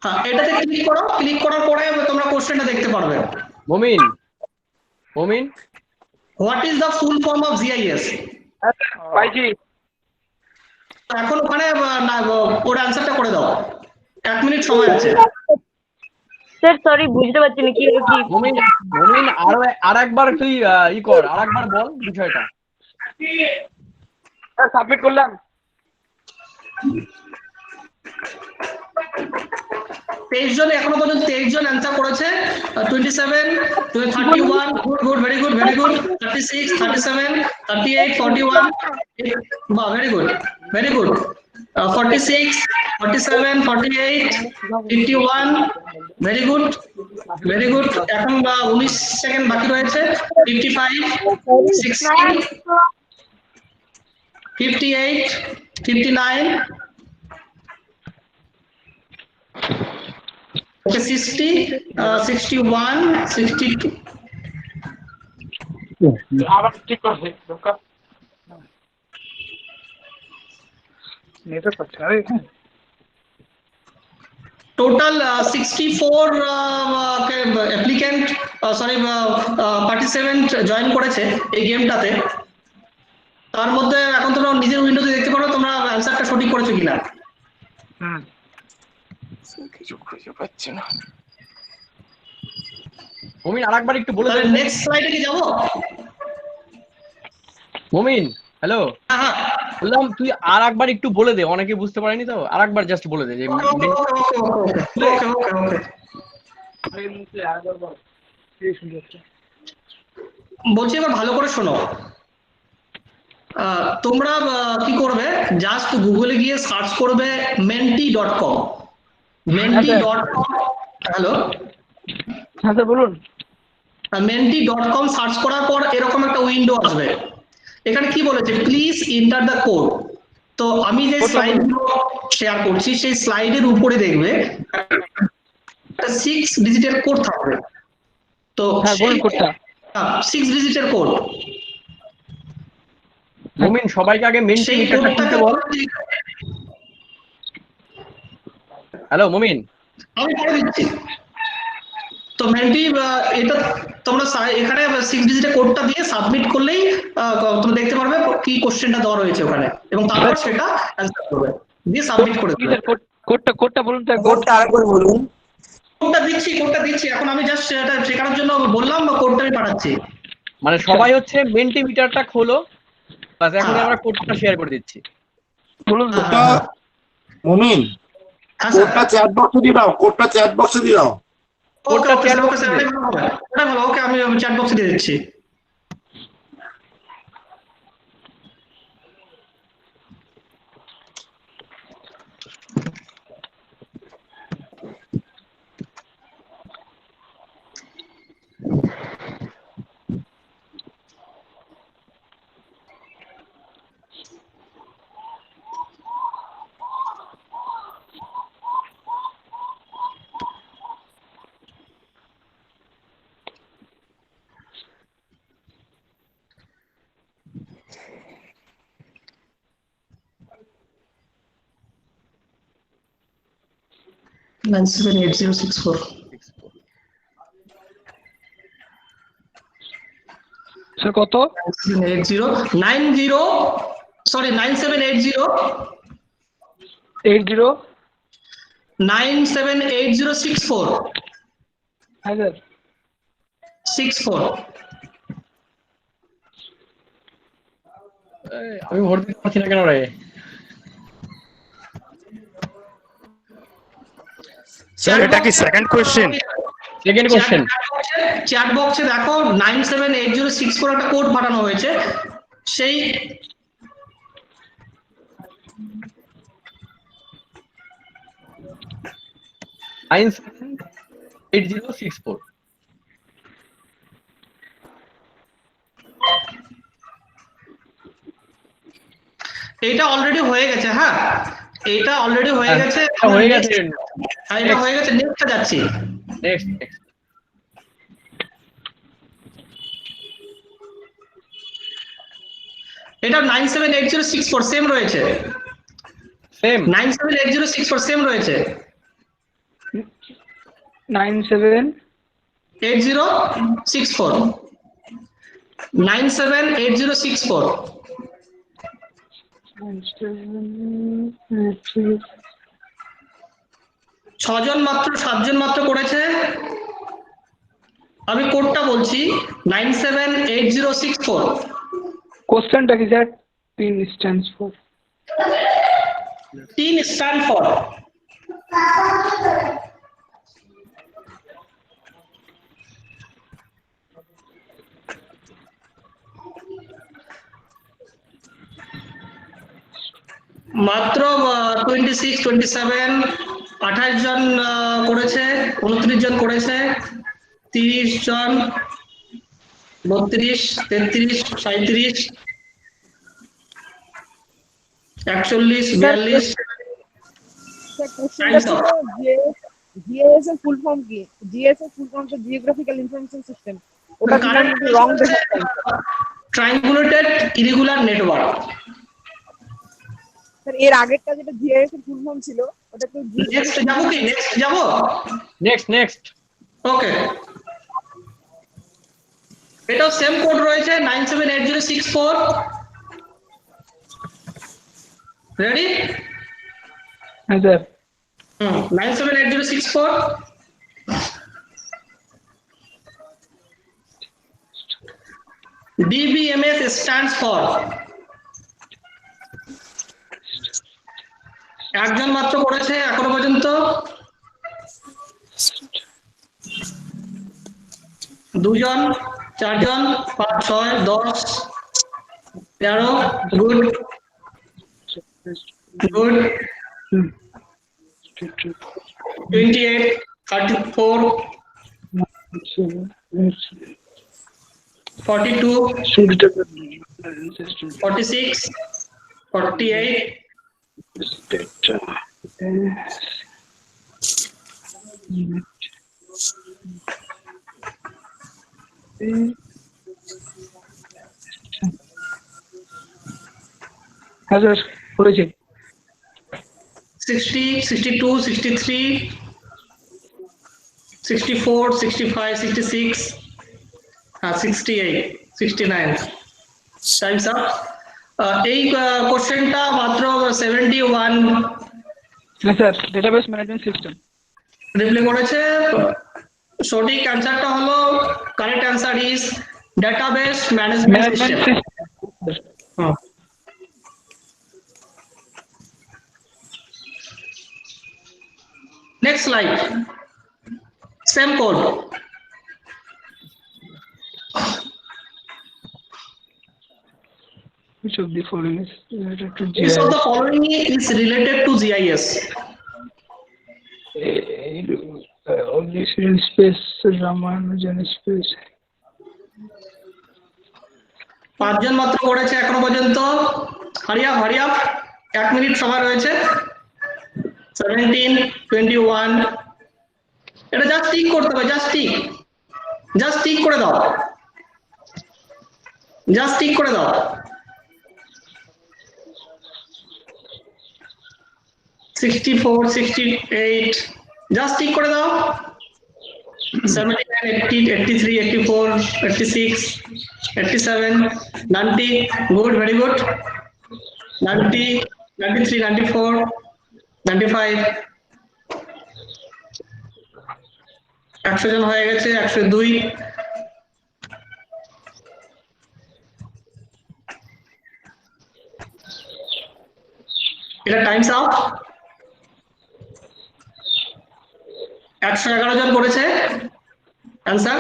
Speaker 2: হ্যাঁ, এটাতে ক্লিক করো। ক্লিক করার পরে তোমরা কোশ্চেনটা দেখতে পারবে।
Speaker 4: মুমিন, মুমিন
Speaker 2: what is the full form of GIS?
Speaker 6: পাইছি।
Speaker 2: এখন ওখানে ওর অ্যান্সারটা করে দাও, 1 মিনিট সময় আছে।
Speaker 6: স্যার সরি বুঝতে পারছি না কি হলো কি
Speaker 4: মুমিন মুমিন আর একবার তুই কর, আর একবার বল বিষয়টা।
Speaker 1: সাবমিট করলাম।
Speaker 2: 23 জন এখনো পর্যন্ত 23 জন অ্যান্সার করেছে। 27, 31, গুড, ভেরি গুড, 36, 37, 38, 41, বাহ, ভেরি গুড, 46, 47, 48, 51, ভেরি গুড। এখন 19 সেকেন্ড বাকি রয়েছে। 55, 60, 58, 59, okay, 60, 61, 62.
Speaker 1: আবার ঠিক করছে নেটওয়ার্ক পাচ্ছে আরে
Speaker 2: Total 64 applicant, participant জয়েন করেছে এই গেমটাতে। তার মধ্যে এখন তোমরা নিজের উইন্ডোতে দেখতে পারো তোমরা অ্যানসারটা সঠিক করেছো কিনা।
Speaker 1: কিছু খুঁজে পাচ্ছি না।
Speaker 4: মুমিন আরেকবার একটু বলে দে।
Speaker 2: নেক্সট স্লাইডে কি যাবো?
Speaker 4: মুমিন হ্যালো,
Speaker 2: হ্যাঁ,
Speaker 4: বললাম তুই আর একবার একটু বলে দে, অনেকে বুঝতে পারেনি তো, আর একবার জাস্ট বলে দে যে
Speaker 2: বলছি এবার ভালো করে শোনো। তোমরা কি করবে, জাস্ট গুগলে গিয়ে সার্চ করবে menti.com। menti.com, হ্যালো,
Speaker 1: হ্যাঁ স্যার বলুন।
Speaker 2: menti.com সার্চ করার পর এরকম একটা উইন্ডো আসবে। এখানে কি বলেছে, প্লিজ এন্টার দ্য কোড। তো আমি যে স্লাইডগুলো শেয়ার করছি সেই স্লাইডের উপরে দেখবে একটা 6 ডিজিটের কোড থাকবে। তো
Speaker 1: হ্যাঁ বলুন কোডটা।
Speaker 2: 6 ডিজিটের কোড।
Speaker 4: মুমিন সবাইকে আগে মেন্টি
Speaker 2: সেই
Speaker 4: মিটারটা খুলতে
Speaker 2: কোডটাকে
Speaker 4: বল। হ্যালো মুমিন,
Speaker 2: আমি করে দিচ্ছি। তো মেন্টি এটা তোমরা এখানে 6 ডিজিটের কোডটা দিয়ে সাবমিট করলেই তোমরা দেখতে পারবে কি কোশ্চেনটা দেওয়া রয়েছে ওখানে, এবং তারপর সেটা অ্যানসার করবে, দিয়ে সাবমিট করে দেবে।
Speaker 1: কোডটা বলুন তো একবার।
Speaker 8: কোডটা আরেকবার বলুন।
Speaker 2: কোডটা দিচ্ছি এখন, আমি জাস্ট এটা শেখানোর জন্য বললাম, কোডটা আমি পাঠাচ্ছি।
Speaker 4: মানে সবাই হচ্ছে মেন্টি মিটারটা খোলো, বাস এখন আমরা কোডটা শেয়ার করে দিচ্ছি।
Speaker 1: বলুন তো।
Speaker 8: কোডটা মুমিন
Speaker 2: হ্যাঁ স্যার,
Speaker 8: কোডটা চ্যাট বক্সে দিয়ে দাও, কোডটা চ্যাট বক্সে দিয়ে দাও।
Speaker 2: ওকে স্যার, ওটা ভালো, ওকে আমি চ্যাট বক্সে দিয়ে দিচ্ছি। Nine seven 8064.
Speaker 1: স্যার কত?
Speaker 2: 9780
Speaker 1: 80
Speaker 2: 978064
Speaker 1: হ্যাঁ স্যার
Speaker 2: 64।
Speaker 4: আমি ভোট দিতে পারছি না কেন রে?
Speaker 10: স্যার এটা কি second question?
Speaker 4: Second question.
Speaker 2: Chat বক্সে দেখো 978064 একটা কোড পাঠানো হয়েছে, সেই
Speaker 4: এটা
Speaker 2: অলরেডি হয়ে গেছে। হ্যাঁ, এটা অলরেডি হয়ে গেছে,
Speaker 4: হয়ে গেছে।
Speaker 2: এটা হয়ে গেছে, নেক্সটে যাচ্ছি।
Speaker 4: নেক্সট
Speaker 2: এটা 978064 সেম রয়েছে,
Speaker 4: সেম
Speaker 2: 978064 সেম রয়েছে।
Speaker 1: 978064
Speaker 2: 978064 ছজন মাত্র 7জন মাত্র করেছে। আমি কোডটা বলছি 978064।
Speaker 9: কোশ্চেনটা কি sir? 3 stands for
Speaker 2: 3 stand for মাত্র 26, 27, 28 জন করেছে, 29 জন করেছে, 30 জন, 32, 33, 37, 41, 42।
Speaker 6: স্যার কোশ্চেনটা ছিল জিএস এর ফুল ফর্ম কি? জিএস এর ফুল ফর্ম তো জিওগ্রাফিক্যাল ইনফরমেশন সিস্টেম। ওটা কি রং দেখাচ্ছে?
Speaker 2: Triangulated irregular network.
Speaker 6: স্যার এর আগেরটা যেটা জিএস এর ফুল ফর্ম ছিল ওটা তো
Speaker 2: নেক্সট যাবো কি? নেক্সট যাবো?
Speaker 4: নেক্সট
Speaker 2: ওকে, এটাও সেম কোড রয়েছে 978064। রেডি?
Speaker 9: হ্যাঁ স্যার।
Speaker 2: 978064। DBMS stands for, একজন মাত্র করেছে এখনো পর্যন্ত, 2 জন, 4 জন, 5, 6, 10, 13, গুড গুড, 28, 34, 42, 46, 48,
Speaker 9: হ্যাঁ স্যার করেছি।
Speaker 2: 60, 62, 63, 64, 65, 66, 68, 69। Times up. এই কোশ্চেনটা মাত্র 71
Speaker 9: হ্যাঁ sir, database management system.
Speaker 2: Reply করেছে। সঠিক অ্যান্সারটা হলো, correct answer is database management system. Next slide. Same code.
Speaker 9: Which of the following is related to
Speaker 2: Which of the following is related to GIS?
Speaker 9: Omniscient space, Ramanujan space.
Speaker 2: 5 জন মাত্র করেছে এখনো পর্যন্ত। হারি আপ 1 মিনিট সময় রয়েছে। 17, 21। এটা জাস্ট টিক করতে হবে, জাস্ট টিক করে দাও, জাস্ট টিক করে দাও। 64, 68, জাস্ট টিক করে দাও। 79, 80, 83, 84, 86, 87, 90, good, very good, 90, 93, 94, 95, 100 জন হয়ে গেছে, 102। এটা টাইমস আপ। 111 জন করেছে অ্যান্সার।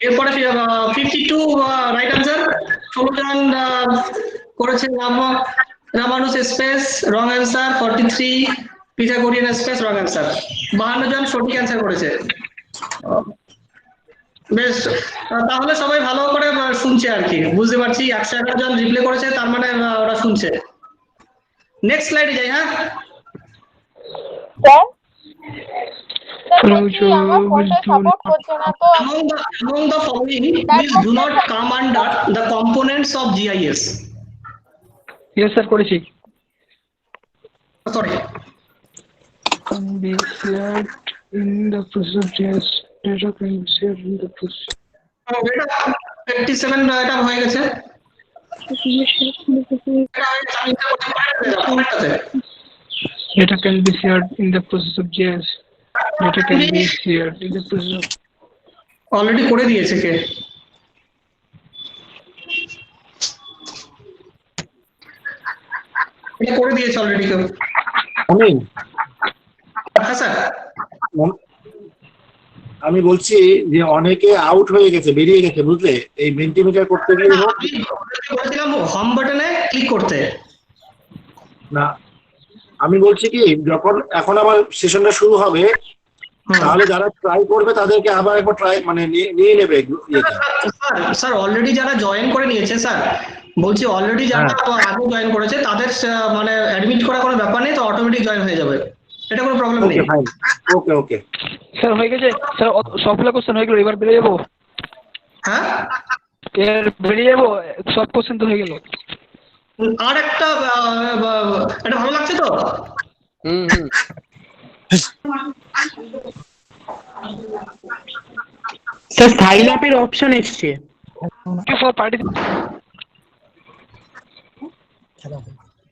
Speaker 2: এরপরে 52 রাইট অ্যান্সার। 16 জন করেছে Ramanuj space, wrong answer. 43 Pythagorean space, wrong answer. 52 জন সঠিক অ্যান্সার করেছে। বেশ, তাহলে সবাই ভালো করে শুনছে আর কি, বুঝতে পারছি। 111 জন রিপ্লে করেছে, তার মানে ওরা শুনছে। নেক্সট স্লাইডে যাই। হ্যাঁ
Speaker 9: Among
Speaker 2: the following, please do not come under the components of GIS.
Speaker 9: Yes sir, করেছি।
Speaker 2: Sorry.
Speaker 9: Can be shared in the process of GIS. Data can be shared in the process.
Speaker 2: 87 এটা হয়ে গেছে।
Speaker 9: Data can be shared in the process of JS. Data can be shared in the process of
Speaker 2: already করে দিয়েছে কে? এটা করে দিয়েছে অলরেডি কেউ?
Speaker 8: আমি
Speaker 2: হ্যাঁ স্যার।
Speaker 8: আমি বলছি যে অনেকে আউট হয়ে গেছে, বেরিয়ে গেছে, বুঝলে, এই মেন্টিমিটার করতে গিয়ে হোক।
Speaker 2: বলেছিলাম হোম বাটনে ক্লিক করতে।
Speaker 8: না, আমি বলছি কি, যখন এখন আমার সেশনটা শুরু হবে, তাহলে যারা ট্রাই করবে তাদেরকে আবার একবার ট্রাই মানে নিয়ে নেবে ইয়েটা।
Speaker 2: স্যার অলরেডি যারা জয়েন করে নিয়েছে স্যার, বলছি অলরেডি যারা আগে জয়েন করেছে তাদের মানে অ্যাডমিট করা কোনো ব্যাপার নেই, তো অটোমেটিক জয়েন হয়ে যাবে, এটা কোনো প্রবলেম নেই।
Speaker 8: ওকে ফাইন, ওকে ওকে।
Speaker 9: স্যার হয়ে গেছে স্যার, সবগুলো কোশ্চেন হয়ে গেল, এবার বেরিয়ে যাবো।
Speaker 2: হ্যাঁ
Speaker 9: এর বেরিয়ে যাবো, সব কোশ্চেন তো হয়ে গেল।
Speaker 2: আর একটা এটা ভালো লাগছে তো?
Speaker 11: স্যার সাইন আপের অপশন এসছে।
Speaker 9: ফর পার্টি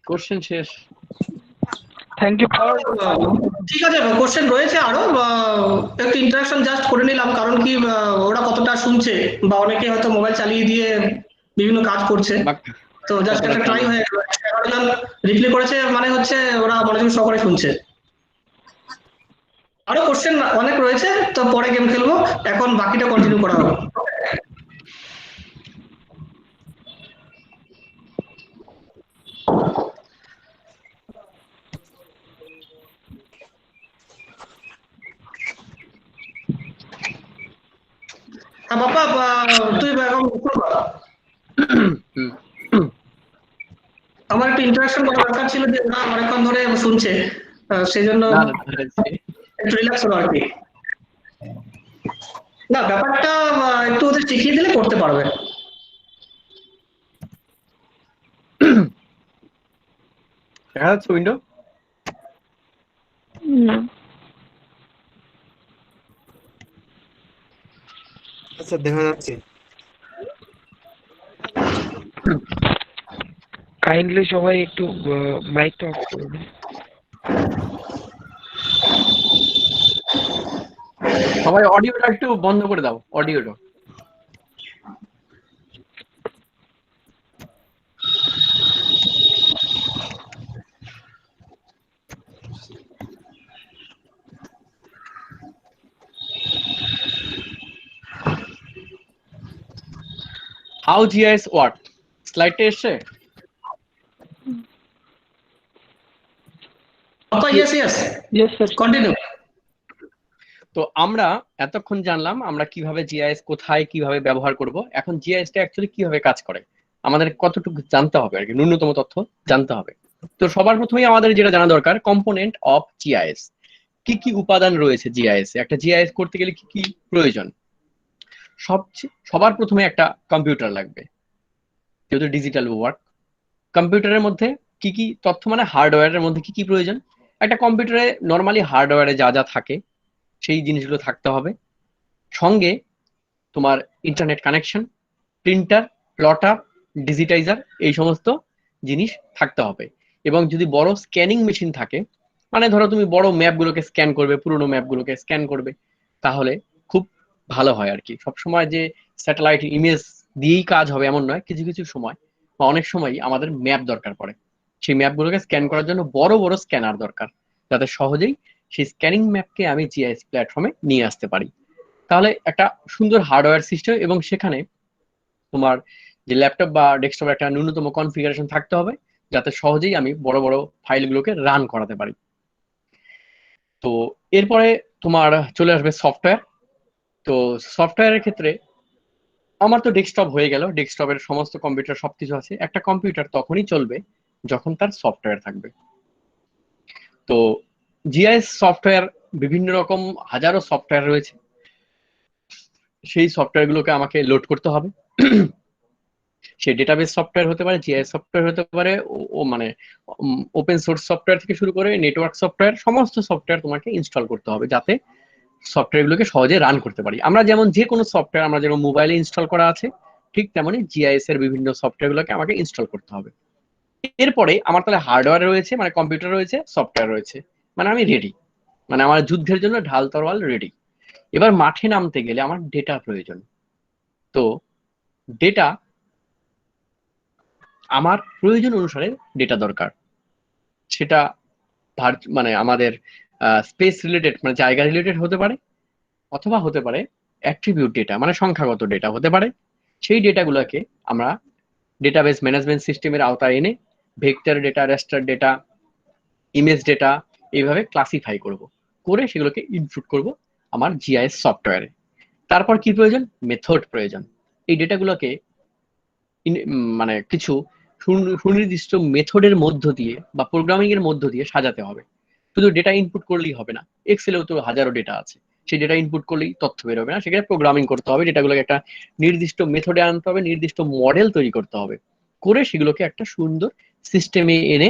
Speaker 4: কোশ্চেন শেষ।
Speaker 9: Thank you.
Speaker 2: ঠিক আছে, কোশ্চেন রয়েছে আরো, একটু ইন্টারাকশন জাস্ট করে নিলাম, কারণ কি ওরা কতটা শুনছে, বা অনেকে হয়তো মোবাইল চালিয়ে দিয়ে বিভিন্ন কাজ করছে, তো জাস্ট একটা ট্রাই হয়ে গেল। 11 জন রিপ্লাই করেছে, মানে হচ্ছে ওরা মনোযোগ সহকারে শুনছে। আরো কোশ্চেন অনেক রয়েছে, তো পরে গেম খেলবো, এখন বাকিটা কন্টিনিউ করা হবে। বাপ্পা তুই এখন আমার একটা ইন্টারাকশন করা দরকার ছিল, যে ওরা অনেকক্ষণ ধরে শুনছে, সেই জন্য একটু রিল্যাক্স হলো আর কি। না ব্যাপারটা একটু ওদের শিখিয়ে দিলে করতে পারবে।
Speaker 4: দেখা যাচ্ছে উইন্ডো?
Speaker 9: না
Speaker 1: আচ্ছা দেখা যাচ্ছে।
Speaker 9: কাইন্ডলি সবাই একটু মাইকটা অফ করুন।
Speaker 4: সবাই অডিওটা একটু বন্ধ করে দাও, অডিওটা। হাউ জিআইএস ওয়ার্ক স্লাইডটা এসছে?
Speaker 2: Yes yes
Speaker 9: yes sir,
Speaker 2: continue.
Speaker 4: তো আমরা এতক্ষণ জানলাম আমরা কিভাবে জিআইএস কোথায় কিভাবে ব্যবহার করব। এখন জিআইএসটা অ্যাকচুয়ালি কিভাবে কাজ করে আমাদের কতটুকু জানতে হবে আর কি, ন্যূনতম তথ্য জানতে হবে। তো সবার প্রথমেই আমাদের যেটা জানা দরকার, কম্পোনেন্ট অফ জিআইএস, কি কি উপাদান রয়েছে জিআইএস এ, একটা জিআইএস করতে গেলে কি কি প্রয়োজন। সবার প্রথমে একটা কম্পিউটার লাগবে, যেহেতু ডিজিটাল ওয়ার্ক। কম্পিউটারের মধ্যে কি কি তথ্য, মানে হার্ডওয়্যারের মধ্যে কি কি প্রয়োজন। একটা কম্পিউটারে নর্মালি হার্ডওয়্যারে যা যা থাকে সেই জিনিসগুলো থাকতে হবে। সঙ্গে তোমার ইন্টারনেট কানেকশন, প্রিন্টার, প্লটার, ডিজিটাইজার, এই সমস্ত জিনিস থাকতে হবে। এবং যদি বড় স্ক্যানিং মেশিন থাকে, মানে ধরো তুমি বড় ম্যাপগুলোকে স্ক্যান করবে, পুরোনো ম্যাপগুলোকে স্ক্যান করবে, তাহলে খুব ভালো হয় আর কি। সবসময় যে স্যাটেলাইট ইমেজ দিয়েই কাজ হবে এমন নয়, কিছু কিছু সময় বা অনেক সময়ই আমাদের ম্যাপ দরকার পড়ে। সেই ম্যাপগুলোকে স্ক্যান করার জন্য বড় বড় স্ক্যানার দরকার, যাতে সহজেই সেই স্ক্যানিং ম্যাপকে আমি জিআইএস প্ল্যাটফর্মে নিয়ে আসতে পারি। তাহলে একটা সুন্দর হার্ডওয়্যার সিস্টেম, এবং সেখানে তোমার যে ল্যাপটপ বা ডেস্কটপের একটা ন্যূনতম কনফিগারেশন থাকতে হবে, যাতে সহজেই আমি বড় বড় ফাইলগুলোকে রান করাতে পারি। তো এরপরে তোমার চলে আসবে সফটওয়্যার। তো সফটওয়্যারের ক্ষেত্রে আমার তো ডেস্কটপ হয়ে গেল, ডেস্কটপের সমস্ত কম্পিউটার সবকিছু আছে। একটা কম্পিউটার তখনই চলবে যখন তার সফটওয়্যার থাকবে। তো জিআইএস সফটওয়্যার বিভিন্ন রকম, হাজারো সফটওয়্যার রয়েছে, সেই সফটওয়্যার গুলোকে আমাকে লোড করতে হবে। সে ডেটাবেস সফটওয়্যার হতে পারে, জিআইএস সফটওয়্যার হতে পারে, ও মানে ওপেন সোর্স সফটওয়্যার থেকে শুরু করে নেটওয়ার্ক সফটওয়্যার, সমস্ত সফটওয়্যার তোমাকে ইনস্টল করতে হবে, যাতে সফটওয়্যারগুলোকে সহজে রান করতে পারি। আমরা যেমন যে কোনো সফটওয়্যার, আমরা যেমন মোবাইলে ইনস্টল করা আছে, ঠিক তেমনি জিআইএস এর বিভিন্ন সফটওয়্যার গুলোকে আমাকে ইনস্টল করতে হবে। এরপরে আমার তাহলে হার্ডওয়্যার রয়েছে, মানে কম্পিউটার রয়েছে, সফটওয়্যার রয়েছে, মানে আমি রেডি, মানে আমার যুদ্ধের জন্য ঢাল তরোয়াল রেডি। এবার মাঠে নামতে গেলে আমার ডেটা প্রয়োজন। তো ডেটা আমার প্রয়োজন অনুসারে ডেটা দরকার, সেটা মানে আমাদের স্পেস রিলেটেড মানে জায়গা রিলেটেড হতে পারে, অথবা হতে পারে অ্যাট্রিবিউট ডেটা মানে সংখ্যাগত ডেটা হতে পারে। সেই ডেটাগুলোকে আমরা ডেটাবেস ম্যানেজমেন্ট সিস্টেমের আওতায় এনে vector data, raster data, image data এইভাবে ক্লাসিফাই করব, করে সেগুলোকে ইনপুট করব আমার জিআইএস সফটওয়্যারে। তারপর কি প্রয়োজন? মেথড প্রয়োজন। এই ডেটাগুলোকে মানে কিছু সুনির্দিষ্ট মেথডের মধ্য দিয়ে বা প্রোগ্রামিং এর মধ্য দিয়ে সাজাতে হবে। শুধু ডেটা ইনপুট করলেই হবে না, এক্সেলেও তো হাজারো ডেটা আছে, সেই ডেটা ইনপুট করলেই তথ্য বেরোবে না, সেখানে প্রোগ্রামিং করতে হবে, ডেটাগুলোকে একটা নির্দিষ্ট মেথডে আনতে হবে, নির্দিষ্ট মডেল তৈরি করতে হবে, করে সেগুলোকে একটা সুন্দর সিস্টেমে এনে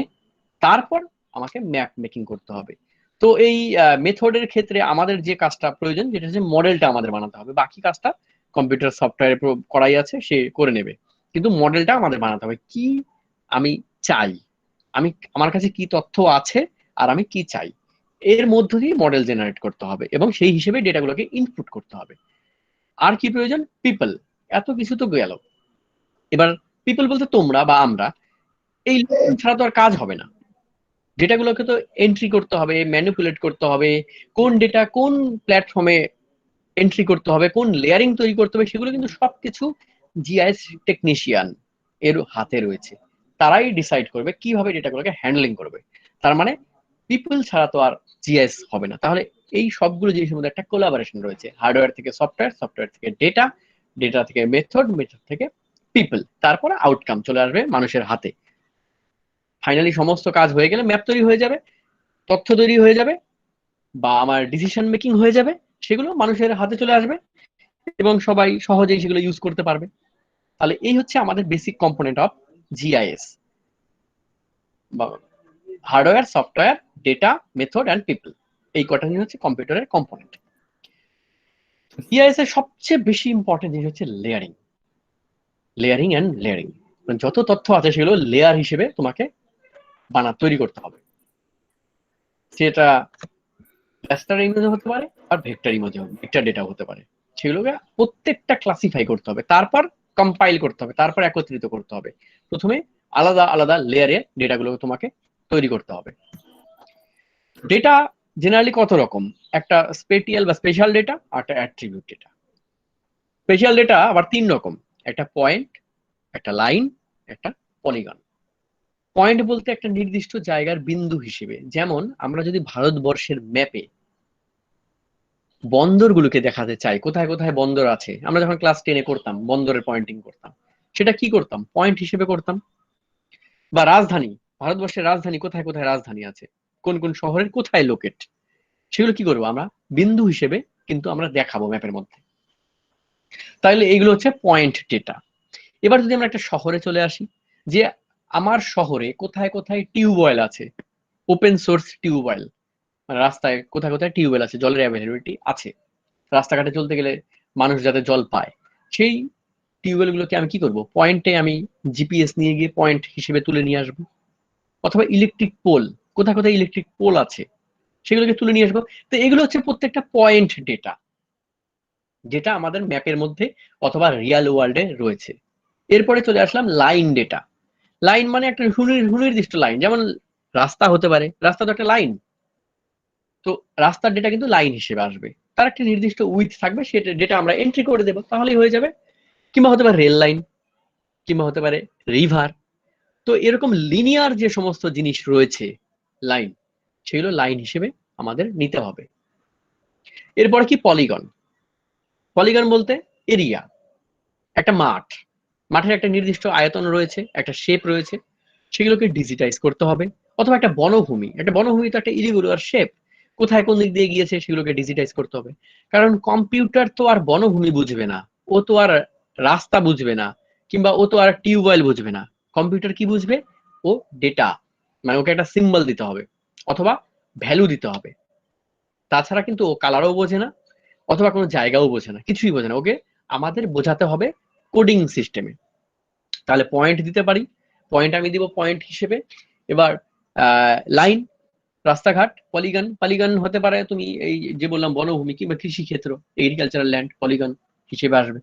Speaker 4: তারপর আমাকে ম্যাপ মেকিং করতে হবে। তো এই মেথডের ক্ষেত্রে আমাদের যে কাজটা প্রয়োজন যেটা হচ্ছে মডেলটা আমাদের বানাতে হবে, বাকি কাজটা কম্পিউটার সফটওয়্যারে করাই আছে, সে করে নেবে, কিন্তু মডেলটা আমাদের বানাতে হবে। কি আমি চাই, আমি আমার কাছে কি তথ্য আছে আর আমি কি চাই, এর মধ্য দিয়ে মডেল জেনারেট করতে হবে এবং সেই হিসেবে ডেটাগুলোকে ইনপুট করতে হবে। আর কি প্রয়োজন? পিপল। এত কিছু তো গেল, এবার পিপল বলতে তোমরা বা আমরা, এই ছাড়া তো আর কাজ হবে না। ডেটাগুলোকে তো এন্ট্রি করতে হবে, ম্যানিপুলেট করতে হবে, কোন ডেটা কোন প্ল্যাটফর্মে এন্ট্রি করতে হবে, কোন লেয়ারিং তৈরি করতে হবে, সেগুলো কিন্তু সবকিছু জিআইএস টেকনিশিয়ান এর হাতে রয়েছে। তারাই ডিসাইড করবে কিভাবে ডেটাগুলোকে হ্যান্ডলিং করবে। তার মানে পিপল ছাড়া তো আর জিআইএস হবে না। তাহলে এই সবগুলো জিনিসের মধ্যে একটা কোলাবোরেশন রয়েছে, হার্ডওয়্যার থেকে সফটওয়্যার, সফটওয়্যার থেকে ডেটা, ডেটা থেকে মেথড, মেথড থেকে পিপল, তারপরে আউটকাম চলে আসবে মানুষের হাতে। ফাইনালি সমস্ত কাজ হয়ে গেলে ম্যাপ তৈরি হয়ে যাবে, তথ্য তৈরি হয়ে যাবে, বা আমার ডিসিশন মেকিং হয়ে যাবে, সেগুলো মানুষের হাতে চলে আসবে এবং সবাই সহজেই সেগুলো ইউজ করতে পারবে। তাহলে এই হচ্ছে আমাদের basic component of GIS, hardware, software, data, method and people. এই কটা জিনিস হচ্ছে কম্পিউটারের কম্পোনেন্ট। জিআইএস এর সবচেয়ে বেশি ইম্পর্টেন্ট জিনিস হচ্ছে লেয়ারিং, লেয়ারিং অ্যান্ড লেয়ারিং। যত তথ্য আছে সেগুলো লেয়ার হিসেবে তোমাকে তৈরি করতে হবে। সেটা রেস্টার ইমেজ হতে পারে আর ভেক্টর ইমেজ, ভেক্টর ডেটা হতে পারে। সেগুলোকে প্রত্যেকটা ক্লাসিফাই করতে হবে, তারপর কম্পাইল করতে হবে, তারপর একত্রিত করতে হবে। প্রথমে আলাদা আলাদা লেয়ারে ডেটাগুলো তোমাকে তৈরি করতে হবে। ডেটা জেনারেলি কত রকম? একটা স্পেটিয়াল বা স্পেশাল ডেটা আর একটা অ্যাট্রিবিউট ডেটা। স্পেশাল ডেটা আবার তিন রকম, একটা পয়েন্ট, একটা লাইন, একটা পলিগন। পয়েন্ট বলতে একটা নির্দিষ্ট জায়গার বিন্দু হিসেবে, যেমন আমরা যদি ভারতবর্ষের ম্যাপে বন্দরগুলোকে দেখাতে চাই, কোথায় কোথায় বন্দর আছে, আমরা যখন ক্লাস 10-এ করতাম বন্দরের পয়েন্টিং করতাম, সেটা কি করতাম? পয়েন্ট হিসেবে করতাম। বা রাজধানী, ভারতবর্ষের রাজধানী কোথায় কোথায় রাজধানী আছে, কোন কোন শহরের কোথায় লোকেট, সেগুলো কি করবো আমরা বিন্দু হিসেবে কিন্তু আমরা দেখাবো ম্যাপের মধ্যে। তাহলে এইগুলো হচ্ছে পয়েন্ট ডেটা। এবার যদি আমরা একটা শহরে চলে আসি, যে আমার শহরে কোথায় কোথায় টিউবওয়েল আছে, ওপেন সোর্স টিউবওয়েল, মানে রাস্তায় কোথায় কোথায় টিউবওয়েল আছে, জলের অ্যাভেলেবিলিটি আছে, রাস্তাঘাটে চলতে গেলে মানুষ যাতে জল পায়, সেই টিউবওয়েল গুলোকে আমি কি করব? পয়েন্টে আমি জিপিএস নিয়ে গিয়ে পয়েন্ট হিসেবে তুলে নিয়ে আসবো। অথবা ইলেকট্রিক পোল, কোথায় কোথায় ইলেকট্রিক পোল আছে সেগুলোকে তুলে নিয়ে আসবো। তো এগুলো হচ্ছে প্রত্যেকটা পয়েন্ট ডেটা, যেটা আমাদের ম্যাপের মধ্যে অথবা রিয়াল ওয়ার্ল্ডে রয়েছে। এরপরে চলে আসলাম লাইন ডেটা। লাইন মানে একটা সুনির্দিষ্ট লাইন, যেমন রাস্তা হতে পারে, রাস্তা তো একটা লাইন, তো রাস্তার ডেটা কিন্তু লাইন হিসেবে আসবে, তার একটা নির্দিষ্ট উইথ থাকবে, সেটা ডেটা আমরা এন্ট্রি করে দেবো, তাহলেই হয়ে যাবে। কিংবা হতে পারে রেল লাইন, কিংবা হতে পারে রিভার। তো এরকম লিনিয়ার যে সমস্ত জিনিস রয়েছে লাইন, সেগুলো লাইন হিসেবে আমাদের নিতে হবে। এরপর কি পলিগন। পলিগন বলতে এরিয়া, একটা মাঠ, মাঠের একটা নির্দিষ্ট আয়তন রয়েছে, একটা শেপ রয়েছে, সেগুলোকে ডিজিটাইজ করতে হবে। অথবা একটা বনভূমি, একটা বনভূমি তো একটা ইরেগুলার শেপ, কোথায় কোন দিক দিয়ে গিয়েছে সেগুলোকে ডিজিটাইজ করতে হবে। কারণ কম্পিউটার তো আর বনভূমি বুঝবে না, ও তো আর রাস্তা বুঝবে না, কিংবা ও তো আর টিউবওয়েল বুঝবে না। কম্পিউটার কি বুঝবে? ও ডেটা, মানে ওকে একটা সিম্বল দিতে হবে অথবা ভ্যালু দিতে হবে। তাছাড়া কিন্তু ও কালারও বোঝে না অথবা কোনো জায়গাও বোঝে না, কিছুই বোঝে না। ওকে আমাদের বোঝাতে হবে কোডিং সিস্টেমে। তাহলে পয়েন্ট দিতে পারি, পয়েন্ট আমি দিব পয়েন্ট হিসেবে। এবার লাইন, রাস্তাঘাট, পলিগন, পলিগন হতে পারে তুমি এই যে বললাম বনভূমি কিংবা কৃষি ক্ষেত্র, এগ্রিকালচারাল ল্যান্ড পলিগন হিসেবে আসবে।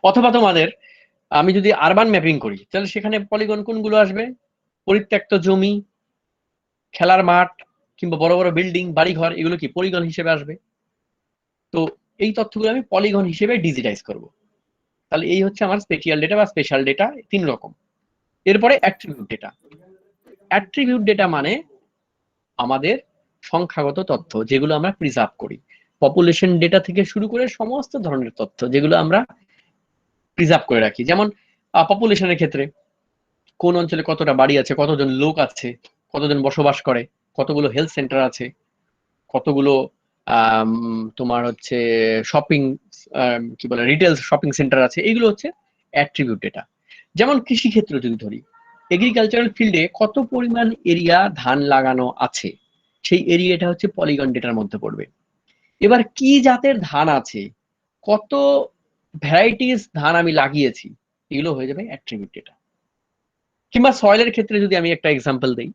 Speaker 4: অথবা তোমাদের আমি যদি আরবান ম্যাপিং করি তাহলে সেখানে পলিগন কোনগুলো আসবে? পরিত্যক্ত জমি, খেলার মাঠ কিংবা বড় বড় বিল্ডিং, বাড়িঘর, এগুলো কি পলিগন হিসেবে আসবে। তো এই তথ্যগুলো আমি পলিগন হিসেবে ডিজিটাইজ করব। তাহলে এই হচ্ছে আমার স্পেশাল ডেটা বা স্পেশাল ডেটা, 3 রকম। এরপরে অ্যাট্রিবিউট ডেটা। অ্যাট্রিবিউট ডেটা মানে আমাদের সংখ্যাগত তথ্য যেগুলো আমরা প্রিজার্ভ করি। পপুলেশন ডেটা থেকে শুরু করে সমস্ত ধরনের তথ্য যেগুলো আমরা প্রিজার্ভ করে রাখি। যেমন পপুলেশনের ক্ষেত্রে কোন অঞ্চলে কতটা বাড়ি আছে, কতজন লোক আছে, কতজন বসবাস করে, কতগুলো হেলথ সেন্টার আছে, কতগুলো তোমার হচ্ছে শপিং কি বলে রিটেল শপিং সেন্টার আছে, এইগুলো হচ্ছে অ্যাট্রিবিউট ডেটা। যেমন কৃষি ক্ষেত্র যদি ধরি, এগ্রিকালচারাল ফিল্ডে কত পরিমাণ এরিয়া ধান লাগানো আছে, সেই এরিয়াটা হচ্ছে পলিগন ডেটার মধ্যে পড়বে। এবার কি জাতের ধান আছে, কত ভ্যারাইটিস ধান আমি লাগিয়েছি, এগুলো হয়ে যাবে অ্যাট্রিবিউট ডেটা। কিংবা সয়েলের ক্ষেত্রে যদি আমি একটা এক্সাম্পল দেই,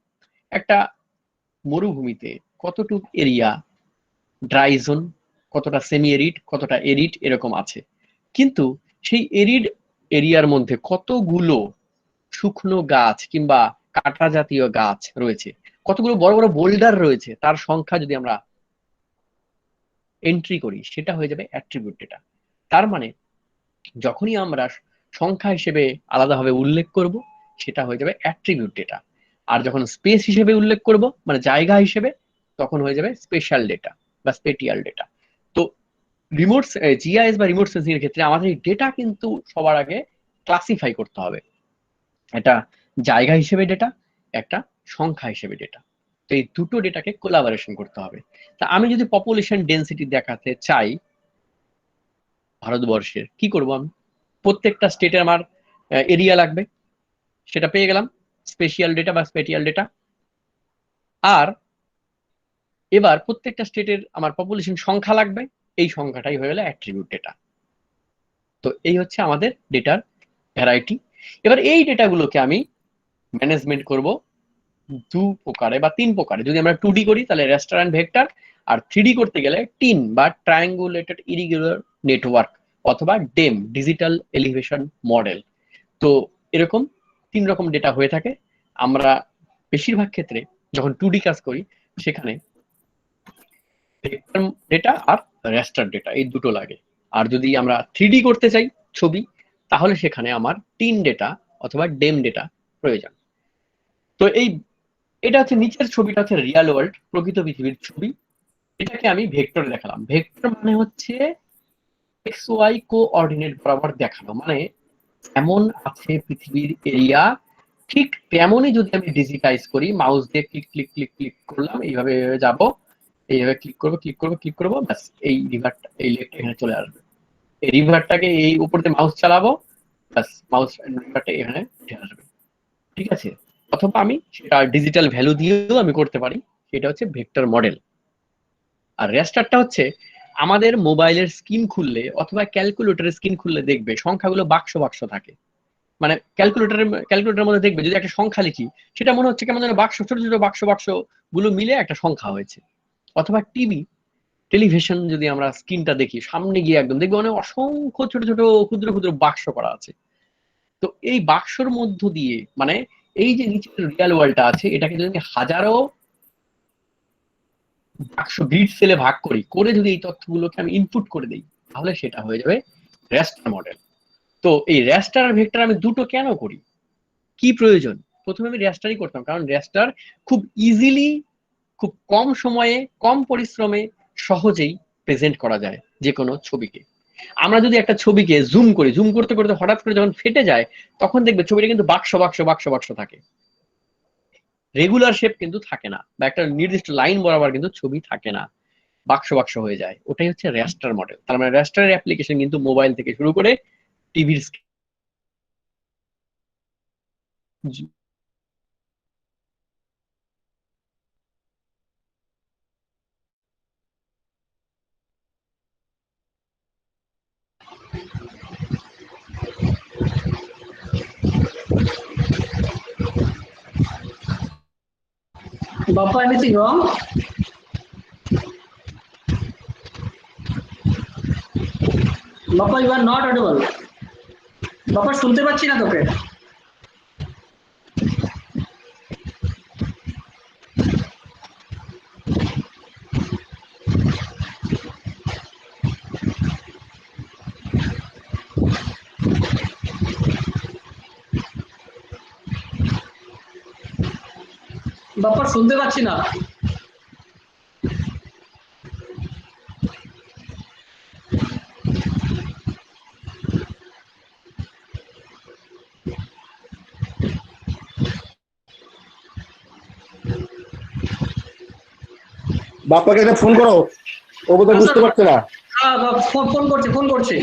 Speaker 4: একটা মরুভূমিতে কতটুকু এরিয়া ড্রাই জোন, কতটা সেমি এরিড, কতটা এরিড এরকম আছে, কিন্তু সেই এরিড এরিয়ার মধ্যে কতগুলো শুকনো গাছ কিংবা কাঁটা জাতীয় গাছ রয়েছে, কতগুলো বড় বড় বোল্ডার রয়েছে, তার সংখ্যা যদি আমরা এন্ট্রি করি সেটা হয়ে যাবে অ্যাট্রিবিউট ডেটা। তার মানে যখনই আমরা সংখ্যা হিসেবে আলাদাভাবে উল্লেখ করব সেটা হয়ে যাবে অ্যাট্রিবিউট ডেটা। আর যখন স্পেস হিসেবে উল্লেখ করব মানে জায়গা হিসেবে, তখন হয়ে যাবে স্পেশাল ডেটা বা স্পেটিয়াল ডেটা। তো রিমোট জিআইএস বা রিমোট সেন্সিং এর ক্ষেত্রে আমাদের এই ডেটা কিন্তু সবার আগে ক্লাসিফাই করতে হবে। এটা জায়গা হিসেবে ডেটা, একটা সংখ্যা হিসেবে ডেটা। তো এই দুটো ডেটাকে কোলাবোরেশন করতে হবে। তা আমি যদি পপুলেশন ডেনসিটি দেখাতে চাই ভারতবর্ষের, কি করব আমি? প্রত্যেকটা স্টেটে আমার এরিয়া লাগবে, সেটা পেয়ে গেলাম, স্পেশাল ডেটা বা স্পেটিয়াল ডেটা। আর এবার প্রত্যেকটা স্টেটের আমার পপুলেশন সংখ্যা লাগবে, এই সংখ্যাটাই হয়ে গেল অ্যাট্রিবিউট ডেটা। তো এই হচ্ছে আমাদের ডেটার ভ্যারাইটি। এবার এই ডেটাগুলোকে আমি ম্যানেজমেন্ট করব 2 প্রকারে বা 3 প্রকারে। যদি আমরা 2D করি তাহলে রেস্টার এন্ড ভেক্টর, আর 3D করতে গেলে টিন বা ট্রায়াঙ্গুলেটেড ইরেগুলার নেটওয়ার্ক অথবা ডেম, ডিজিটাল এলিভেশন মডেল। তো এরকম 3 রকম ডেটা হয়ে থাকে। আমরা বেশিরভাগ ক্ষেত্রে যখন 2D কাজ করি সেখানে ভেক্টর ডেটা আর রেস্টার ডেটা এই দুটো লাগে। আর যদি আমরা 3D করতে চাই ছবি, তাহলে সেখানে আমার টিন ডেটা অথবা ডেম ডেটা প্রয়োজন। তো এটা হচ্ছে নিচের ছবিটা হচ্ছে রিয়াল ওয়ার্ল্ড, প্রকৃত পৃথিবীর ছবি। এটাকে আমি ভেক্টরে দেখালাম। ভেক্টর মানে হচ্ছে এক্স ওয়াই কোঅর্ডিনেট বরাবর দেখানো, মানে এমন আছে পৃথিবীর এরিয়া, ঠিক তেমনই যদি আমি ডিজিটাইজ করি, মাউস দিয়ে ক্লিক ক্লিক ক্লিক ক্লিক করলাম, এইভাবে যাব, এইভাবে ক্লিক করবো ক্লিক করবো ক্লিক করবো, ব্যাস এই রিভারটা, এই লেকটা এখানে চলে আসবে। এই রিভারটাকে এই উপর দিয়ে মাউস চালাবো, ব্যাস মাউস রিভারটা এখানে উঠে আসবে। ঠিক আছে? অথবা আমি সেটা ডিজিটাল ভ্যালু দিয়েও আমি করতে পারি, সেটা হচ্ছে ভেক্টর মডেল। আর রেস্টারটা হচ্ছে আমাদের মোবাইলের স্ক্রিন খুললে অথবা ক্যালকুলেটরের স্ক্রিন খুললে দেখবে সংখ্যাগুলো বাক্স বাক্স থাকে। মানে ক্যালকুলেটরের মধ্যে দেখবে যদি একটা সংখ্যা লিখি, সেটা মনে হচ্ছে কেমন যেন বাক্স, ছোট ছোট বাক্স বাক্স গুলো মিলে একটা সংখ্যা হয়েছে। অথবা টেলিভিশন যদি আমরা স্ক্রিনটা দেখি, সামনে গিয়ে একদম দেখবে অনেক অসংখ্য ছোট ছোট ক্ষুদ্র ক্ষুদ্র বাক্স করা আছে। তো এই বাক্সর মধ্য দিয়ে, মানে এই যে নিচের রিয়াল ওয়ার্ল্ডটা আছে, এটাকে যদি হাজারো বাক্স গ্রিড সেলে ভাগ করে যদি এই তথ্যগুলোকে আমি ইনপুট করে দিই, তাহলে সেটা হয়ে যাবে রেস্টার মডেল। তো এই রেস্টার আর ভেক্টর আমি দুটো কেন করি, কি প্রয়োজন? প্রথমে আমি রেস্টারই করতাম, কারণ রেস্টার খুব ইজিলি, খুব কম সময়ে, কম পরিশ্রমে সহজেই প্রেজেন্ট করা যায় যে কোনো ছবিকে। আমরা যদি একটা ছবিকে জুম করি, জুম করতে করতে হঠাৎ করে যখন ফেটে যায়, তখন দেখবে ছবিটা কিন্তু বাক্স বাক্স বাক্স বাক্স থাকে, রেগুলার শেপ কিন্তু থাকে না, বা একটা নির্দিষ্ট লাইন বরাবর কিন্তু ছবি থাকে না, বাক্স বাক্স হয়ে যায়। ওটাই হচ্ছে রেস্টার মডেল। তার মানে রেস্টারের অ্যাপ্লিকেশন কিন্তু মোবাইল থেকে শুরু করে টিভির
Speaker 2: Bappa, anything wrong? Bappa, you are not audible. Bappa, শুনতে পাচ্ছি না তোকে। বাপ্পা শুনতে পাচ্ছি না।
Speaker 8: বাপ্পাকে একটা ফোন করো, ও বোধহয় বুঝতে পারছে না।
Speaker 2: হ্যাঁ ফোন করছে ফোন করছে।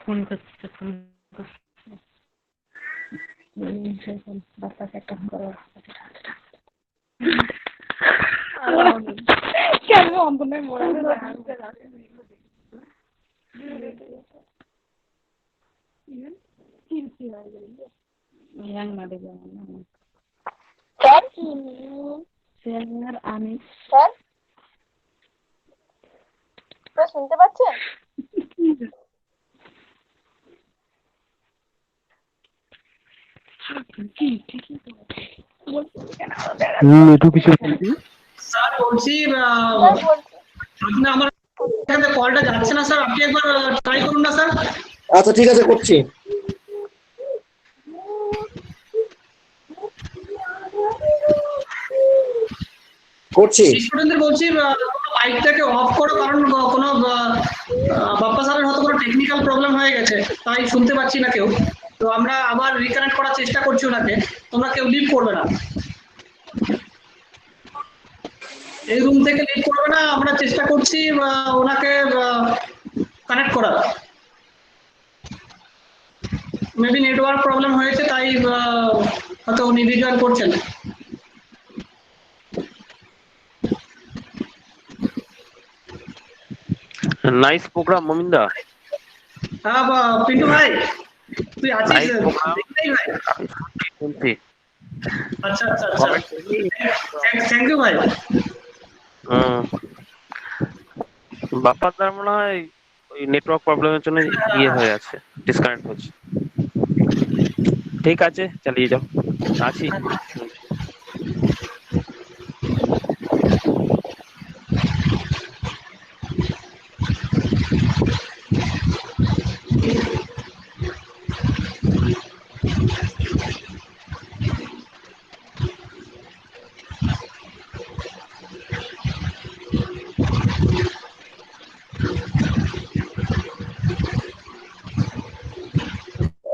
Speaker 12: ফোন করছে বাচ্চাকে একটা ফোন করো। কেন অন্তনের মরে
Speaker 6: শুনতে পাচ্ছেন?
Speaker 2: স্যার বলছি আপনি আমার এখানে কলটা যাচ্ছে না স্যার, আপনি একবার ট্রাই করুন না স্যার।
Speaker 8: আচ্ছা ঠিক আছে, করছি।
Speaker 2: স্টুডেন্টদের বলছি মাইকটাকে অফ করো, কারণ কোনো বাপ্পা স্যারের হয়তো কোনো টেকনিক্যাল প্রবলেম হয়ে গেছে, তাই শুনতে পাচ্ছি না কেউ। তো আমরা আবার রিকানেক্ট করার চেষ্টা করছি ওনাকে, তোমরা কেউ লিভ করবে না, এই রুম থেকে লিভ করবে না, আমরা চেষ্টা করছি ওনাকে কানেক্ট করার। মেবি নেটওয়ার্ক প্রবলেম হয়েছে, তাই হয়তো উনি রিজয়েন করছেন।
Speaker 13: নাইস প্রোগ্রাম মমিন্দা।
Speaker 2: হ্যাঁ পিন্টু ভাই, তুই আছিস? আচ্ছা আচ্ছা আচ্ছা, থ্যাংক ইউ ভাই।
Speaker 13: বাপ্পা তার মনে হয় ওই নেটওয়ার্ক প্রবলেমের জন্য ইয়ে হয়ে আছে, ডিসকানেক্ট হচ্ছে। ঠিক আছে, চালিয়ে যাও, আছি।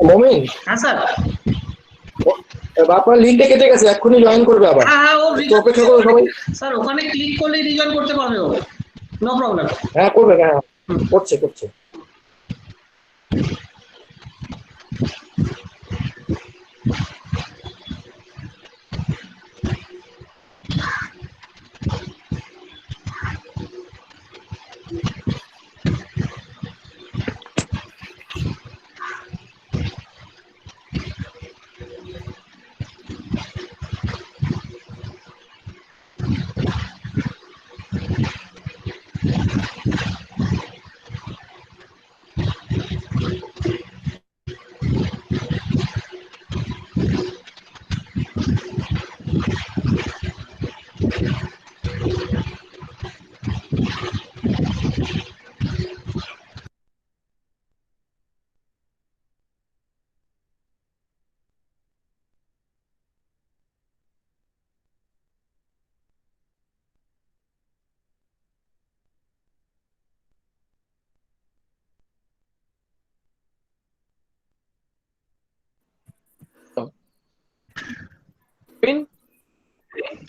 Speaker 8: মমিন,
Speaker 2: হ্যাঁ স্যার।
Speaker 8: বাপ্পার লিংকটা কেটে গেছে, এক্ষুনি জয়েন করবে আবার।
Speaker 2: হ্যাঁ ও
Speaker 8: অপেক্ষা করো সবাই।
Speaker 2: স্যার ওখানে ক্লিক করলে রিজয়েন করতে পারবে ও, নো প্রবলেম।
Speaker 8: হ্যাঁ করবে, হ্যাঁ করছে করছে।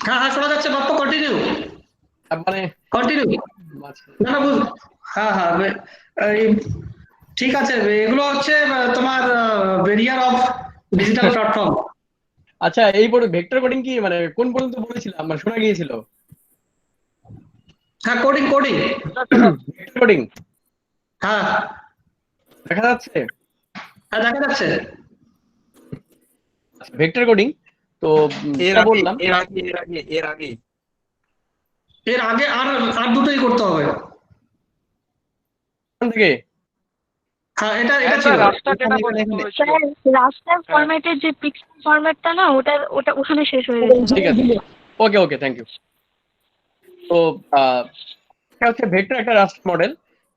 Speaker 2: হ্যাঁ হ্যাঁ শোনা যাচ্ছে, বাপ্পা কন্টিনিউ।
Speaker 4: মানে
Speaker 2: কন্টিনিউ। না না হ্যাঁ হ্যাঁ ঠিক আছে, এগুলো হচ্ছে তোমার ব্যারিয়ার অফ ডিজিটাল প্ল্যাটফর্ম।
Speaker 4: আচ্ছা, এই পরে ভেক্টর কোডিং কি মানে কোন পর্যন্ত বলেছিলাম, মানে শোনা গিয়েছিল?
Speaker 2: হ্যাঁ কোডিং
Speaker 4: ভেক্টর কোডিং
Speaker 2: হ্যাঁ
Speaker 4: দেখা যাচ্ছে।
Speaker 2: হ্যাঁ দেখা যাচ্ছে।
Speaker 4: ভেক্টর কোডিং তো যেটা বললাম
Speaker 1: এর আগে
Speaker 2: এর আগে আর দুটোই করতে হবে।
Speaker 4: থেকে
Speaker 2: হ্যাঁ, এটা ছিল
Speaker 7: রাস্টার ফরম্যাটের যে পিক্সেল ফরম্যাটটা না, ওটা ওখানে শেষ হয়ে গেছে।
Speaker 4: ঠিক আছে, ওকে থ্যাংক ইউ। তো এটা হচ্ছে ভেক্টর একটা রাস্টার মডেল।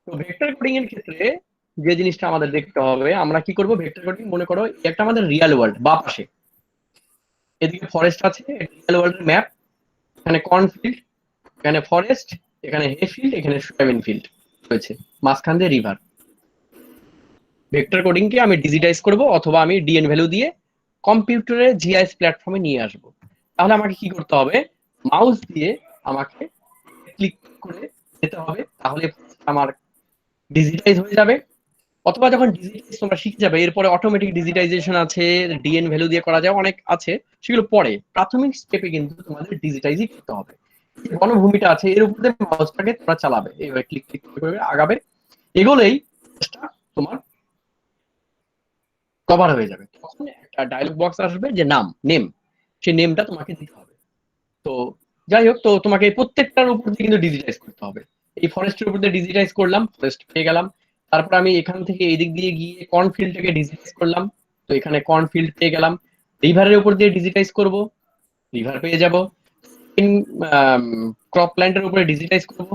Speaker 4: তো ভেক্টর কোডিং এর ক্ষেত্রে যে জিনিসটা আমাদের দেখতে হবে, আমরা কি করব, ভেক্টর কোডিং মনে করো একটা আমাদের রিয়েল ওয়ার্ল্ড বা পাশে, এদিকে ফরেস্ট আছে, রিয়েল ওয়ার্ল্ডের ম্যাপ, এখানে কর্নফিল্ড, এখানে ফরেস্ট, এখানে হে ফিল্ড, এখানে সয়াবিন ফিল্ড রয়েছে, মাঝখান দিয়ে রিভার। ভেক্টর কোডিং কে আমি ডিজিটাইজ করব অথবা আমি ডিএন ভ্যালু দিয়ে কম্পিউটারে জিআইএস প্ল্যাটফর্মে নিয়ে আসব। তাহলে আমাকে কি করতে হবে, মাউস দিয়ে আমাকে ক্লিক করে যেতে হবে, তাহলে আমার ডিজিটাইজ হয়ে যাবে। অথবা যখন ডিজিটাইজ তোমরা শিখে যাবে, এরপরে অটোমেটিক ডিজিটাইজেশন আছে, ডিএন ভ্যালু দিয়ে করা যায়, অনেক আছে, সেগুলো পরে। প্রাথমিক স্টেপে কিন্তু তোমাদের ডিজিটাইজই করতে হবে। বনভূমিটা আছে, এর উপরে মাউসটাকে তোমরা চালাবে, এইভাবে ক্লিক ক্লিক করে আগাবে, এগুলোই তোমার কভার হয়ে যাবে। তখন একটা ডায়লগ বক্স আসবে যে নেম, সেই নেমটা তোমাকে দিতে হবে। তো যাই হোক, তো তোমাকে প্রত্যেকটার উপর দিয়ে কিন্তু ডিজিটাইজ করতে হবে। এই ফরেস্টের উপর দিয়ে ডিজিটাইজ করলাম, ফরেস্ট পেয়ে গেলাম। তারপর আমি এখান থেকে এই দিক দিয়ে গিয়ে কর্নফিল্ডটাকে ডিজিটাইজ করলাম, তো এখানে কর্নফিল্ড পেয়ে গেলাম। রিভারের উপর দিয়ে ডিজিটাইজ করব, রিভার পেয়ে যাব। ক্রপ প্ল্যান্টের উপরে ডিজিটাইজ করব,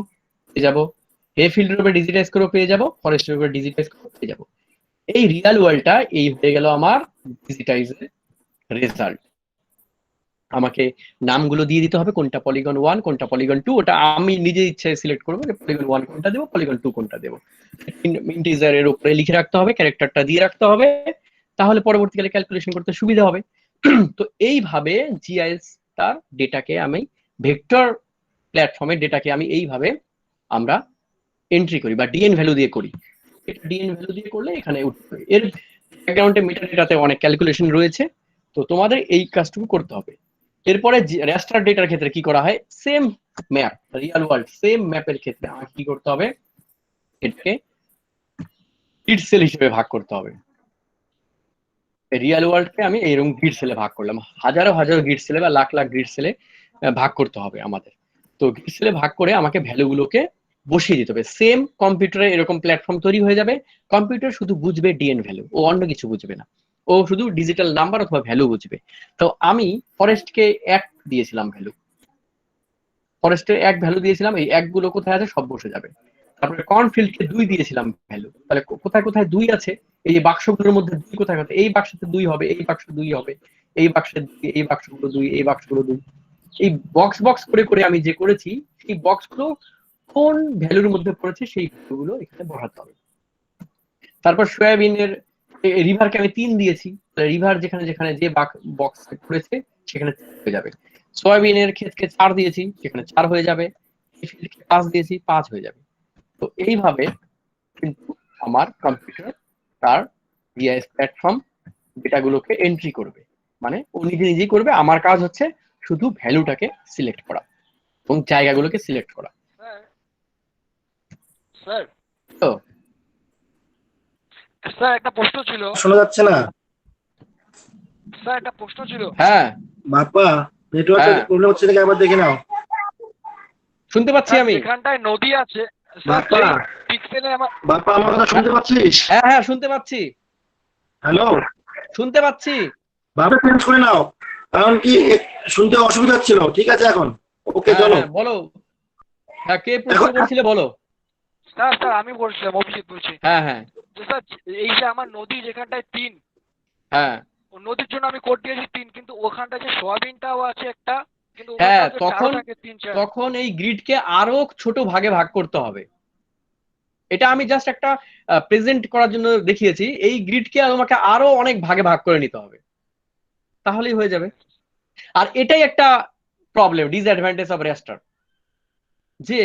Speaker 4: পেয়ে যাব। হে ফিল্ডের উপরে ডিজিটাইজ করব, পেয়ে যাব। ফরেস্টের উপরে ডিজিটাইজ করব, পেয়ে যাব। এই রিয়েল ওয়ার্ল্ডটা এই হয়ে গেল আমার ডিজিটাইজের রেজাল্ট। আমাকে নামগুলো দিয়ে দিতে হবে, কোনটা পলিগন 1 কোনটা পলিগন 2, ওটা আমি নিজে ইচ্ছে সিলেক্ট করবো যে পলিগন 1 কোনটা দেবো, পলিগন 2 কোনটা দেবো। ইন্টিজারের উপরে লিখে রাখতে হবে, ক্যারেক্টারটা দিয়ে রাখতে হবে, তাহলে পরবর্তীকালে ক্যালকুলেশন করতে সুবিধা হবে। তো এইভাবে জিআইএস তার ডেটাকে আমি ভেক্টর প্ল্যাটফর্মের ডেটাকে আমি এইভাবে আমরা এন্ট্রি করি বা ডিএন ভ্যালু দিয়ে করি। এটা ডিএন ভ্যালু দিয়ে করলে এখানে উঠবে। এর ব্যাকগ্রাউন্ডে মেটাডেটাতে অনেক ক্যালকুলেশন রয়েছে, তো তোমাদের এই কাজটুকু করতে হবে। এরপরে রেস্টার ডেটার ক্ষেত্রে কি করা হয়, same map, real world same ম্যাপের ক্ষেত্রে আমাকে কি করতে হবে, এটাকে গ্রিড সেল হিসেবে ভাগ করতে হবে। রিয়েল ওয়ার্ল্ডকে আমি এইরকম গ্রিড সেলে ভাগ করলাম, হাজারো হাজারো গ্রিড সেলে বা লাখ লাখ গ্রিড সেলে ভাগ করতে হবে আমাদের। তো গ্রিড সেলে ভাগ করে আমাকে ভ্যালুগুলোকে বসিয়ে দিতে হবে। সেম কম্পিউটারে এরকম প্ল্যাটফর্ম তৈরি হয়ে যাবে, কম্পিউটার শুধু বুঝবে ডিএন ভ্যালু, ও অন্য কিছু বুঝবে না, ও শুধু ডিজিটাল নাম্বার অথবা ভ্যালু বুঝবে। তো আমি ফরেস্টকে 1 দিয়েছিলাম ভ্যালু, ফরেস্টের 1 ভ্যালু দিয়েছিলাম, এই 1 গুলো কোথায় আছে সব বসে যাবে। তারপরে কর্নফিল্ডকে 2 দিয়েছিলাম ভ্যালু, তাহলে কোথায় কোথায় 2 আছে, এই যে বাক্সগুলোর মধ্যে 2 কোথায় কোথায়, এই বাক্সতে 2 হবে, এই বাক্সে 2 হবে, এই বাক্সে 2, এই বাক্সগুলো 2, এই বাক্সগুলো 2, এই বক্স করে করে আমি যে করেছি, সেই বক্সগুলো কোন ভ্যালুর মধ্যে পড়েছে সেই ভ্যালুগুলো এখানে বসাতে হবে। তারপর সয়াবিনের রিভারকে আমি 3 দিয়েছি, রিভার যেখানে যেখানে যে বক্স পড়েছে সেখানে হয়ে যাবে। সয়াবিনের ক্ষেতকে 4 দিয়েছি, সেখানে 4 হয়ে যাবে। 5 দিয়েছি, 5 হয়ে যাবে। তো এইভাবে কিন্তু আমার কম্পিউটার তার জিআইএস প্ল্যাটফর্ম ডেটাগুলোকে এন্ট্রি করবে, মানে ও নিজে নিজেই করবে। আমার কাজ হচ্ছে শুধু ভ্যালুটাকে সিলেক্ট করা এবং জায়গাগুলোকে সিলেক্ট করা।
Speaker 14: স্যার
Speaker 4: তো
Speaker 14: স্যার একটা প্রশ্ন ছিল।
Speaker 8: শোনা যাচ্ছে না
Speaker 14: স্যার একটা প্রশ্ন ছিল।
Speaker 4: হ্যাঁ
Speaker 8: বাপ্পা, নেটওয়ার্কের প্রবলেম হচ্ছে নাকি একবার দেখে নাও।
Speaker 4: শুনতে পাচ্ছি আমি।
Speaker 14: এখানটায় নদী আছে
Speaker 8: বাপ্পা,
Speaker 14: পিক্সেলে আমার
Speaker 8: বাপ্পা আমার কথা শুনতে পাচ্ছিস?
Speaker 4: হ্যাঁ হ্যাঁ শুনতে পাচ্ছি।
Speaker 8: হ্যালো,
Speaker 4: শুনতে পাচ্ছি।
Speaker 8: বাবা চেঞ্জ করে নাও, কারণ কি শুনতে অসুবিধা হচ্ছিল। ঠিক আছে এখন ওকে,
Speaker 4: হ্যাঁ,
Speaker 8: চলো
Speaker 4: হ্যাঁ, বলো। হ্যাঁ, কে প্রশ্ন করছিলে বলো।
Speaker 14: স্যার স্যার আমি বলছিলাম, অভিজিৎ বলছি।
Speaker 4: হ্যাঁ হ্যাঁ
Speaker 14: স্যার এই যে আমার নদী যেখানটায় 3,
Speaker 4: হ্যাঁ
Speaker 14: ও নদীর জন্য আমি কোড দিয়েছি 3, কিন্তু ওখানটা যে সোয়াবিনটাও আছে একটা, কিন্তু
Speaker 4: হ্যাঁ,
Speaker 14: ওখানটা
Speaker 4: তখন
Speaker 14: 3 4
Speaker 4: তখন এই গ্রিডকে আরো ছোট ভাগে ভাগ করতে হবে। এটা আমি জাস্ট একটা প্রেজেন্ট করার জন্য দেখিয়েছি। এই গ্রিডকে আমাকে আরো অনেক ভাগে ভাগ করে নিতে হবে, তাহলেই হয়ে যাবে। আর এটাই একটা প্রবলেম, ডিসঅ্যাডভান্টেজ অফ রেস্টার, যে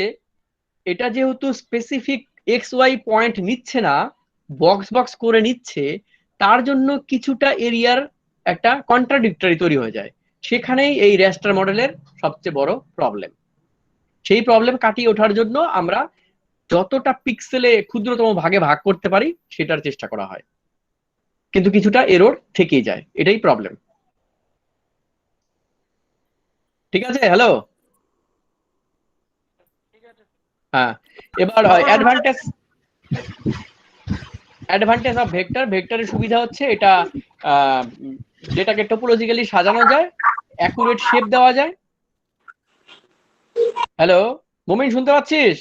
Speaker 4: এটা যেহেতু স্পেসিফিক এক্স ওয়াই পয়েন্ট নিচ্ছে না, বক্স বক্স করে নিচ্ছে, তার জন্য কিছুটা এরিয়ার একটা কন্ট্রাডিক্টরি তৈরি হয়ে যায়। সেখানেই এই রেস্টার মডেলের সবচেয়ে বড় প্রবলেম। সেই প্রবলেম কাটিয়ে ওঠার জন্য আমরা যতটা পিক্সেলে ক্ষুদ্রতম ভাগে ভাগ করতে পারি সেটার চেষ্টা করা হয়, কিন্তু কিছুটা এরর থেকেই যায়, এটাই প্রবলেম। ঠিক আছে? হ্যালো, হ্যাঁ। এবার অ্যাডভান্টেজ অফ ভেক্টর, ভেক্টরের সুবিধা হচ্ছে এটা ডেটাকে টোপোলজিক্যালি সাজানো যায়, অ্যাকুরেট শেপ দেওয়া যায়। হ্যালো মুমিন, শুনতে পাচ্ছিস?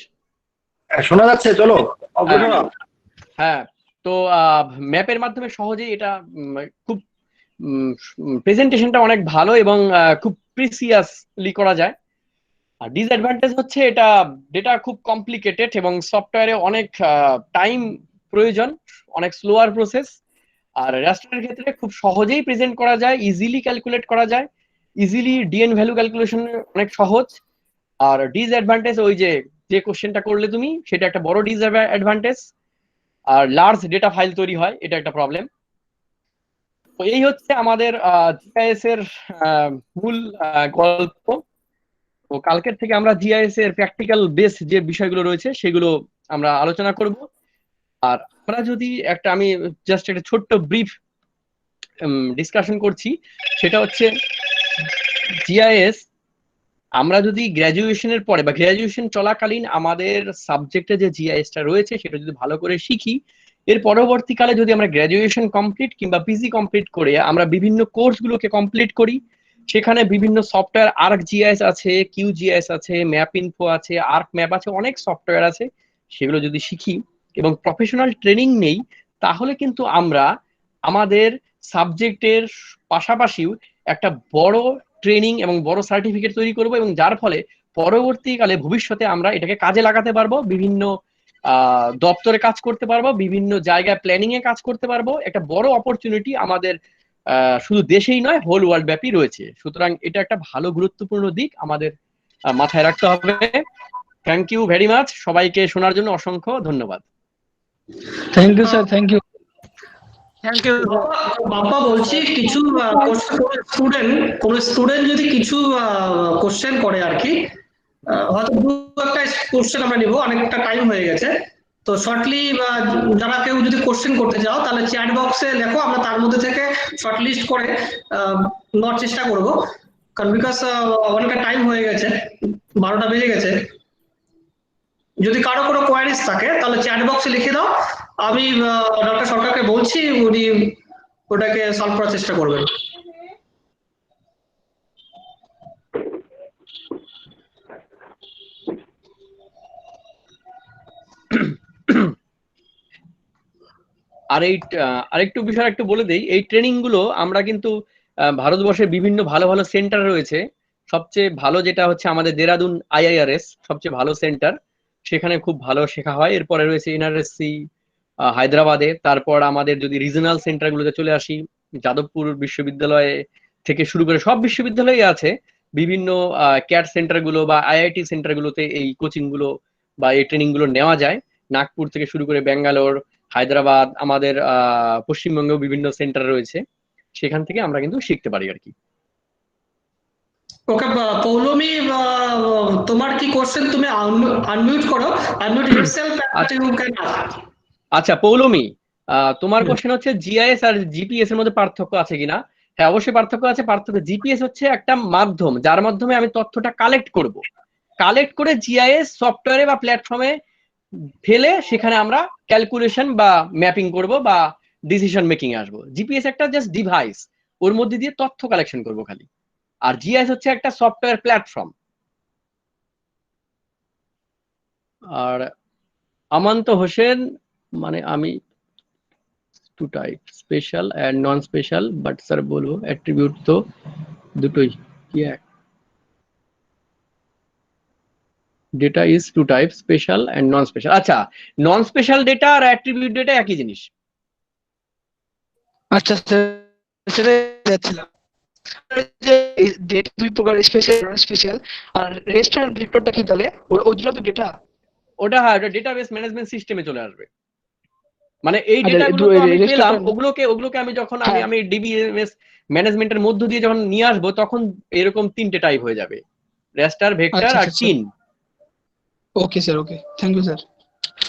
Speaker 8: শোনা যাচ্ছে, চলো
Speaker 4: হ্যাঁ, তো ম্যাপের মাধ্যমে সহজেই এটা খুব প্রেজেন্টেশনটা অনেক ভালো এবং খুব প্রিসিয়াসলি করা যায়। আর ডিসঅ্যাডভান্টেজ হচ্ছে এটা ডেটা খুব কমপ্লিকেটেড এবং সফটওয়্যারে অনেক টাইম প্রয়োজন, অনেক স্লোয়ার প্রসেস। আর রাস্টারের ক্ষেত্রে খুব সহজেই প্রেজেন্ট করা যায়, ইজিলি ক্যালকুলেট করা যায়, ইজিলি ডিএন ভ্যালু ক্যালকুলেশন অনেক সহজ। আর ডিসঅ্যাডভান্টেজ ওই যে কোশ্চেনটা করলে তুমি, সেটা একটা বড় ডিসঅ্যাডভান্টেজ। আর লার্জ ডেটা ফাইল তৈরি হয়, এটা একটা প্রবলেম। তো এই হচ্ছে আমাদের জিআইএস এর মূল গল্প। তো কালকের থেকে আমরা জিআইএস এর প্র্যাকটিক্যাল বেস যে বিষয়গুলো রয়েছে সেগুলো আমরা আলোচনা করব। আর আমরা যদি আমি জাস্ট একটা ছোট্ট ব্রিফ ডিসকাশন করছি, সেটা হচ্ছে জিআইএস আমরা যদি গ্র্যাজুয়েশনের পরে বা গ্র্যাজুয়েশন চলাকালীন আমাদের সাবজেক্টে যে জিআইএসটা রয়েছে সেটা যদি ভালো করে শিখি, এর পরবর্তীকালে যদি আমরা গ্র্যাজুয়েশন কমপ্লিট কিংবা পিজি কমপ্লিট করে আমরা বিভিন্ন কোর্সগুলোকে কমপ্লিট করি, সেখানে বিভিন্ন সফটওয়্যার আর্ক জিআইএস আছে, কিউ জিআইএস আছে, ম্যাপ ইনফো আছে, আর্ক ম্যাপ আছে, অনেক সফটওয়্যার আছে, সেগুলো যদি শিখি এবং প্রফেশনাল ট্রেনিং নেই, তাহলে কিন্তু আমরা আমাদের সাবজেক্টের পাশাপাশিও একটা বড় ট্রেনিং এবং বড় সার্টিফিকেট তৈরি করব এবং যার ফলে পরবর্তীকালে ভবিষ্যতে আমরা এটাকে কাজে লাগাতে পারবো, বিভিন্ন দপ্তরে কাজ করতে পারবো, বিভিন্ন জায়গায় প্ল্যানিং এ কাজ করতে পারবো। একটা বড় অপরচুনিটি আমাদের শুধু দেশেই নয়, হোল ওয়ার্ল্ড ব্যাপী রয়েছে। সুতরাং এটা একটা ভালো গুরুত্বপূর্ণ দিক আমাদের মাথায় রাখতে হবে। থ্যাংক ইউ ভেরি মাচ, সবাইকে শোনার জন্য অসংখ্য ধন্যবাদ।
Speaker 9: Thank you sir, thank you.
Speaker 2: Thank you Bappa. বলছি কিছু স্টুডেন্ট যদি কিছু কোশ্চেন করে আর কি, হয়তো দু একটা কোশ্চেন আমরা নিব, অনেকটা টাইম হয়ে গেছে। তো শর্টলি যারা কেউ যদি কোশ্চেন করতে চাও তাহলে চ্যাট বক্সে লেখো, আমরা তার মধ্যে থেকে শর্ট লিস্ট করে নেওয়ার চেষ্টা করব। কারণ বিকজ অনেকটা টাইম হয়ে গেছে, 12টা বেজে গেছে। যদি কারো কোনো কোয়ারিজ থাকে তাহলে চ্যাট বক্সে লিখে দাও, আমি ডক্টর সরকারকে বলছি, উনি ওটাকে সলভ করার চেষ্টা করবেন।
Speaker 4: আরেকটু বিষয় একটু বলে দেই, এই ট্রেনিং গুলো আমরা কিন্তু ভারতবর্ষের বিভিন্ন ভালো ভালো সেন্টার রয়েছে। সবচেয়ে ভালো যেটা হচ্ছে আমাদের দেরাদুন আইআইআরএস, সবচেয়ে ভালো সেন্টার, সেখানে খুব ভালো শেখা হয়। এরপরে রয়েছে এনআরএসসি হায়দ্রাবাদে। তারপর আমাদের যদি রিজনাল সেন্টার গুলোতে চলে আসি, যাদবপুর বিশ্ববিদ্যালয়ে থেকে শুরু করে সব বিশ্ববিদ্যালয়ে আছে বিভিন্ন ক্যাট সেন্টার গুলো বা আইআইটি সেন্টার গুলোতে এই কোচিং গুলো বা এই ট্রেনিং গুলো নেওয়া যায়। নাগপুর থেকে শুরু করে ব্যাঙ্গালোর, হায়দ্রাবাদ, আমাদের পশ্চিমবঙ্গেও বিভিন্ন সেন্টার রয়েছে, সেখান থেকে আমরা কিন্তু শিখতে পারি আর কি।
Speaker 2: ওকে পৌলমি, তোমার কি কোশ্চেন? তুমি আনমিউট করো, unmute yourself and you can ask.
Speaker 4: আচ্ছা পৌলমি, তোমার কোশ্চেন হচ্ছে জিআইএস আর জিপিএস এর মধ্যে পার্থক্য আছে কিনা? হ্যাঁ, অবশ্যই পার্থক্য আছে। পার্থক্য, জিপিএস হচ্ছে একটা মাধ্যম যার মাধ্যমে আমি তথ্যটা কালেক্ট করে জিআইএস সফটওয়্যারে বা প্ল্যাটফর্মে ফেলে সেখানে আমরা ক্যালকুলেশন বা ম্যাপিং করব বা ডিসিশন মেকিং এ আসবো। জিপিএস একটা জাস্ট ডিভাইস, ওর মধ্যে দিয়ে তথ্য কালেকশন করব খালি। আর জিআইএস হচ্ছে একটা সফটওয়্যার প্ল্যাটফর্ম। আর আমান্ত হোসেন, মানে আমি two type, special and non special, but sir বলবো অ্যাট্রিবিউট তো দুটোই কি এক। Data is two type, special and non special. আচ্ছা, নন স্পেশাল ডেটা আর অ্যাট্রিবিউট ডেটা একই জিনিস।
Speaker 9: আচ্ছা স্যার, সেটা যাচ্ছিলাম যে ডেটা দুই প্রকার, স্পেশাল নন স্পেশাল। আর রেস্ট আর ভেক্টরটা কি তাহলে? ওগুলো তো ডেটা,
Speaker 4: ওটা হ্যাঁ, ওটা ডেটাবেস ম্যানেজমেন্ট সিস্টেমে চলে আসবে। মানে এই ডেটাগুলো তো আমি পেলাম, ওগুলোকে আমি যখন আমি ডিবিএমএস ম্যানেজমেন্টের মধ্য দিয়ে যখন নিয়ে আসবো, তখন এরকম তিনটে টাইপ হয়ে যাবে, রেস্টার, ভেক্টর আর চিন।
Speaker 9: Okay sir, okay, thank you sir.